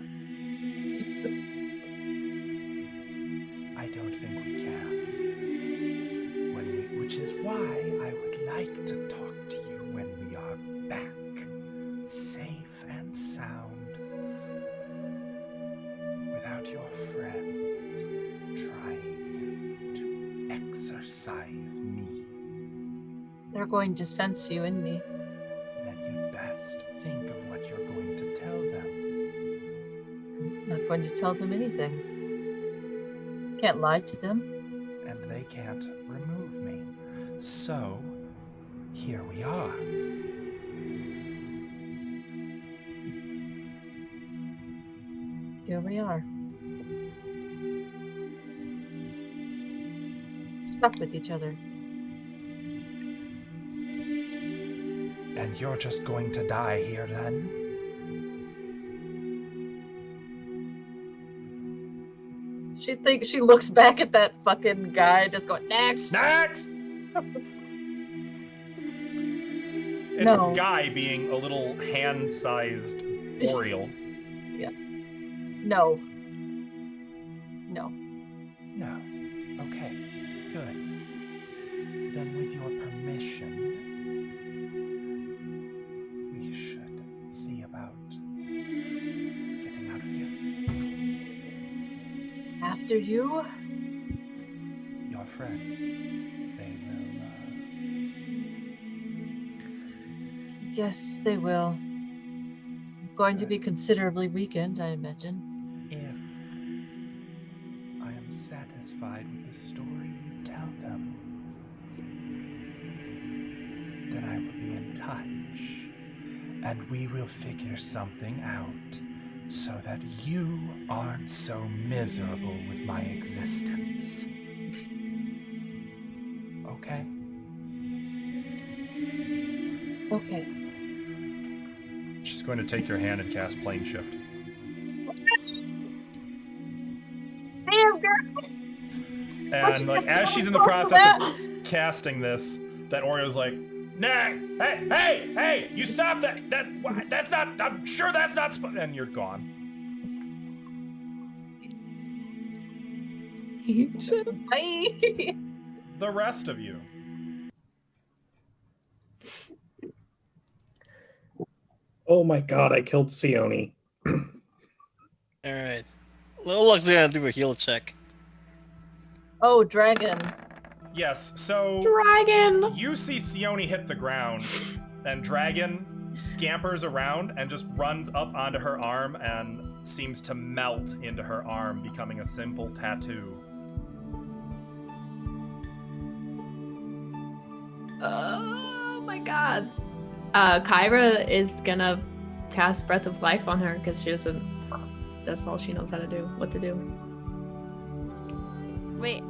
I don't think we can. Which is why I would like to talk to you when we are back, safe and sound, without your friends trying to exorcise me. They're going to sense you in me. Then you'd best think of what you're going to tell them. I'm not going to tell them anything. Can't lie to them. And they can't remove me. So, here we are. Here we are. Stuck with each other. And you're just going to die here then? She looks back at that fucking guy, just going, next! Next! And No. Guy being a little hand-sized Oriole. No. No. No. Okay. Good. Then with your permission, we should see about getting out of here. After you? Your friends, they will, Yes, they will. Going to be considerably weakened, I imagine. if I am satisfied with the story you tell them, then I will be in touch, and we will figure something out so that you aren't so miserable with my existence. Okay? Okay. She's going to take your hand and cast Plane Shift. Damn, girl! And like as she's in the process of casting this, that Oreo's like, "Nah, hey, you stop that! That's not. I'm sure that's not." And you're gone. Bye. The rest of you. Oh my god, I killed Sione. Alright. Little Luck's gonna do a heal check. Oh, dragon. Yes. So Dragon! you see Sione hit the ground, and Dragon scampers around and just runs up onto her arm and seems to melt into her arm, becoming a simple tattoo. Oh my god. Kyra is gonna cast Breath of Life on her because she doesn't. That's all she knows how to do. What to do. Wait,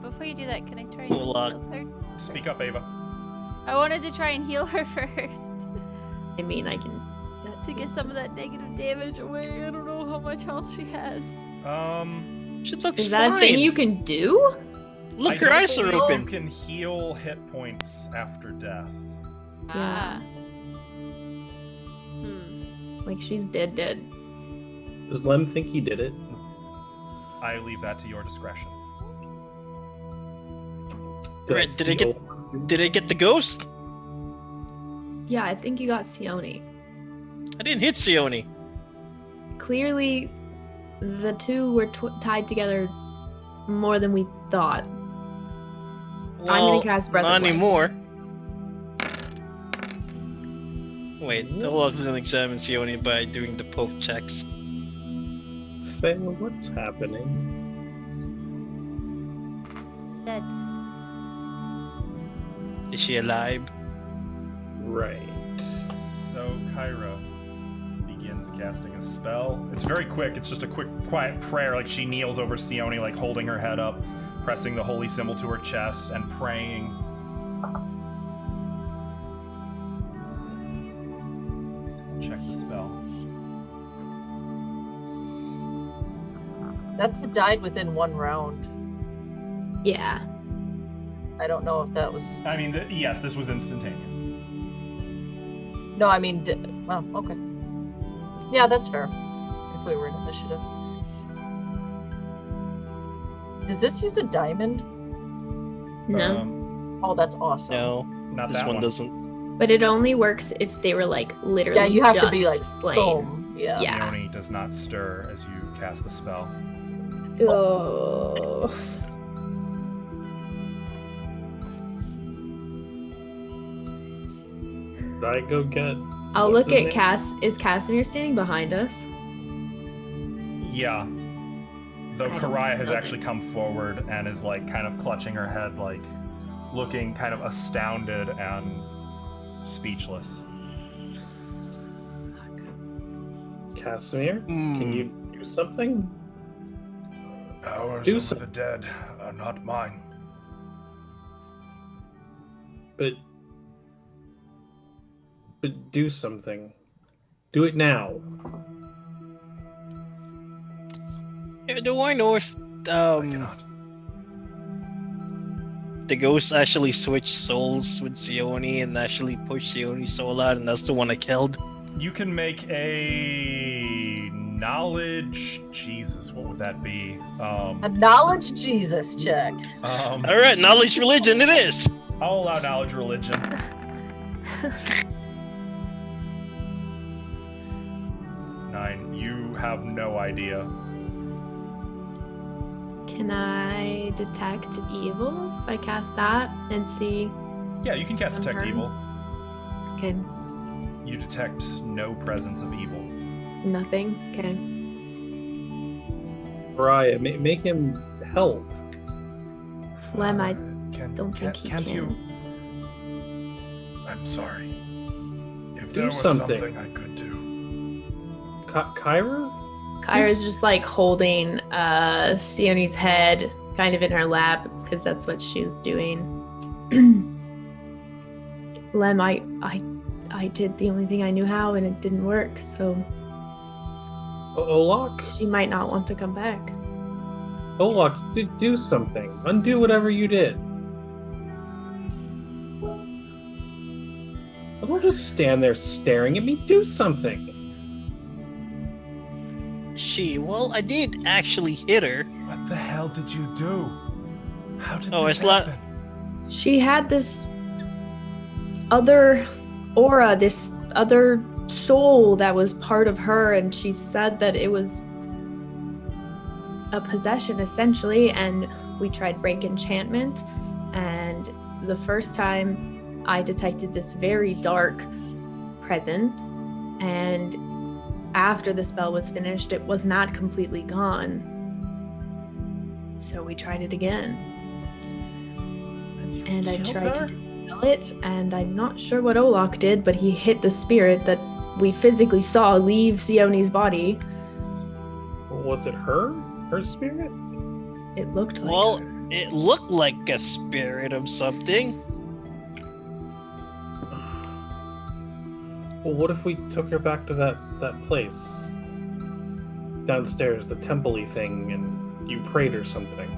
before you do that, can I try and Hold on. heal her? Speak up, Ava. I wanted to try and heal her first. I mean, I can. To get some of that negative damage away. I don't know how much health she has. She looks Is that fine. a thing you can do? Look, I her don't eyes are believe open. You can heal hit points after death. Ah. Like she's dead. Does Lem think he did it? I leave that to your discretion. Right, did I get- Did I get the ghost? Yeah, I think you got Sione. I didn't hit Sione. Clearly, the two were tied together more than we thought. Well, I'm gonna cast Breath not of Life. anymore. Wait, the Olaf's gonna examine Sione by doing the poke checks. Faye, what's happening? Dead. Is she alive? Right. So Kyra begins casting a spell. It's very quick. It's just a quick, quiet prayer. Like she kneels over Sione, like holding her head up, pressing the holy symbol to her chest, and praying. Check the spell. That's died within 1 round. Yeah. I don't know if that was. I mean, yes, this was instantaneous. No, I mean. Well, okay. Yeah, that's fair. If we were in initiative. Does this use a diamond? No. Oh, that's awesome. No, Not this that one doesn't. But it only works if they were like literally Yeah, you have just to be like slain. boom. Yeah. Yeah. Sione does not stir as you cast the spell. Oh. Did I go get? I'll What's look his at name? Cass. Is Casimir standing behind us? Yeah. Though I don't Karaya has know. actually come forward and is like kind of clutching her head, like looking kind of astounded and speechless. Casimir, Hmm. can you do something? Powers Do over some- the dead are not mine. But do something. Do it now. Yeah, do I know if I cannot. the ghost actually switched souls with Sione and actually pushed Sione's soul out, and that's the one I killed? You can make a knowledge. Jesus, what would that be? A knowledge Jesus check. All right, knowledge religion it is. I'll allow knowledge religion. 9. You have no idea. Can I detect evil if I cast that and see? Yeah, you can cast Detect Okay. Evil. Okay, You detect no presence of evil. nothing. Okay. Mariah, make him help. Lem, I Can, don't think he can't can. you? I'm sorry. If Do there was something. something I could do. Kyra? Kyra's just like holding Sione's head kind of in her lap because that's what she was doing. Lem, I did the only thing I knew how and it didn't work, so Olak? she might not want to come back. Olak, do something. Undo whatever you did. Don't just stand there staring at me. Do something. Well, I did actually hit her. What the hell did you do? How did Oh, this it's not- happen? She had this other aura, this other soul that was part of her, and she said that it was a possession essentially, and we tried break enchantment, and the first time I detected this very dark presence, and after the spell was finished it was not completely gone, so we tried it again, you and I killed tried her? to dispel it, and I'm not sure what Olak did, but he hit the spirit that we physically saw leave Sione's body. Was it her? Her spirit? It looked like Well, her. it looked like a spirit of something. Well, what if we took her back to that place? Downstairs, the temple-y thing, and you prayed or something.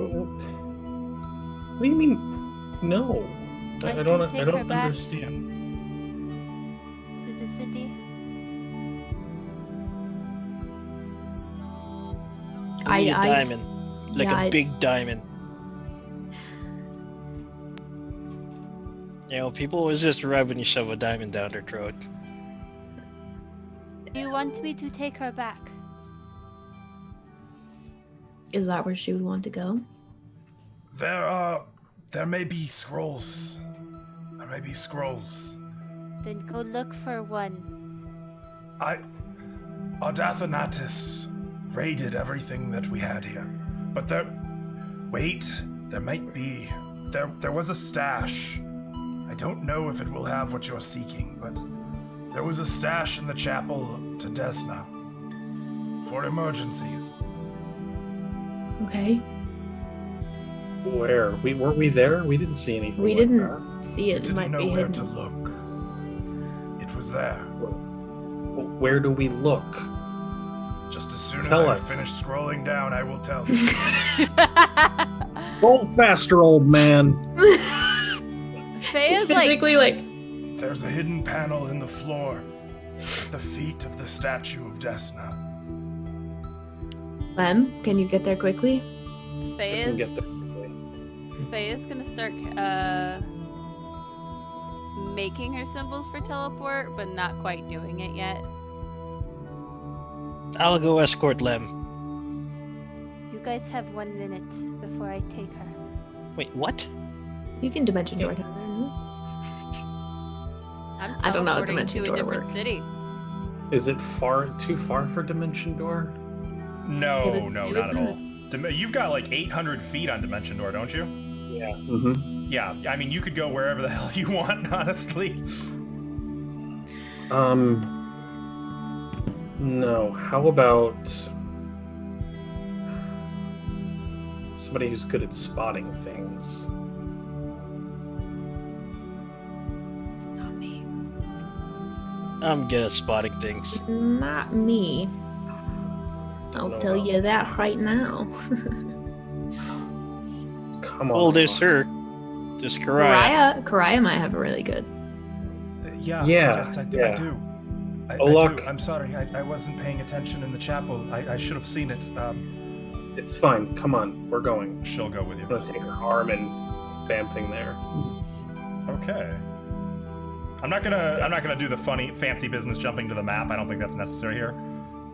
What do you mean, no? I I can don't take her back. understand. To the city. I need a diamond. Like yeah, a big diamond. You know, people always just arrive when you shove a diamond down their throat. Do you want me to take her back? Is that where she would want to go? There may be scrolls. There may be scrolls. Then go look for one. Ardathanatis raided everything that we had here. But there might be... There was a stash. I don't know if it will have what you're seeking, but there was a stash in the chapel to Desna. For emergencies. Okay. Where? Weren't we there? We didn't see anything. We like didn't that. see You it. It didn't might know be where hidden. to look. It was there. Where do we look? Just as soon Tell as us. I finish scrolling down, I will tell you. Roll faster, old man. Faye's It's like, physically like There's a hidden panel in the floor at the feet of the statue of Desna. Lem, can you get there quickly? Faye I can is, get there. Faye is gonna start making her symbols for teleport, but not quite doing it yet. I'll go escort Lem. You guys have 1 minute before I take her. Wait, what? You can dimension door down there. No? I'm I don't know how teleporting Dimension to a Door different works. city. Is it too far for Dimension Door? No, It was- no, it not was at all. nice. You've got like 800 feet on Dimension Door, don't you? Yeah. Mm-hmm. Yeah, I mean, you could go wherever the hell you want, honestly. No. How about somebody who's good at spotting things? Not me. I'm good at spotting things. Not me. I'll know tell about- you that right now. Come on. Oh, there's her. There's Karaya. Karaya might have a really good. Yeah, Yeah, yes, I do. yeah. I do. I Olak. do. I'm sorry, I wasn't paying attention in the chapel. I should have seen it. It's fine. Come on. We're going. She'll go with I'm you. gonna take her arm and bam thing there. Okay. I'm not gonna do the funny, fancy business jumping to the map. I don't think that's necessary here.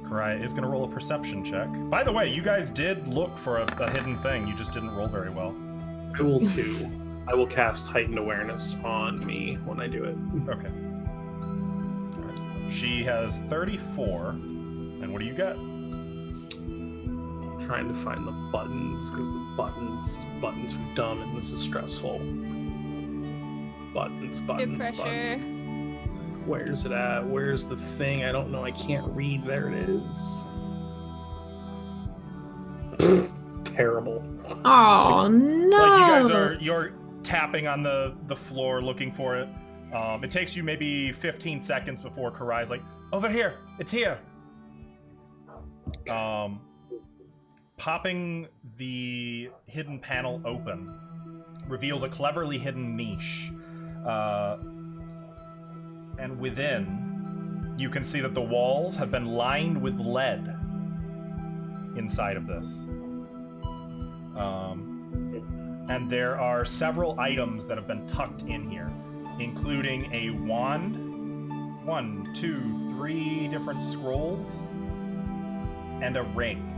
Karaya is gonna roll a perception check. By the way, you guys did look for a hidden thing. You just didn't roll very well. I will too. I will cast heightened awareness on me when I do it. Okay. Alright. She has 34. And what do you get? I'm trying to find the buttons because the buttons are dumb and this is stressful. Buttons. Good pressure. Where's it at? Where's the thing? I don't know. I can't read. There it is. Terrible. Oh no! Like you guys you're tapping on the floor looking for it. It takes you maybe 15 seconds before Karai's like, over here, it's here. Popping the hidden panel open reveals a cleverly hidden niche. And within, you can see that the walls have been lined with lead inside of this. And there are several items that have been tucked in here, including a wand, 1, 2, 3 different scrolls, and a ring.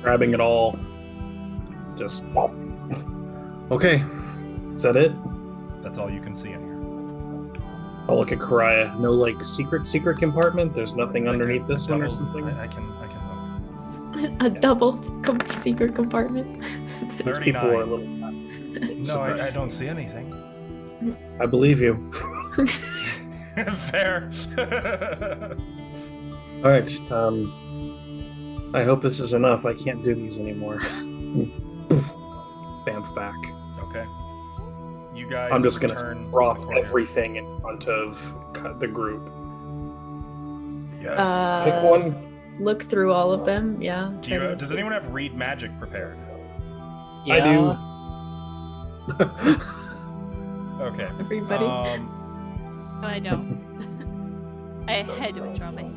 Grabbing it all. Just pop. Okay. Is that it? That's all you can see in here. I'll look at Karaya. No, like, secret compartment? There's nothing underneath this one or Double- something? I can look. A double secret compartment. These people are a 39. little No, surprised. I don't see anything. I believe you. Fair. All right. I hope this is enough. I can't do these anymore. Bamf back. Okay. You guys. I'm just gonna return to drop the courtyard. everything in front of the group. Yes. Pick one. Look through all of them. Yeah. Do you, does anyone have read magic prepared? Yeah. I do. Okay. Everybody. No, I don't. I had to withdraw my hand.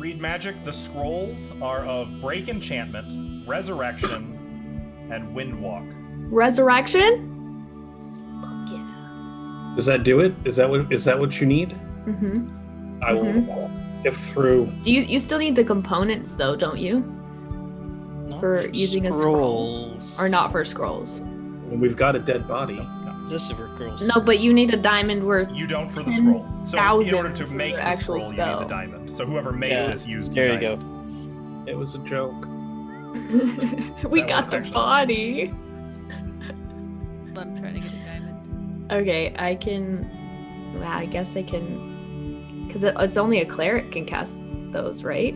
Read magic. The scrolls are of break enchantment, resurrection, and windwalk. Resurrection. Fuck yeah. Does that do it? Is that what you need? Mm-hmm. I will sift through. Do you still need the components though, don't you? Not For using a scroll. Or not for scrolls? We've got a dead body. This is for scrolls. No, but you need a diamond worth. You don't for the scroll. So in order to 10,000 for make the the actual scroll, you spell. need the diamond. So whoever made Yeah, this used the There you diamond. go. It was a joke. We That got was the actually- body. I'm trying to get a diamond. Okay, I can. Well, I guess I can. Because it's only a cleric can cast those, right?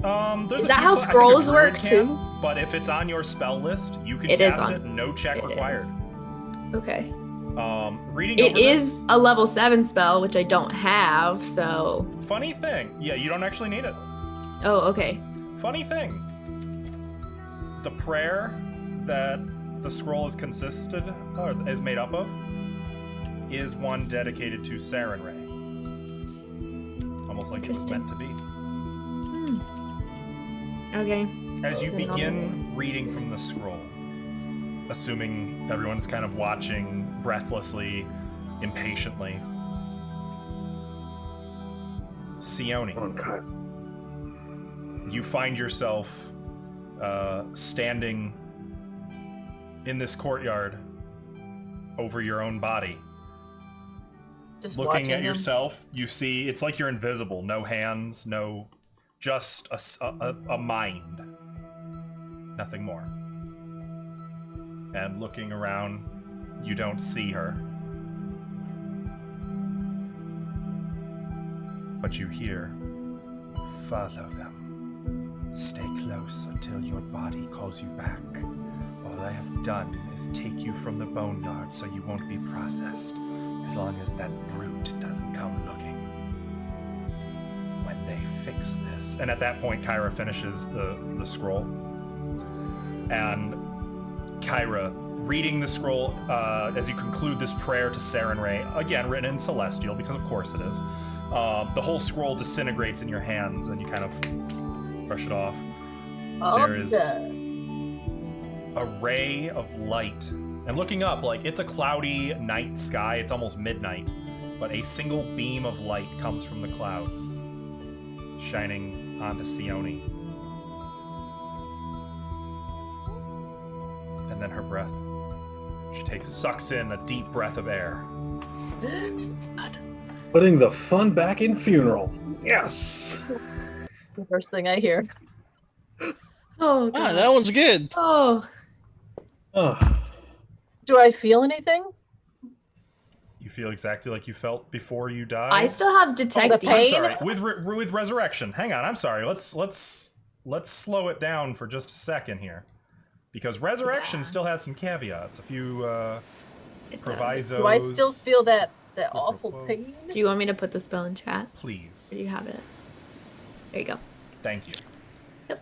There's Is a that few how I think a scrolls druid work can, too? But if it's on your spell list, you can It is cast on- it. No check It required. is. Okay. Reading It over is this, a level 7 spell, which I don't have, so. funny thing. Yeah, you don't actually need it. Oh, okay. Funny thing. The prayer that the scroll is is made up of is one dedicated to Saren Ray. Almost like it was meant to be. Okay. As you Then I'll- begin reading from the scroll, assuming everyone's kind of watching breathlessly, impatiently, Sione, Okay. you find yourself standing in this courtyard over your own body. Just Looking watching at them. yourself, you see it's like you're invisible. No hands, just a mind. Nothing more. And looking around, you don't see her. But you hear, "Follow them. Stay close until your body calls you back. All I have done is take you from the boneyard so you won't be processed, as long as that brute doesn't come looking. When they fix this..." And at that point, Kyra finishes the scroll. And Kyra, reading the scroll as you conclude this prayer to Saren Ray, again written in Celestial, because of course it is, the whole scroll disintegrates in your hands and you kind of brush it off. There is a ray of light. And looking up, like, it's a cloudy night sky, it's almost midnight, but a single beam of light comes from the clouds, shining onto Sione. And then her breath. She sucks in a deep breath of air. Putting the fun back in funeral. Yes. The first thing I hear. Oh, Ah, God. that one's good. Oh. Oh, Do I feel anything? You feel exactly like you felt before you died. I still have detect. the I'm pain? sorry. With resurrection. Hang on. I'm sorry. Let's slow it down for just a second here, because resurrection still has some caveats. A few It does. provisos. Do I still feel that awful pain? Do you want me to put the spell in chat? Please. Or do you have it? There you go. Thank you. Yep.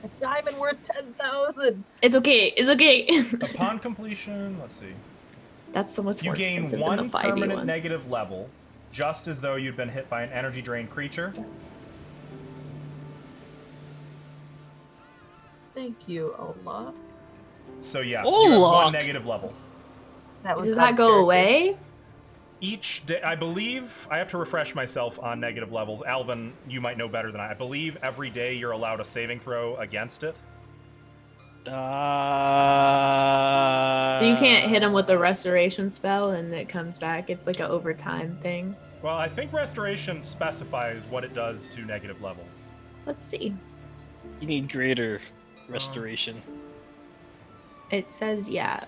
A diamond worth 10,000. It's okay. It's okay. Upon completion, let's see. That's so much You more gain expensive than one the 5e permanent one. negative level, just as though you'd been hit by an energy drained creature. Thank you, Allah. So yeah, you have Olak. one negative level. That was Does out that of go character. away? Each day, I believe, I have to refresh myself on negative levels. Alvin, you might know better than I believe every day you're allowed a saving throw against it. So you can't hit him with the restoration spell and it comes back. It's like an overtime thing. Well, I think restoration specifies what it does to negative levels. Let's see. You need greater restoration. It says, yeah.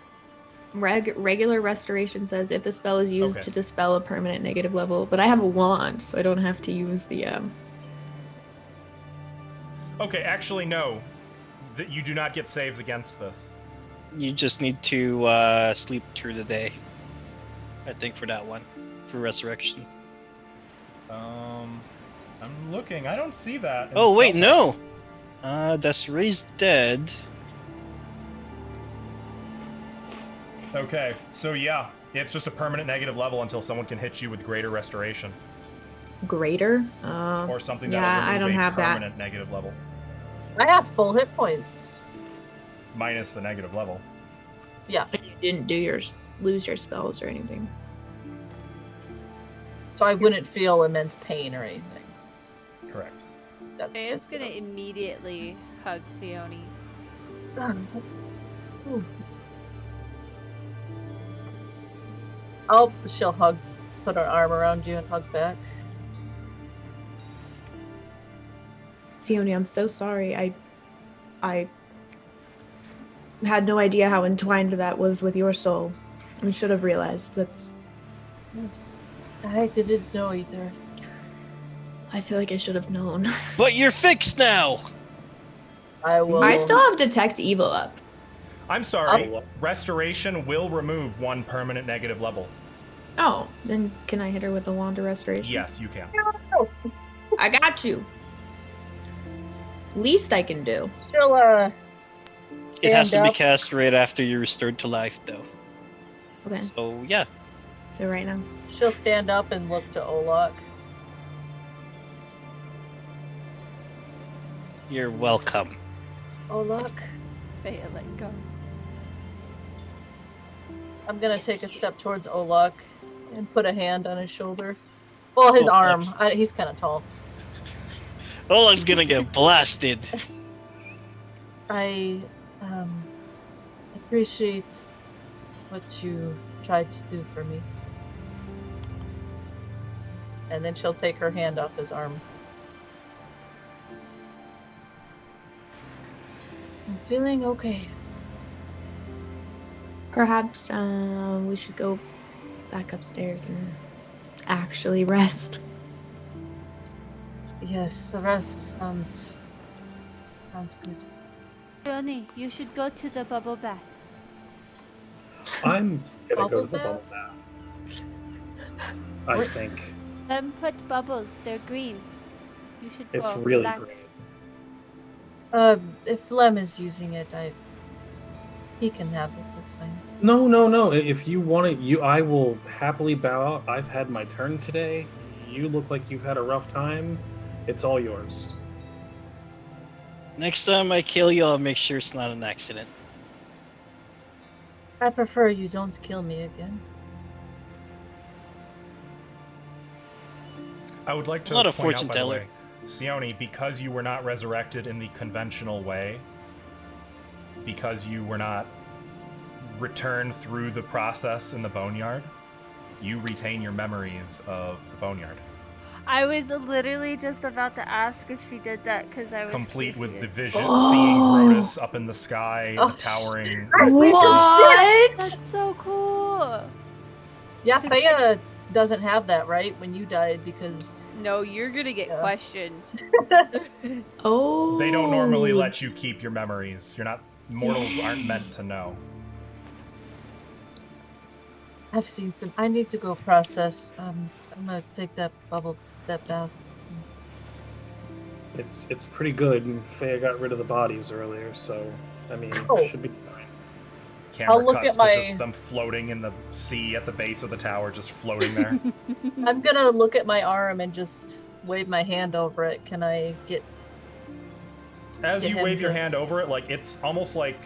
Regular restoration says if the spell is used Okay. to dispel a permanent negative level, but I have a wand, so I don't have to use the Okay, actually, no. You do not get saves against this. You just need to sleep through the day. I think for that one, for resurrection. I'm looking. I don't see that. in Oh the wait, spell no. text. Desirae's dead. Okay, so yeah, it's just a permanent negative level until someone can hit you with greater restoration greater. or something yeah, that'll remove I don't a have that. permanent negative level I have full hit points. minus the negative level. Yeah. But you didn't lose your spells or anything. So I wouldn't feel immense pain or anything. Correct. Faye's gonna immediately hug Sione. She'll put her arm around you and hug back. Sione, I'm so sorry. I had no idea how entwined that was with your soul. I should have realized. I didn't know either. I feel like I should have known. But you're fixed now. I will. I still have detect evil up. I'm sorry. Restoration will remove one permanent negative level. Oh, then can I hit her with the wand of restoration? Yes, you can. I got you. Least I can do. She'll It has to stand be up. cast right after you're restored to life, though. Okay, So yeah. so right now. She'll stand up and look to Olak. You're welcome. Olak, Faye, let go. I'm gonna take a step towards Olak and put a hand on his shoulder. Well, his Oh, arm. that's- He's kind of tall. Olaf's gonna get blasted. I appreciate what you tried to do for me. And then she'll take her hand off his arm. I'm feeling okay. Perhaps we should go back upstairs and actually rest. Yes, the rest sounds good. Sione, you should go to the bubble bath. I'm gonna go Bubble to the bubble bath. I think Put bubbles. They're green. You should go. it's really relax. If Lem is using it, he can have it. It's fine. no. If you want it, I will happily bow out. I've had my turn today. You look like you've had a rough time. It's all yours. Next time I kill you, I'll make sure it's not an accident. I prefer you don't kill me again. I would like to Not a point out, fortune by the teller. way, Sione, because you were not resurrected in the conventional way, because you were not returned through the process in the boneyard, you retain your memories of the boneyard. I was literally just about to ask if she did that because I was Complete with the curious. vision, Oh. seeing Grotus up in the sky, Oh, the towering. What? That's so cool. Yeah, Faya doesn't have that, right? When you died, because No, you're gonna get Yeah. questioned. Oh. They don't normally let you keep your memories. You're not. Mortals aren't meant to know. I've seen some. I need to go process. I'm gonna take that bath. It's pretty good. Faya got rid of the bodies earlier, so I mean, Oh. should be fine. Camera I'll look cuts at my- to just them floating in the sea at the base of the tower, just floating there. I'm gonna look at my arm and just wave my hand over it. Can I get? As Get you him wave your to- hand over it, like it's almost like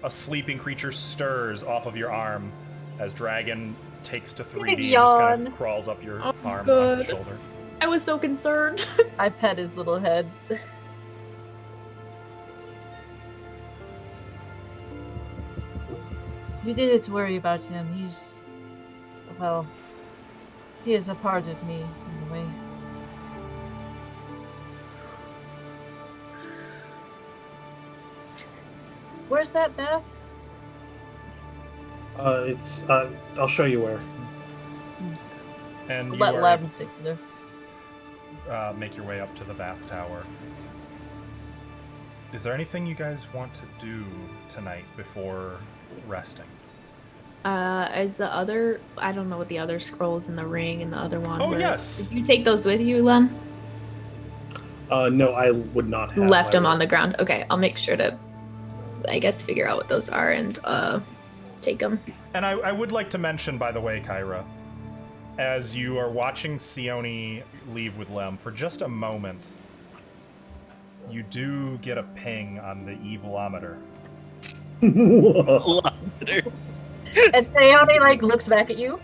a sleeping creature stirs off of your arm as Dragon takes to 3D and just kind Yawn. of crawls up your Oh, arm on good. your shoulder. I was so concerned. I pet his little head. You needed to worry about him. He is a part of me in a way. Where's that bath? It's. I'll show you where. And you Let are Lem able take there. to make your way up to the bath tower. Is there anything you guys want to do tonight before resting? Is the other? I don't know what the other scrolls in the ring and the other one. Oh, were. yes. Did you take those with you, Lem? No, I would not have. Left them I on the ground. Okay, I'll make sure to, I guess, figure out what those are and take them. And I would like to mention, by the way, Kyra, as you are watching Sione leave with Lem, for just a moment, you do get a ping on the evilometer. And Sayone like looks back at you.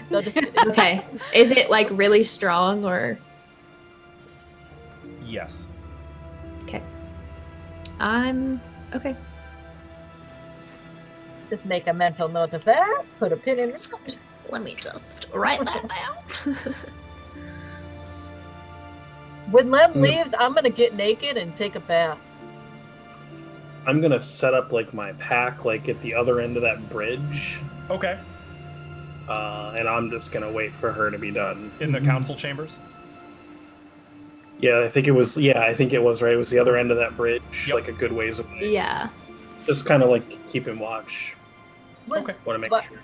No, just kidding. Okay, is it like really strong or? Yes. Okay. I'm okay. Just make a mental note of that. Put a pin in it. Let me just write that down. When Lem leaves, I'm gonna get naked and take a bath. I'm gonna set up like my pack like at the other end of that bridge, Okay. and I'm just gonna wait for her to be done. In the council chambers? Yeah, I think it was. Yeah, I think it was right. It was the other end of that bridge, Yep. like a good ways away. Yeah. Just kind of like keeping watch. Was, Okay. Want to make but sure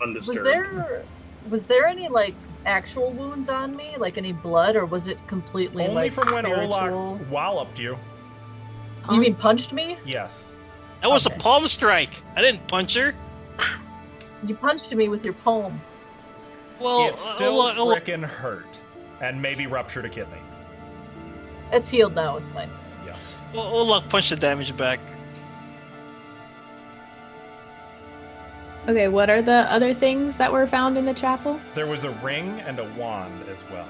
was undisturbed. there any like actual wounds on me, like any blood, or was it completely Only like from when spiritual? Olak walloped you. You mean punched me? Yes. That was Okay. a palm strike. I didn't punch her. You punched me with your palm. Well, It still Olak- frickin' hurt. And maybe ruptured a kidney. It's healed now. It's fine. Yes. well, Olak punched the damage back. Okay, what are the other things that were found in the chapel? There was a ring and a wand as well.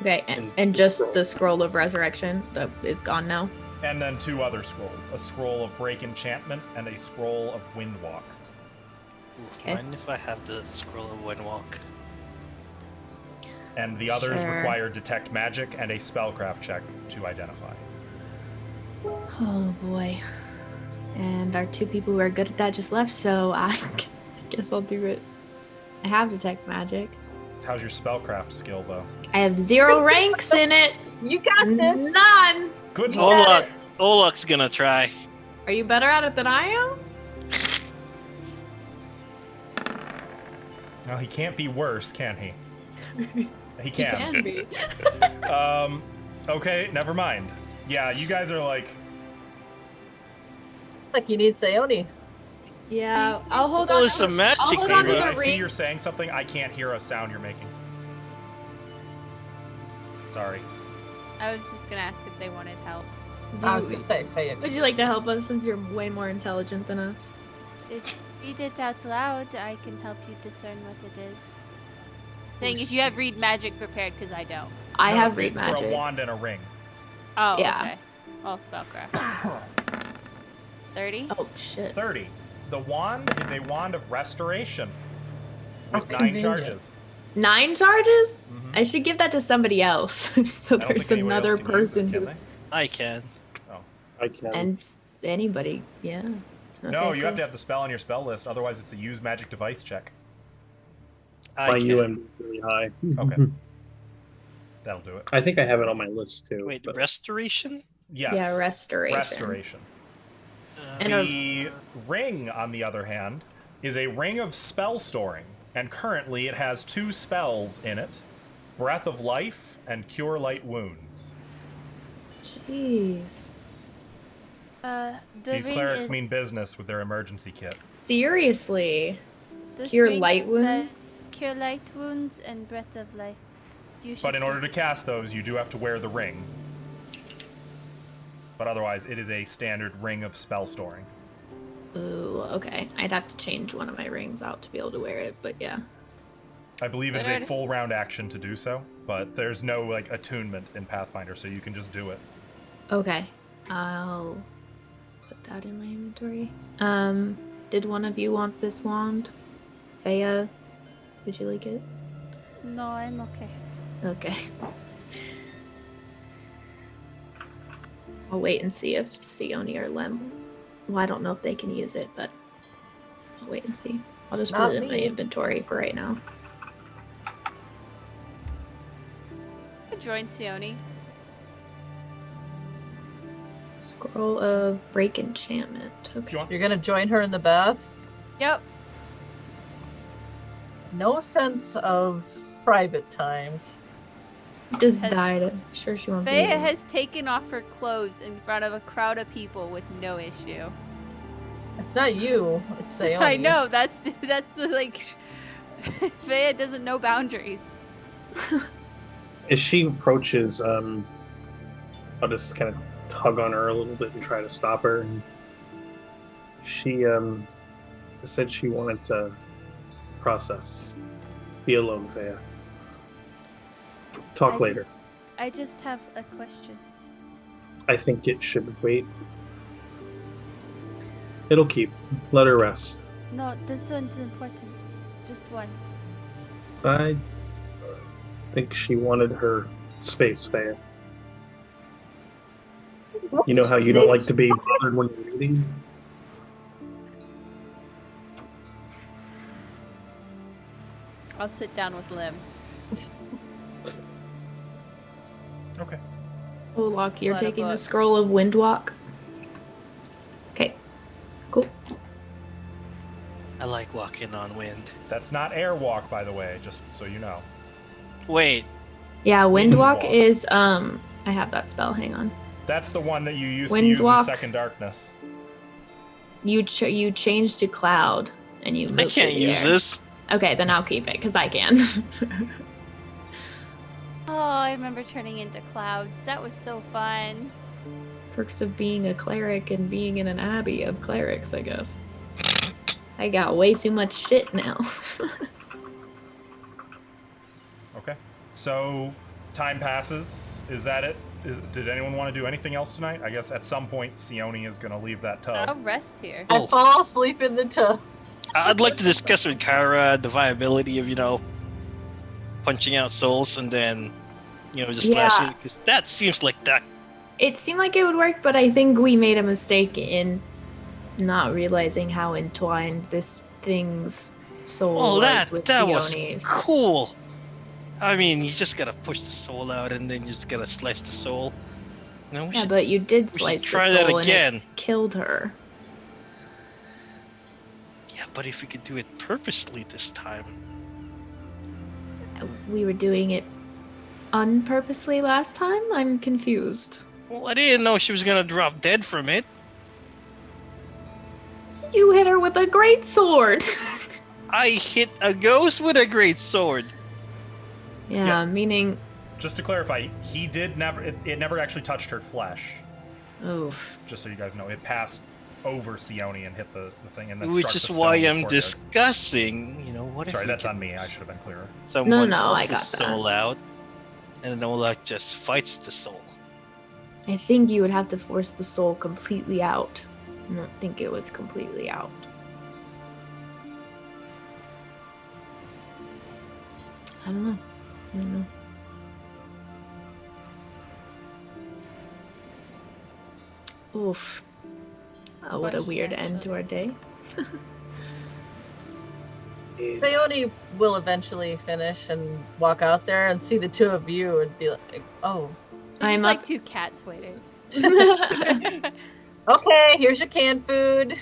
Okay, and just the scroll of resurrection that is gone now. And then 2 other scrolls. A scroll of break enchantment and a scroll of windwalk. Okay. Mind if I have the scroll of windwalk? And the others Sure. require detect magic and a spellcraft check to identify. Oh boy. And our 2 people who are good at that just left, so I guess I'll do it. I have detect magic. How's your spellcraft skill, though? I have 0 ranks in it. You got this. None. Good You luck. got Olak, Olak's gonna try. Are you better at it than I am? Well, he can't be worse, can he? He He can. can be. Okay, never mind. Yeah, you guys are like... Like you need Sayone. Yeah, I'll hold Well, on. there's some magic I'll hold there, on to When the I see ring. you're saying something, I can't hear a sound you're making. Sorry. I was just gonna ask if they wanted help. I was gonna say Faya. Would you like to help us since you're way more intelligent than us? If you read it out loud, I can help you discern what it is. Saying if you have read magic prepared, because I don't. I No, have read for magic. a wand and a ring. Oh, Yeah. okay. Well, spellcraft. 30? Oh shit. 30. The wand is a wand of restoration. With How 9 convenient. charges. 9 charges? Mhm. I should give that to somebody else. So I don't there's think anyone another else can use it, person can who. they? I can. I can. And anybody, yeah. No, Okay, you have cool. to have the spell on your spell list, otherwise it's a use magic device check. I My can. UN is really high. Okay. That'll do it. I think I have it on my list too. Wait, but- restoration? Yes. Yeah, restoration. Restoration. And a- The ring, on the other hand, is a ring of spell storing, and currently it has 2 spells in it: Breath of Life and Cure Light Wounds. Jeez. The These ring clerics is, mean business with their emergency kit. Seriously. this Cure ring light says wounds? Cure light wounds and breath of life. You should But in order to cast those, you do have to wear the ring. But otherwise, it is a standard ring of spell storing. Ooh, okay. I'd have to change one of my rings out to be able to wear it, but yeah. I believe it's a Alright. full round action to do so, but there's no like attunement in Pathfinder, so you can just do it. Okay. I'll put that in my inventory. Did one of you want this wand? Faya, would you like it? No, I'm okay. Okay. I'll wait and see if Sione or Lem. Well, I don't know if they can use it, but wait and see. I'll just Not put it in my me. inventory for right now. Join Sione. Scroll of Break Enchantment. If Okay. you want. You're gonna join her in the bath? Yep. No sense of private time. Just Has- died. Sure, she wants to Faya be. has taken off her clothes in front of a crowd of people with no issue. It's not you, it's Sayoni. I know, that's the like Faya doesn't know boundaries. As she approaches, I'll just kind of tug on her a little bit and try to stop her. And she said she wanted to process. Be alone, Faya. Talk later. I just have a question. I think it should wait. It'll keep. Let her rest. No, this one's important. Just one. I think she wanted her space, Faya. You know how you don't like to be bothered when you're reading? I'll sit down with Lim. Okay. Olak, you're Let a taking the book. Scroll of Windwalk. Okay. Cool. I like walking on wind. That's not airwalk, by the way, just so you know. Wait, Yeah, Windwalk Windwalk. is I have that spell. Hang on. That's the one that you used to use in Windwalk. Second Darkness. You change to cloud and you move I through can't the use air. this. Okay, then I'll keep it because I can. Oh, I remember turning into clouds. That was so fun. Perks of being a cleric and being in an abbey of clerics, I guess. I got way too much shit now. Okay. So, time passes. Is that it? Did anyone want to do anything else tonight? I guess at some point, Sione is going to leave that I'll tub. rest here. Oh. I fall asleep in the tub. I'd like to discuss with Kara the viability of, punching out souls and then, just Yeah. slashing. Because that seems like that. It seemed like it would work, but I think we made a mistake in not realizing how entwined this thing's soul Oh, was with that was Sione's. cool. I mean, you just gotta push the soul out and then you just gotta slice the soul. We Yeah, should, but you did we should slice the try soul that and again. it killed her. Yeah, but if we could do it purposely this time. We were doing it unpurposely last time? I'm confused. Well, I didn't know she was gonna drop dead from it. You hit her with a great sword. I hit a ghost with a great sword. Yeah, meaning Just to clarify, he did never. It never actually touched her flesh. oof. Just so you guys know, it passed over Sione and hit the thing, and then Which struck is the stone why in the I'm courtyard. discussing, what Sorry, if we that's could on me. I should have been clearer. someone No, I else's got that. soul out, and then Olak just fights the soul. I think you would have to force the soul completely out. I don't think it was completely out. I don't know. Oof. Oh, what a Question, weird end to actually. our day. Sayoni will eventually finish and walk out there and see the two of you and be like, oh, They're I'm just like up. two cats waiting. okay, here's your canned food.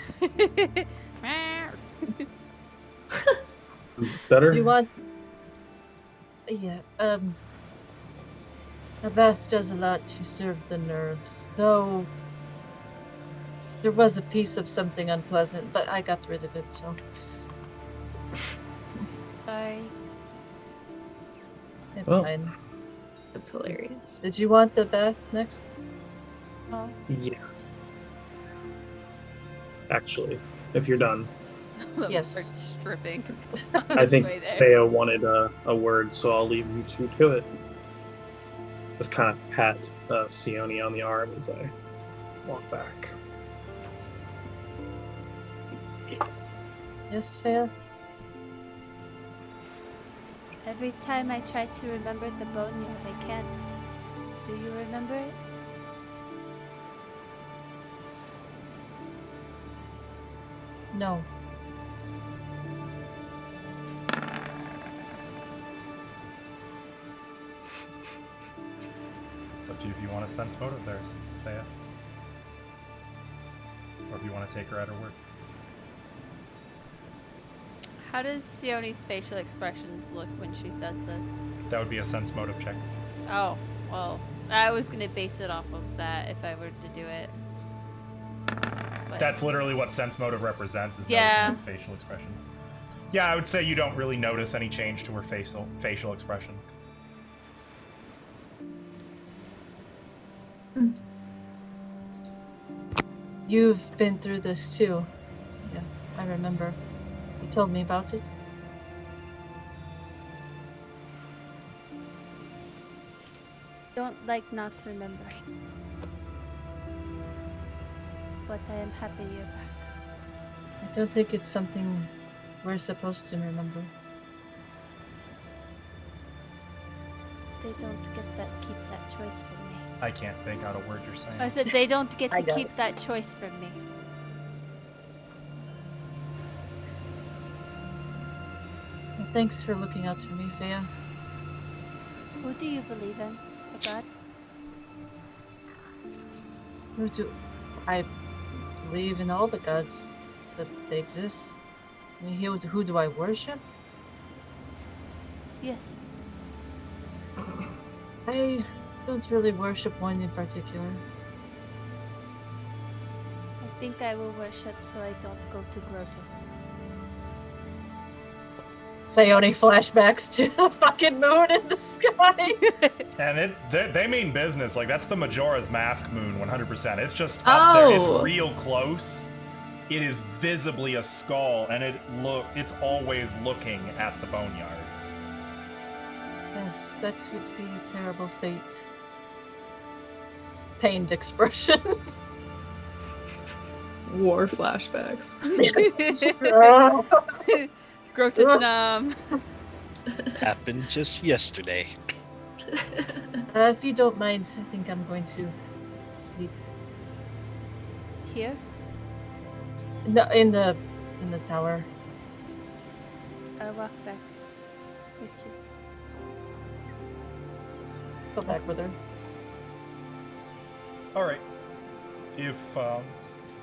Better? Do you want? Yeah. A bath does a lot to serve the nerves, though. There was a piece of something unpleasant, but I got rid of it, so Sorry. it's Well. fine. That's hilarious. Did you want the bath next? Oh. Yeah. Actually, if you're done. Yes. Start stripping. I think Way there. Thea wanted a word, so I'll leave you two to it. Just kind of pat Sione on the arm as I walk back. Yes, Faya? Every time I try to remember the boneyard, I can't. Do you remember it? No. It's up to you if you want to sense motive there, Thea. Or if you want to take her at her word. How does Sione's facial expressions look when she says this? That would be a sense motive check. Oh, well, I was gonna base it off of that if I were to do it. But That's literally what sense motive represents, is Yeah. noticing her facial expressions. Yeah, I would say you don't really notice any change to her facial expression. You've been through this too. Yeah, I remember. You told me about it. don't like not remembering. But I am happy you're back. I don't think it's something we're supposed to remember. They don't keep that choice from me. I can't make out a word you're saying. I said they don't get I to got keep that choice from me. Well, thanks for looking out for me, Fea. Who do you believe in? A god? Who do I believe in all the gods that they exist? I mean, who do I worship? Yes. I don't really worship one in particular. I think I will worship so I don't go to Grotus. Sayone flashbacks to the fucking moon in the sky. And they mean business. Like, that's the Majora's Mask moon, 100%. It's just up there. It's Oh. real close. It is visibly a skull, and it's always looking at the boneyard. Yes, that would be a terrible fate. Pained expression. War flashbacks. Grotus Nam. Happened just yesterday. If you don't mind, I think I'm going to sleep. Here? No, in the tower. I'll walk back with you. Go back with her. All right.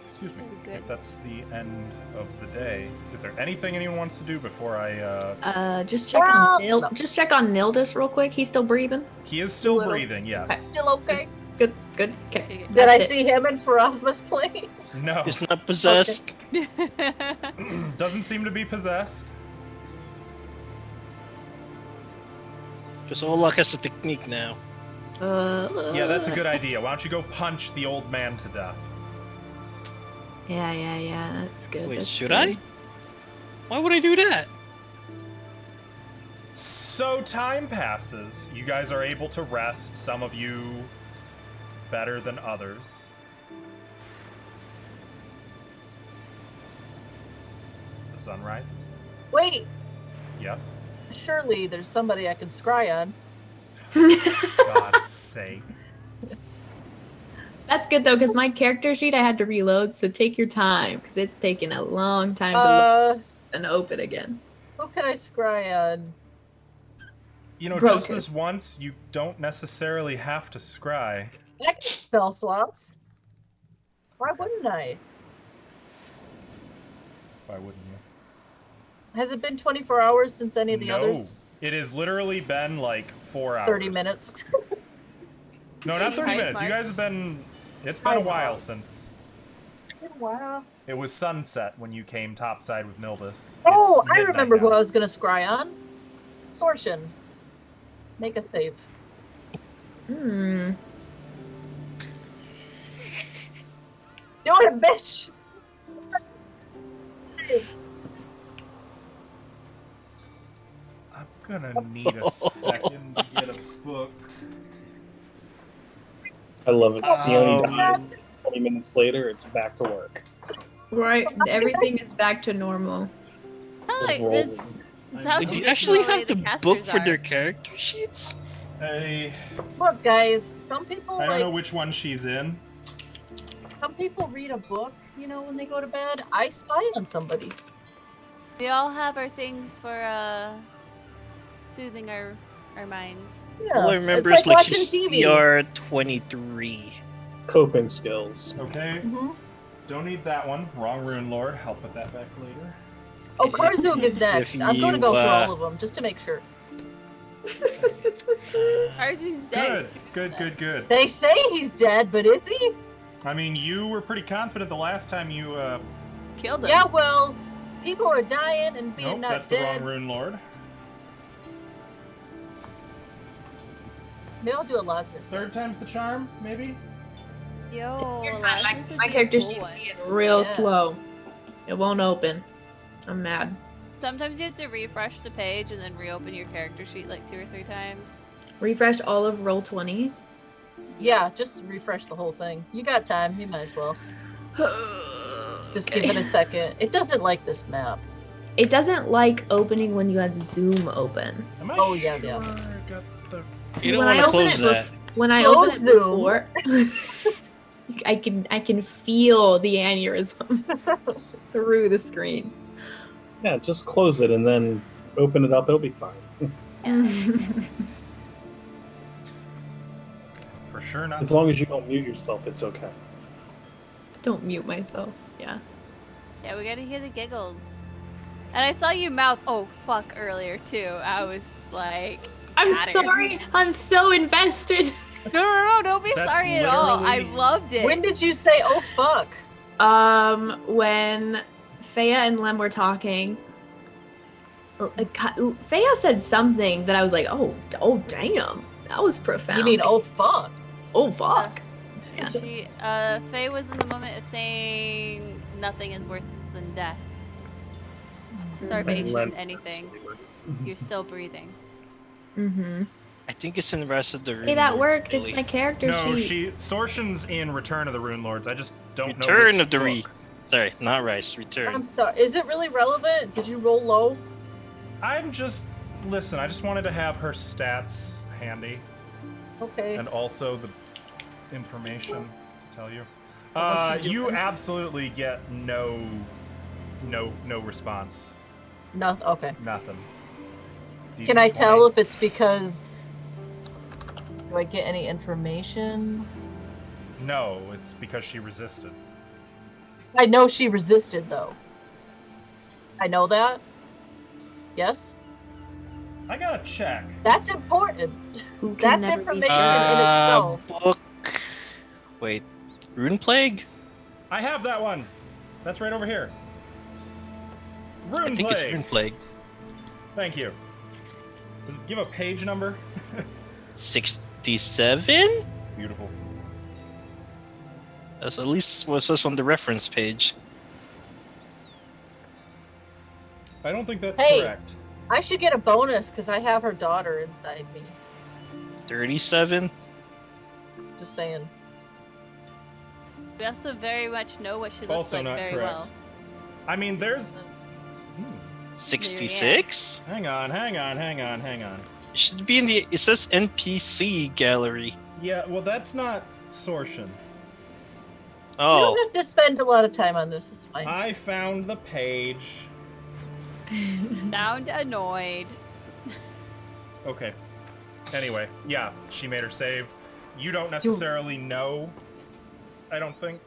Excuse me. Very good. If that's the end of the day, is there anything anyone wants to do before I? Just check on just check on Nildis real quick. He's still breathing. He is still Little. breathing. Yes. Still okay? Good. Okay. Okay. Did I That's it. see him in Ferozma's plane? No. He's not possessed. Doesn't seem to be possessed. Just Olak has a technique now. Yeah, that's a good idea. Why don't you go punch the old man to death? Yeah. That's good. Wait, that's should good. I? Why would I do that? So time passes. You guys are able to rest. Some of you better than others. The sun rises. Wait, Yes. surely there's somebody I can scry on. God's sake. That's good though, because my character sheet I had to reload. So take your time, because it's taking a long time to load and open again. Who can I scry on? You know, Grotus. just this once, you don't necessarily have to scry. I can spell slots. Why wouldn't I? Why wouldn't you? Has it been 24 hours since any of the others? It has literally been like 4 hours. 30 minutes. No, not 30 Hi, minutes. Mark. You guys have been... It's been Hi, a while Mark. since... Wow. It was sunset when you came topside with Nildis. Oh, It's I midnight remember now. who I was going to scry on. Sortion. Make a save. Hmm. Do it, bitch! I'm gonna need a second to get a book. I love it. Sione Um, dies. 20 minutes later, it's back to work. Right. Everything is back to normal. Oh, Just roll it's how Did you traditional actually way have the the casters book for are. their character sheets? Look, guys, some people I don't know like which one she's in. some people read a book, you know, when they go to bed. I spy on somebody. We all have our things for soothing our our minds. Yeah. All I remember it's is like like watching his TV. CR 23. Coping skills. Okay. Mhm. Don't need that one. Wrong rune lord. I'll put that back later. Oh, Karzug is next. I'm going to go through all of them just to make sure. Arzu's dead. Good. They say he's dead, but is he? I mean, you were pretty confident the last time you. Killed him. Yeah, well, people are dying and being Nope, not that's dead. the wrong rune lord. Maybe I'll do a Losness. Third time's the charm, maybe. Yo, My Lashness would be a character cool sheet's one. being real Yeah. slow. It won't open. I'm mad. Sometimes you have to refresh the page and then reopen your character sheet like 2 or 3 times. Refresh all of Roll20. Yeah, just refresh the whole thing. You got time. You might as well. Just give it a second. It doesn't like this map. It doesn't like opening when you have Zoom open. Am I Oh, yeah, sure yeah. I got the... You don't When want I to open close it that. When I Close open it Zoom. before, I can feel the aneurysm through the screen. Yeah, just close it and then open it up. It'll be fine. For sure not. As long as you don't mute yourself, it's okay. Don't mute myself. Yeah. Yeah, we gotta hear the giggles. And I saw you mouth, oh fuck, earlier too. I was like, I'm Got it. sorry. I'm so invested. no, don't be That's sorry at all. I literally- loved it. When did you say, oh, fuck? When Faya and Lem were talking, Faya said something that I was like, oh damn, that was profound. You mean, oh, fuck? Oh fuck. Yeah. She, Faye was in the moment of saying nothing is worse than death. Starvation, Lent anything. saber. You're still breathing. Mm-hmm. I think it's in the rest of the room. Hey, that worked. It's my character No, sheet. Sorshin's in Return of the Rune Lords. I just don't know. Return which of the book. Sorry, not Rice. Return. I'm sorry. Is it really relevant? Did you roll low? Listen, I just wanted to have her stats handy Okay. and also the information to tell you. What's she You doing? absolutely get no response. No. Okay. Nothing. Can I DC tell 20. if it's because? Do I get any information? No, it's because she resisted. I know she resisted, though. I know that. Yes, I gotta check. that's important. Who can That's never be information sure. in itself. Book. Wait, Rune Plague? I have that one. That's right over here. Rune I think it's Plague. Rune Plague. Thank you. Does it give a page number? 67? Beautiful. That's at least what it says on the reference page. I don't think that's Hey. correct. I should get a bonus because I have her daughter inside me. 37? Just saying. We also very much know what she looks Also like not very correct. well. I mean, there's. 66? Hang on. It should be in the. It says NPC gallery. Yeah, well, that's not Sorshin. You Oh, don't have to spend a lot of time on this. It's fine. I found the page. Sound annoyed. Okay. Anyway, yeah, she made her save. You don't necessarily know. I don't think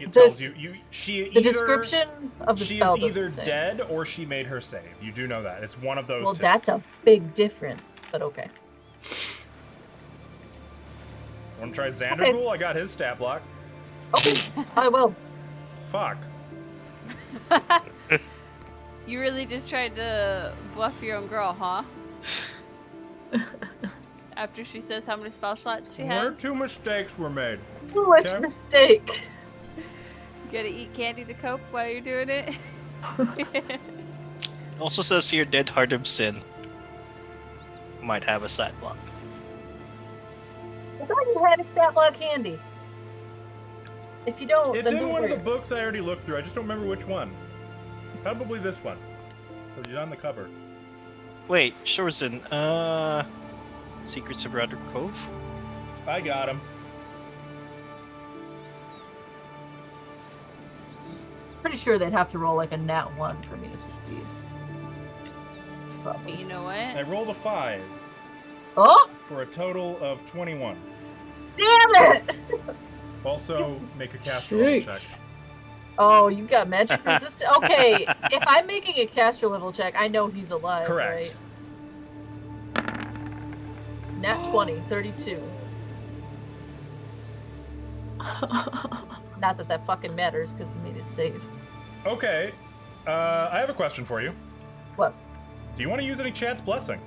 it tells you. She The either, description of the she spell is either doesn't say. dead or she made her save. You do know that. It's one of those Well, two. that's a big difference, but okay. Want to try Xander Okay. Ghoul? I got his stat block. Okay, I will. Fuck. You really just tried to bluff your own girl, huh? After she says how many spell slots she Where has, two mistakes were made. Foolish Okay. mistake. you gotta eat candy to cope while you're doing it. it also says here Dead Heart of Sin. Might have a stat block. I thought you had a stat block handy. If you don't, It's then in don't one of the worry. books I already looked through. I just don't remember which one. Probably this one. Because he's on the cover. Wait, Shorzin, Secrets of Radar Cove? I got him. Pretty sure they'd have to roll like a nat 1 for me to succeed. But you know what? I rolled a 5. Oh, for a total of 21. damn it! Also, make a caster level check. Oh, you got magic resistance? Okay, if I'm making a caster level check, I know he's alive, Correct. right? Nat 20, 32. Not that that fucking matters, because he made his save. Okay, I have a question for you. What? Do you want to use any chance blessing?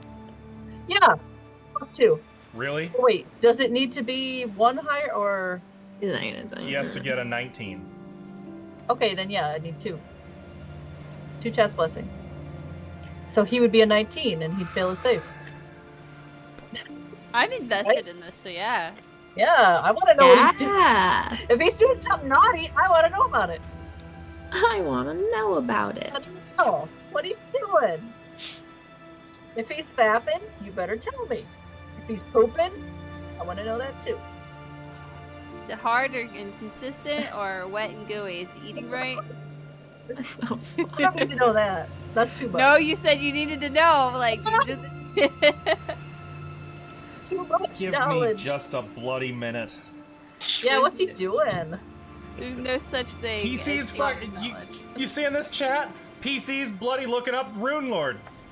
Yeah, +2. Really? Wait, does it need to be one higher, or... He has to get a 19. Okay, then yeah, I need 2. 2 chance blessing. So he would be a 19, and he'd fail his save. I'm invested in this, so yeah. Yeah, I want to know what he's doing. Yeah. If he's doing something naughty, I want to know about it. I want to know about it. I want to know what he's doing. If he's fapping, you better tell me. If he's pooping, I want to know that too. The hard or inconsistent or wet and gooey? Is he eating right? I don't need to know that. That's too much. No, you said you needed to know. Like, you just... Too much Give knowledge. me just a bloody minute. Yeah, what's he doing? There's no such thing. PC's as fucking. knowledge. You see in this chat? PC's bloody looking up rune lords.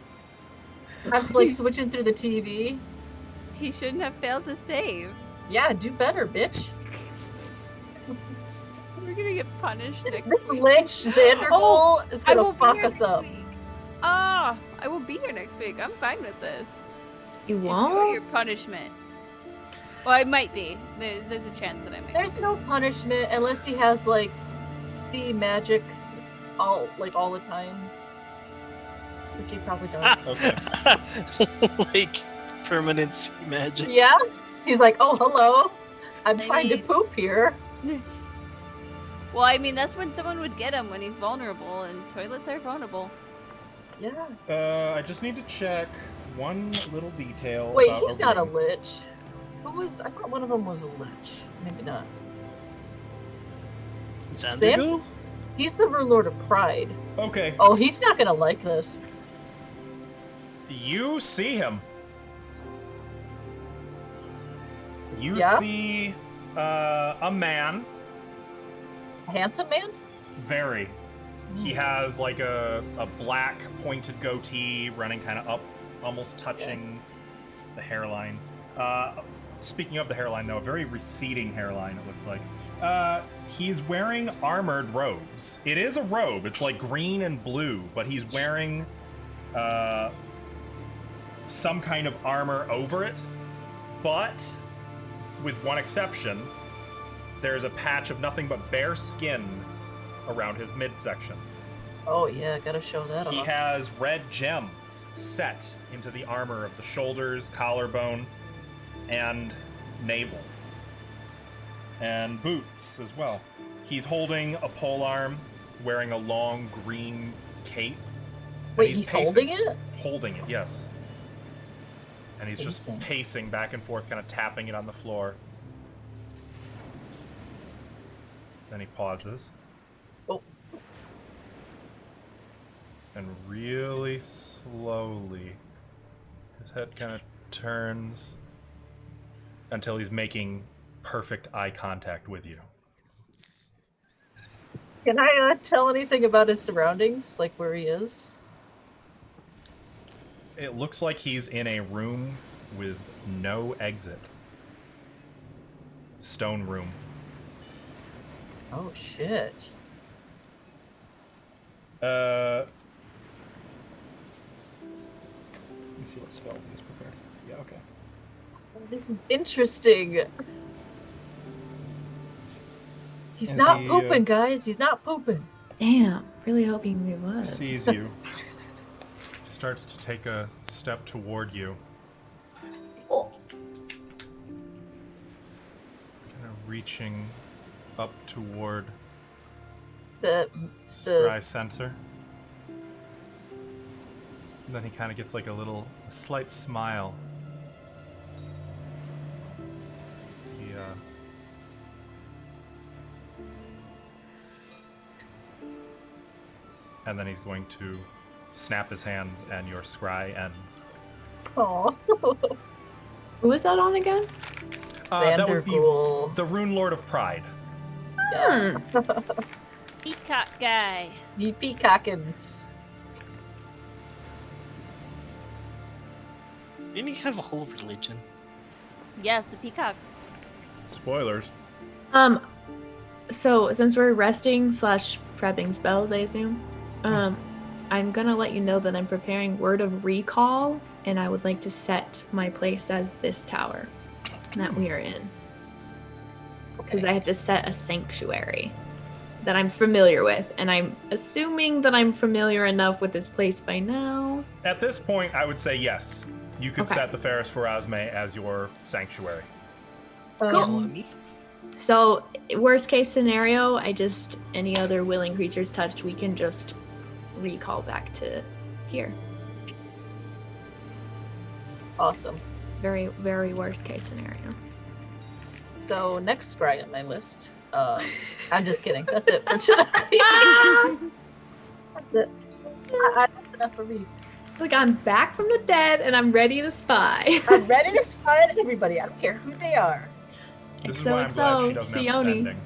I'm like switching through the TV. He shouldn't have failed to save. Yeah, do better, bitch. We're gonna get punished next This week. Lich Vanderbilt is I gonna will be fuck here us next up. week. Ah, I will be here next week. I'm fine with this. You Enjoy won't? your punishment. Well, I might be. There's a chance that I might. There's no punishment unless he has like sea magic all the time. Which he probably does. Okay. Like permanency magic. Yeah? He's like, oh hello. I'm I trying to mean- poop here. Well, I mean, that's when someone would get him when he's vulnerable, and toilets are vulnerable. Yeah. I just need to check one little detail. Wait, about he's not a rune. lich. I thought one of them was a lich. Maybe not. Xandergo? He's the Rune Lord of Pride. Okay, Oh, he's not gonna like this. you see him. You Yeah? see a man. A handsome man? Very. He has like a black pointed goatee running kind of up, almost touching the hairline. Speaking of the hairline, though, a very receding hairline, it looks like. He's wearing armored robes. It is a robe. It's like green and blue, but he's wearing some kind of armor over it. But, with one exception, there's a patch of nothing but bare skin around his midsection. Oh yeah, gotta show that He off. has red gems set into the armor of the shoulders, collarbone, and navel. And boots as well. He's holding a polearm, wearing a long green cape. and Wait, he's holding it? Holding it, yes. And he's just Pacing. pacing back and forth, kind of tapping it on the floor. Then he pauses. Oh. And really slowly, his head kind of turns until he's making perfect eye contact with you. Can I tell anything about his surroundings? Like where he is? It looks like he's in a room with no exit. Stone room. Oh shit. Let me see what spells he's prepared. Yeah, okay. This is interesting. He's Is not he, pooping, guys. He's not pooping. Damn, really hoping he was. Sees you. Starts to take a step toward you. Oh. Kind of reaching up toward The Scry Sensor. And then he kind of gets like a slight smile. He, and then he's going to snap his hands and your scry ends. oh. Who was that on again? That would be Vanderghoul. the Rune Lord of Pride. Yeah. Peacock guy. You peacocking. Didn't he have a whole religion? Yes, the peacock. Spoilers. So since we're resting / prepping spells, I assume, I'm gonna let you know that I'm preparing Word of Recall, and I would like to set my place as this tower that we are in. Because I have to set a sanctuary that I'm familiar with, and I'm assuming that I'm familiar enough with this place by now. At this point, I would say yes. You could Okay. set the Ferris Pharasme as your sanctuary. Me? So, worst case scenario, any other willing creatures touched, we can just recall back to here. Awesome. Very, very worst case scenario. So next scry on my list. I'm just kidding. That's it for tonight. That's it. That's enough for me. Look, I'm back from the dead, and I'm ready to spy. I'm ready to spy at everybody. I don't care who they are. This is why I'm glad she doesn't have Sione.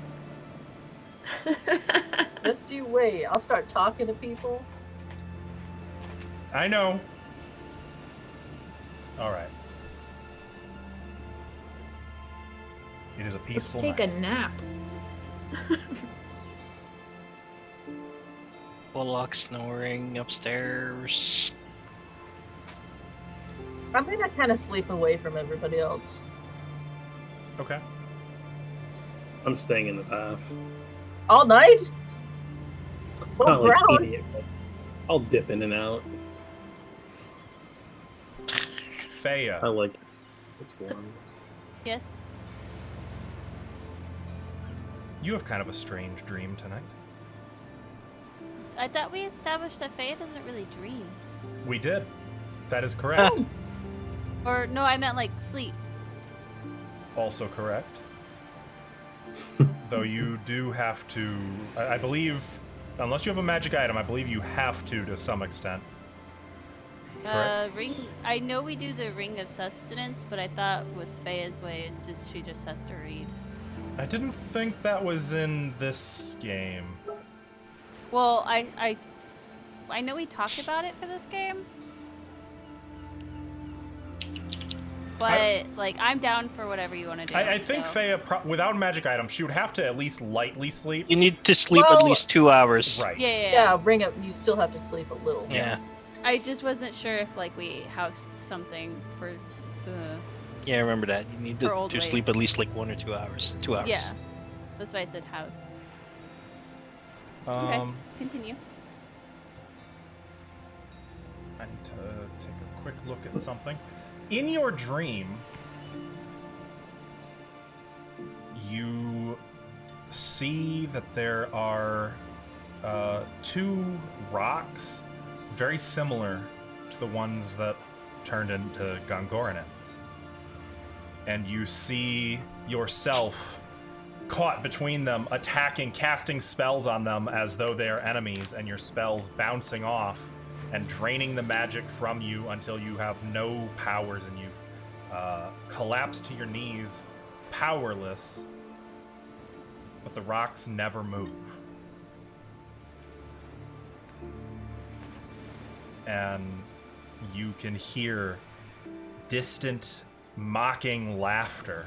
sending. Just you wait. I'll start talking to people. I know. All right. It is a Let's peaceful take night. a nap. Bullock snoring upstairs. I'm gonna kind of sleep away from everybody else. Okay. I'm staying in the bath. All night? Not Oh, like Brown. idiot, but I'll dip in and out. Faya. I like it. It's warm. Yes. You have kind of a strange dream tonight. I thought we established that Faye doesn't really dream. We did. That is correct. Or no, I meant like sleep. Also correct. Though you do have to, I believe, unless you have a magic item, I believe you have to some extent. Correct. Ring. I know we do the Ring of Sustenance, but I thought with Faye's way, it's just she just has to read. I didn't think that was in this game. Well, I know we talked about it for this game, but like I'm down for whatever you want to do. I think so. Faya, without a magic item, she would have to at least lightly sleep. You need to sleep at Well- least 2 hours. Right. Yeah. Yeah, bring up. You still have to sleep a little. Yeah. I just wasn't sure if like we housed something for the. Yeah, remember that. You need For to old sleep ways. at least like 1 or 2 hours. 2 hours. Yeah, that's why I said house. Continue. I need to take a quick look at something. In your dream, you see that there are 2 rocks very similar to the ones that turned into Gongorinans. And you see yourself caught between them, attacking, casting spells on them as though they are enemies, and your spells bouncing off and draining the magic from you until you have no powers and you collapse to your knees, powerless, but the rocks never move. And you can hear distant, mocking laughter,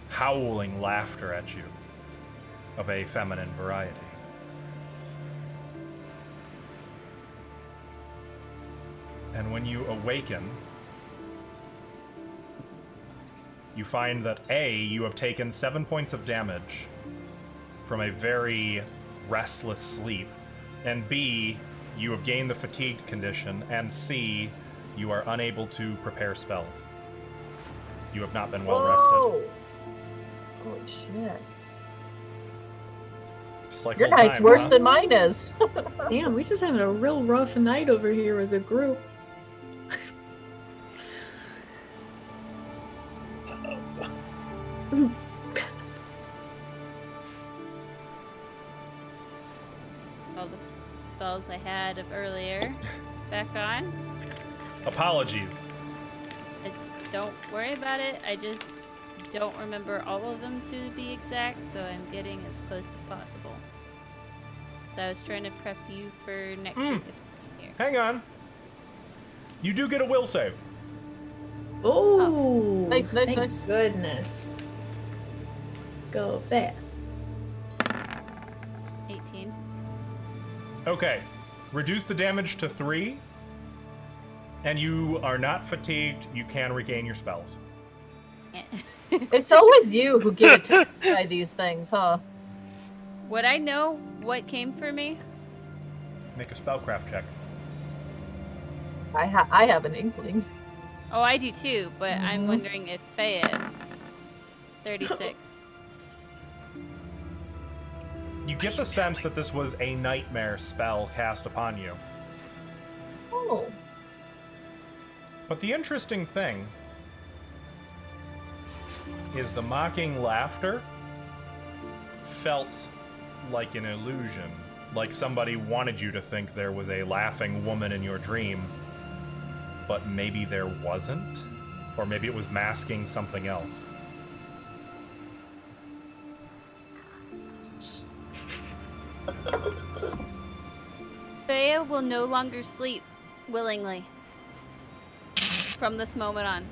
howling laughter at you of a feminine variety. And when you awaken, you find that A, you have taken 7 points of damage from a very restless sleep, and B, you have gained the fatigued condition, and C, you are unable to prepare spells. You have not been well rested. Whoa. Holy shit. Just like Your old night's times, worse huh? than mine is. Damn, we just having a real rough night over here as a group. All the spells I had of earlier back on. Apologies. don't worry about it. I just don't remember all of them to be exact, so I'm getting as close as possible. So I was trying to prep you for next week if you're here. Hang on. You do get a will save. Oh, Nice, nice, thank nice. goodness. Go there. 18. Okay. Reduce the damage to 3. And you are not fatigued. You can regain your spells. It's always you who get attacked by these things, huh? Would I know what came for me? Make a spellcraft check. I have an inkling. Oh, I do too, but I'm wondering if Faya. 36. You get the sense that this was a nightmare spell cast upon you. Oh. But the interesting thing is the mocking laughter felt like an illusion. Like somebody wanted you to think there was a laughing woman in your dream, but maybe there wasn't? Or maybe it was masking something else. Faya will no longer sleep willingly from this moment on.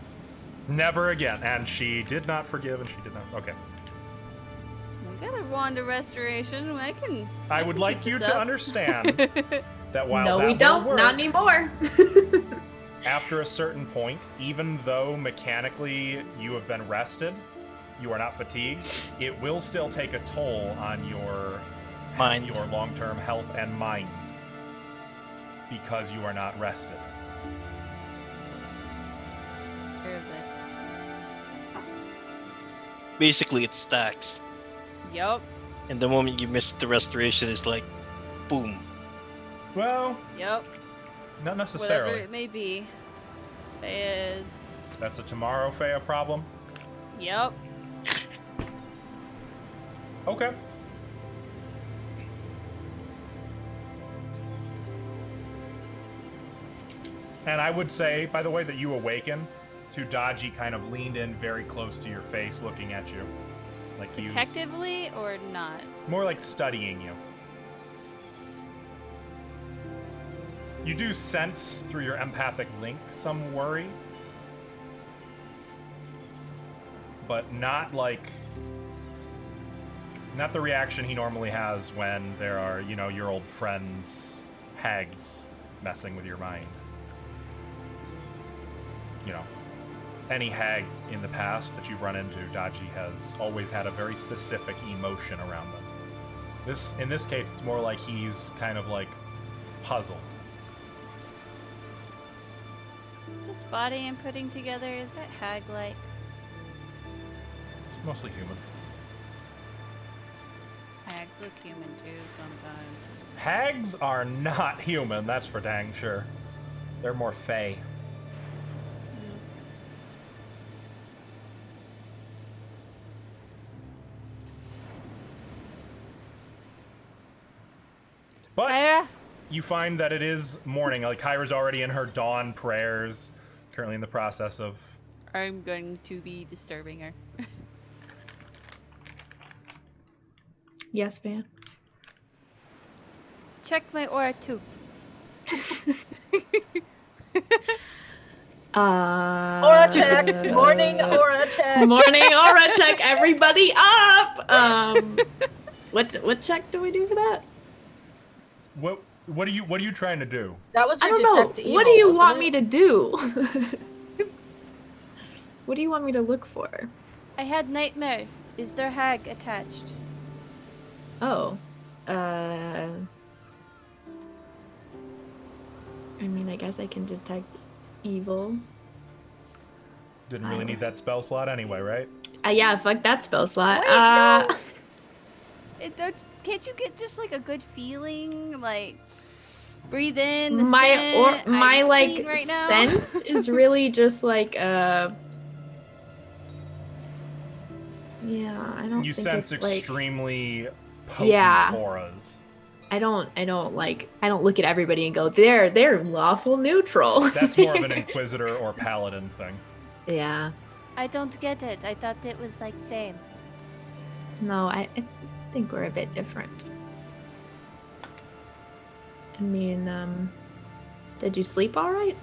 Never again. And she did not forgive, and she did not... Okay. We got a wand of restoration. I would like keep you this to up. understand that while No, that we will don't. work, Not anymore. after a certain point, even though mechanically you have been rested, you are not fatigued, it will still take a toll on your Mind. your long-term health and mind because you are not rested. Hear of this. Basically, it stacks. Yup. And the moment you miss the restoration, it's like, boom. Well, Yup. not Whatever necessarily. it may be. Faya's. That's a tomorrow Faya problem. Yup. Okay. And I would say, by the way, that you awaken to Dodgy kind of leaned in very close to your face, looking at you. Like he was Protectively or not? more like studying you. You do sense through your empathic link some worry, but not the reaction he normally has when there are, your old friends, hags, messing with your mind. Any hag in the past that you've run into, Dodgy has always had a very specific emotion around them. In this case, it's more like he's kind of like puzzled. This body I'm putting together, is that hag-like? It's mostly human. Hags look human too sometimes. Hags are not human, that's for dang sure. They're more fey. But Kyra? you find that it is morning. Like Kyra's already in her dawn prayers, currently in the process of... I'm going to be disturbing her. Yes, man. Check my aura too. Aura check! Morning aura check! Morning aura check, everybody up! What check do we do for that? What are you trying to do? That was I your don't know. detect evil, What do you wasn't want it? me to do? What do you want me to look for? I had nightmare. Is there hag attached? Oh. I mean, I guess I can detect evil. Didn't really need that spell slot anyway, right? Yeah, fuck that spell slot. Wait, no. Can't you get just like a good feeling? Like, breathe in. The scent. my I'm like clean right now. sense is really just like yeah, I don't You think sense it's like extremely potent Yeah. auras. I don't look at everybody and go they're lawful neutral. That's more of an Inquisitor or Paladin thing. Yeah. I don't get it. I thought it was like same. No, I think we're a bit different. I mean, did you sleep all right?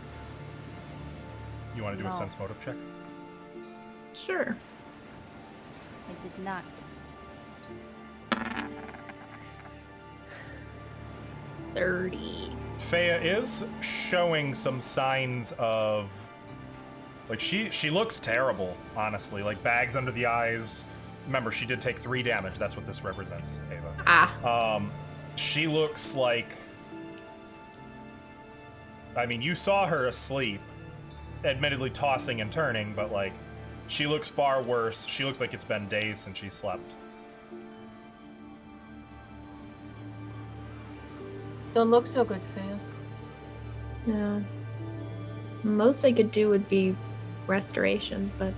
You want to do a No. sense motive check? Sure. I did not. 30. Fea is showing some signs of, like, she looks terrible, honestly. Like, bags under the eyes. Remember, she did take 3 damage. That's what this represents, Ava. Ah. She looks like, I mean, you saw her asleep, admittedly tossing and turning, but, like, she looks far worse. She looks like it's been days since she slept. Don't look so good, Fea. Yeah. Most I could do would be restoration, but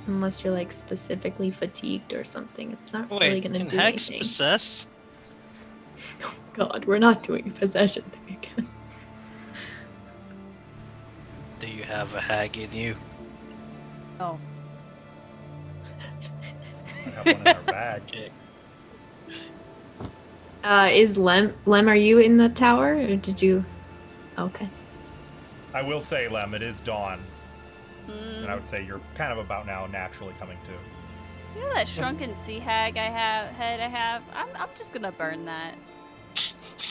unless you're like specifically fatigued or something, it's not really Wait, gonna can do hags anything. possess? Oh God, we're not doing a possession thing again. Do you have a hag in you? Oh. I have one in our bag. Okay. Is Lem, are you in the tower, or did you? Okay. I will say, Lem, it is dawn, and I Mm. would say you're kind of about now naturally coming to. You know that shrunken sea hag I have? I'm just gonna burn that.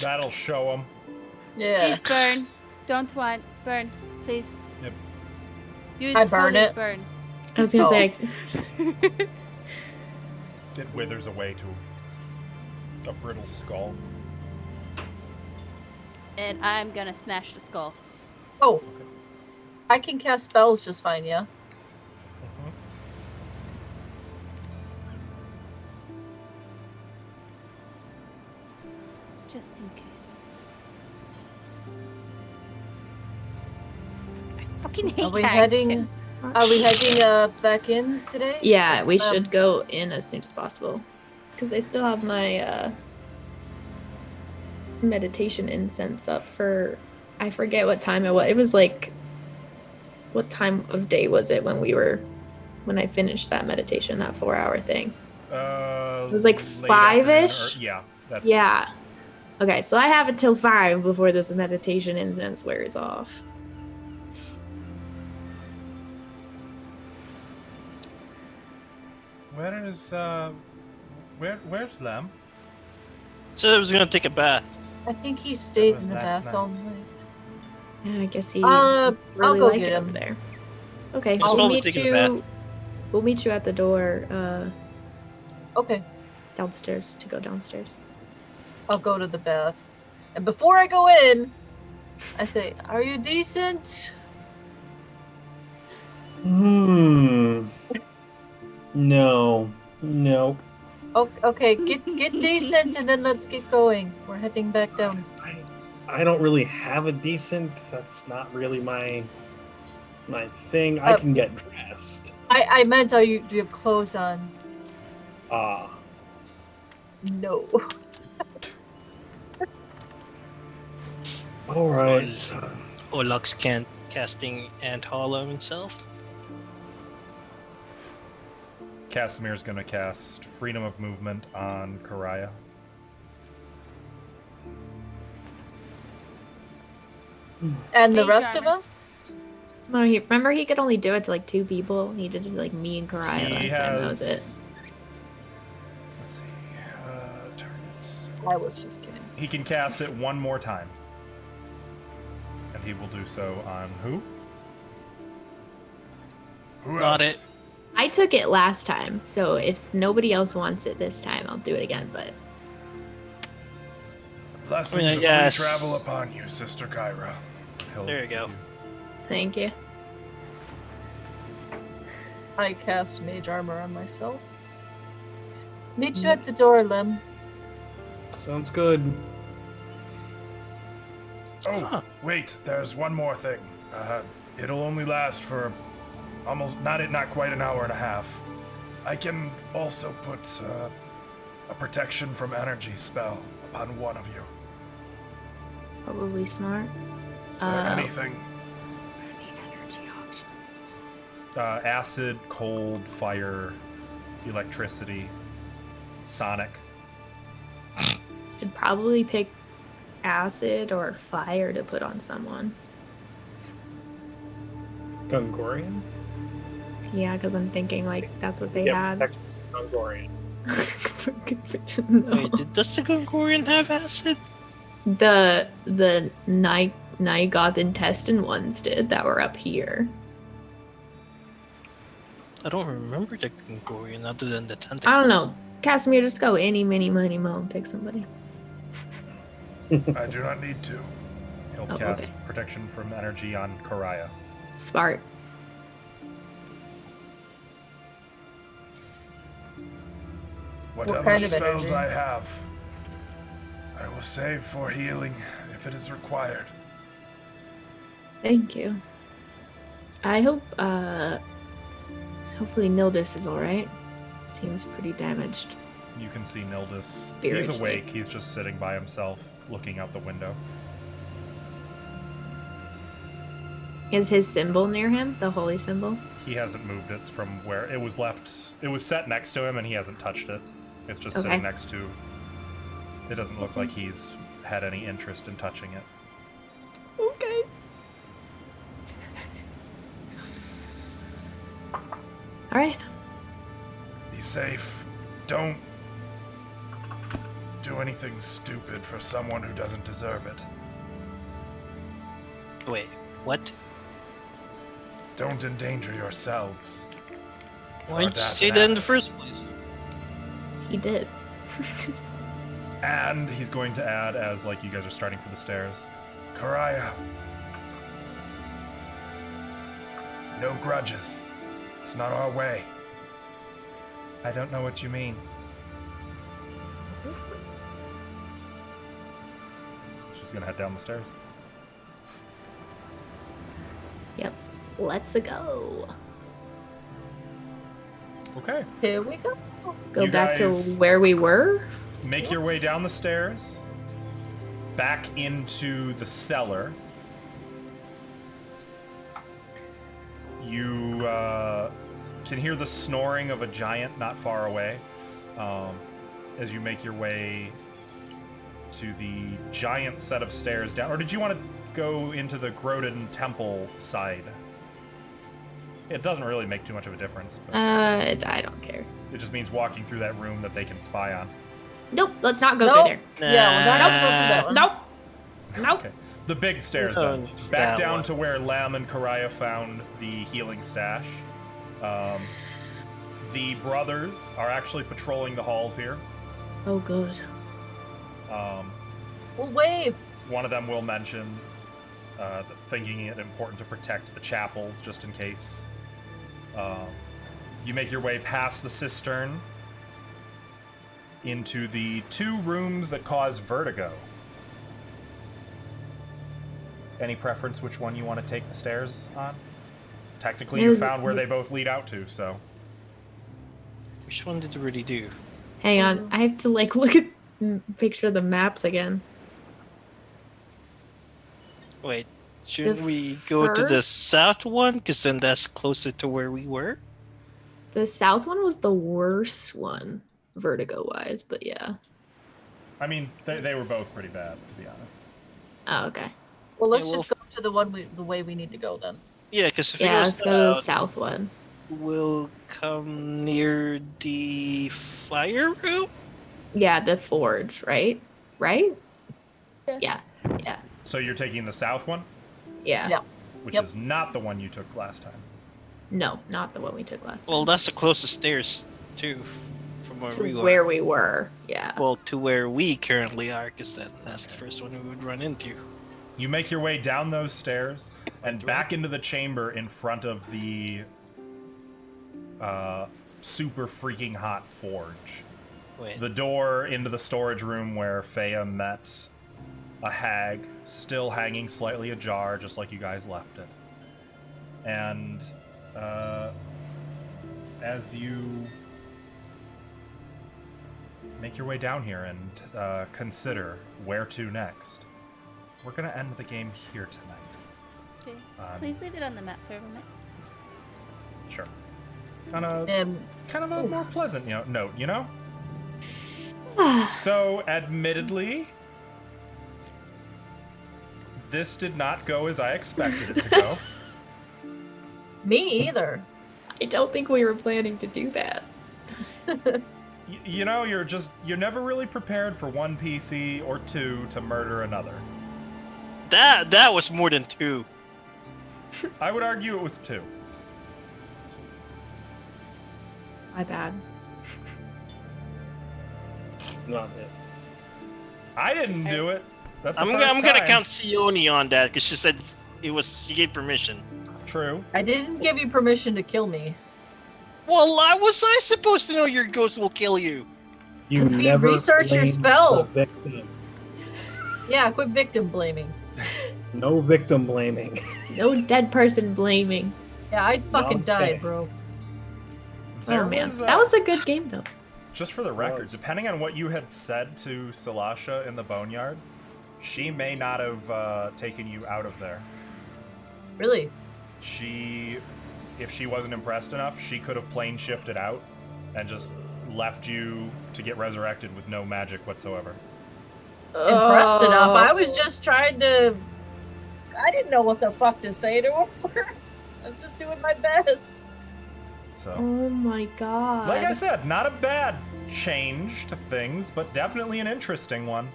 That'll show them. Yeah. Please burn. Don't want. Burn. Please. Yep. Use I burn holy it. burn. I was gonna Oh. say. It withers away to a brittle skull. And I'm gonna smash the skull. Oh. I can cast spells just fine, yeah? Mhm. Just in case. I fucking hate Are we hags. heading back in today? Yeah, we Um, should go in as soon as possible, because I still have my meditation incense up for. I forget what time it was. It was like, what time of day was it when I finished that meditation, that 4-hour thing? It was like late afternoon, 5-ish? yeah. That, Yeah. Okay, so I have until 5 before this meditation incense wears off. Where's Lem? So I was gonna take a bath. I think he stayed was in the last bath night. all night. Yeah, I guess he I'll really go like get it over him. there. Okay, He's probably taking a bath. We'll meet you at the door, Okay. downstairs, to go downstairs. I'll go to the bath. And before I go in, I say, "Are you decent?" No. Okay, get decent and then let's get going. We're heading back down. I don't really have a decent. That's not really my thing. I can get dressed. I meant, do you have clothes on? Ah. No. All right. Olok's can't casting Ant Hollow himself. Casimir's gonna cast Freedom of Movement on Karaya. And the Mage rest of armor. us? No, remember he could only do it to like 2 people. He did it to like me and Karaya He last time. That was it. has. Let's see. Targets. I was just kidding. He can cast it one more time. And he will do so on who? Who Not else? it. I took it last time, so if nobody else wants it this time, I'll do it again. But Blessings of yes. free travel upon you, Sister Kyra. There you go. thank you. I cast mage armor on myself. Meet you at the door, Lem. Sounds good. Oh, Huh. wait, there's one more thing. It'll only last for almost not quite an hour and a half. I can also put a protection from energy spell upon one of you. Probably smart. Is there anything? Acid, cold, fire, electricity, sonic. Should probably pick acid or fire to put on someone. Gungorian? Yeah, because I'm thinking like that's what they Yep, had. that's Gungorian. No. Wait, does the Gongorian have acid? The Nygoth intestine ones did that were up here. I don't remember the Gongorian other than the tentacles. I don't know. Casimir, just go any, mini, money, mo, and pick somebody. I do not need to. He'll Oh, cast okay. protection from energy on Karaya. Smart. Whatever What kind of spells energy? I have, I will save for healing if it is required. Thank you. I hope, hopefully Nildis is alright. Seems pretty damaged. You can see Nildis. He's Spiritually. awake. He's just sitting by himself, looking out the window. Is his symbol near him? The holy symbol? He hasn't moved it from where it was left. It was set next to him, and he hasn't touched it. It's just Okay. sitting next to. It doesn't look like he's had any interest in touching it. Okay. Alright. Be safe. Don't do anything stupid for someone who doesn't deserve it. Wait, what? Don't endanger yourselves. Why didn't you Darth say that in the Navas. first place? He did. And he's going to add, as like you guys are starting for the stairs. Karaya. No grudges. It's not our way. I don't know what you mean. She's gonna head down the stairs. Yep. Let's go. Okay. Here we go. Go You back to guys- where we were. Make your way down the stairs, back into the cellar. You can hear the snoring of a giant not far away as you make your way to the giant set of stairs down. Or did you want to go into the Groden Temple side? It doesn't really make too much of a difference, but I don't care. it just means walking through that room that they can spy on. Nope, let's not go Nope. through there. Yeah, we're not gonna go through that one. Nope. Nope. Okay. The big stairs, Oh, then. Back that down one. to where Lam and Karaya found the healing stash. The brothers are actually patrolling the halls here. Oh, good. We'll wave. One of them will mention thinking it important to protect the chapels just in case. You make your way past the cistern into the two rooms that cause vertigo. Any preference which one you want to take the stairs on? Technically, you There's- found where they both lead out to, so. Which one did it really do? Hang on, I have to like look at picture the maps again. Wait, shouldn't The we go to the first- south one? Because then that's closer to where we were. The south one was the worst one, vertigo wise, but yeah. I mean, they were both pretty bad, to be honest. Oh, okay. Well, let's Yeah, just go to the one the way we need to go then. Yeah, because if Yeah, we go let's go to the south, south one. we'll come near the fire room. Yeah, the forge, right? Right? Yeah. So you're taking the south one, Yeah. Yeah. which Yep. is not the one you took last time. No, not the one we took last Well, time. that's the closest stairs too, from where To we were. where we were. Yeah. Well, to where we currently are, because that's the first one we would run into. You make your way down those stairs and back into the chamber in front of the super freaking hot forge. Wait, The door into the storage room where Fea met a hag, still hanging slightly ajar, just like you guys left it. And as you make your way down here and consider where to next, we're going to end the game here tonight. Okay. Please leave it on the map for a moment. Sure. On a And kind of a more pleasant note, So, admittedly, this did not go as I expected it to go. me either. I don't think we were planning to do that. You're never really prepared for one PC or two to murder another. That was more than 2. I would argue it was 2. My bad. Not it. I didn't do it. That's the I'm first gonna time. count Sione on that because she said she gave permission. True. I didn't give you permission to kill me. Well, was I supposed to know your ghost will kill you? You Could be never research your blame spell. the victim. Yeah, quit victim blaming. No victim blaming. No dead person blaming. Yeah, I fucking Okay. died, bro. There Oh man, was, that was a good game though. Just for the record, was. depending on what you had said to Salasha in the boneyard, she may not have taken you out of there. Really? If she wasn't impressed enough, she could have plane shifted out and just left you to get resurrected with no magic whatsoever. Impressed enough. Oh. I was just trying to. I didn't know what the fuck to say to her. I was just doing my best. So, Oh my god. like I said, not a bad change to things, but definitely an interesting one.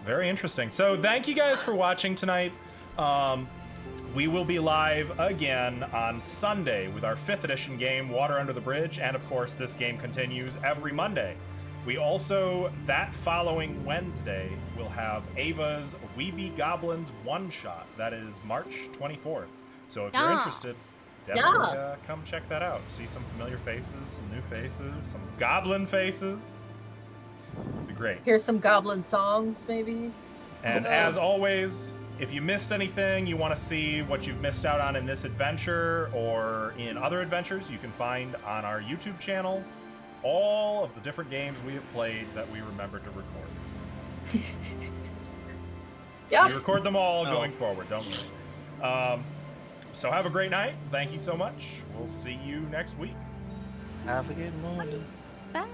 Very interesting. So thank you guys for watching tonight. We will be live again on Sunday with our 5th edition game, Water Under the Bridge, and of course this game continues every Monday. We also, that following Wednesday, will have Ava's We Be Goblins one-shot. That is March 24th. So if you're Yes. interested, definitely Yes. come check that out. See some familiar faces, some new faces, some goblin faces. It'd be great. Hear some goblin songs, maybe. And Awesome. as always, if you missed anything, you want to see what you've missed out on in this adventure or in other adventures, you can find on our YouTube channel all of the different games we have played that we remembered to record. Yeah. We record them all Oh. going forward, don't worry. So have a great night. Thank you so much. We'll see you next week. Have a good morning. Bye.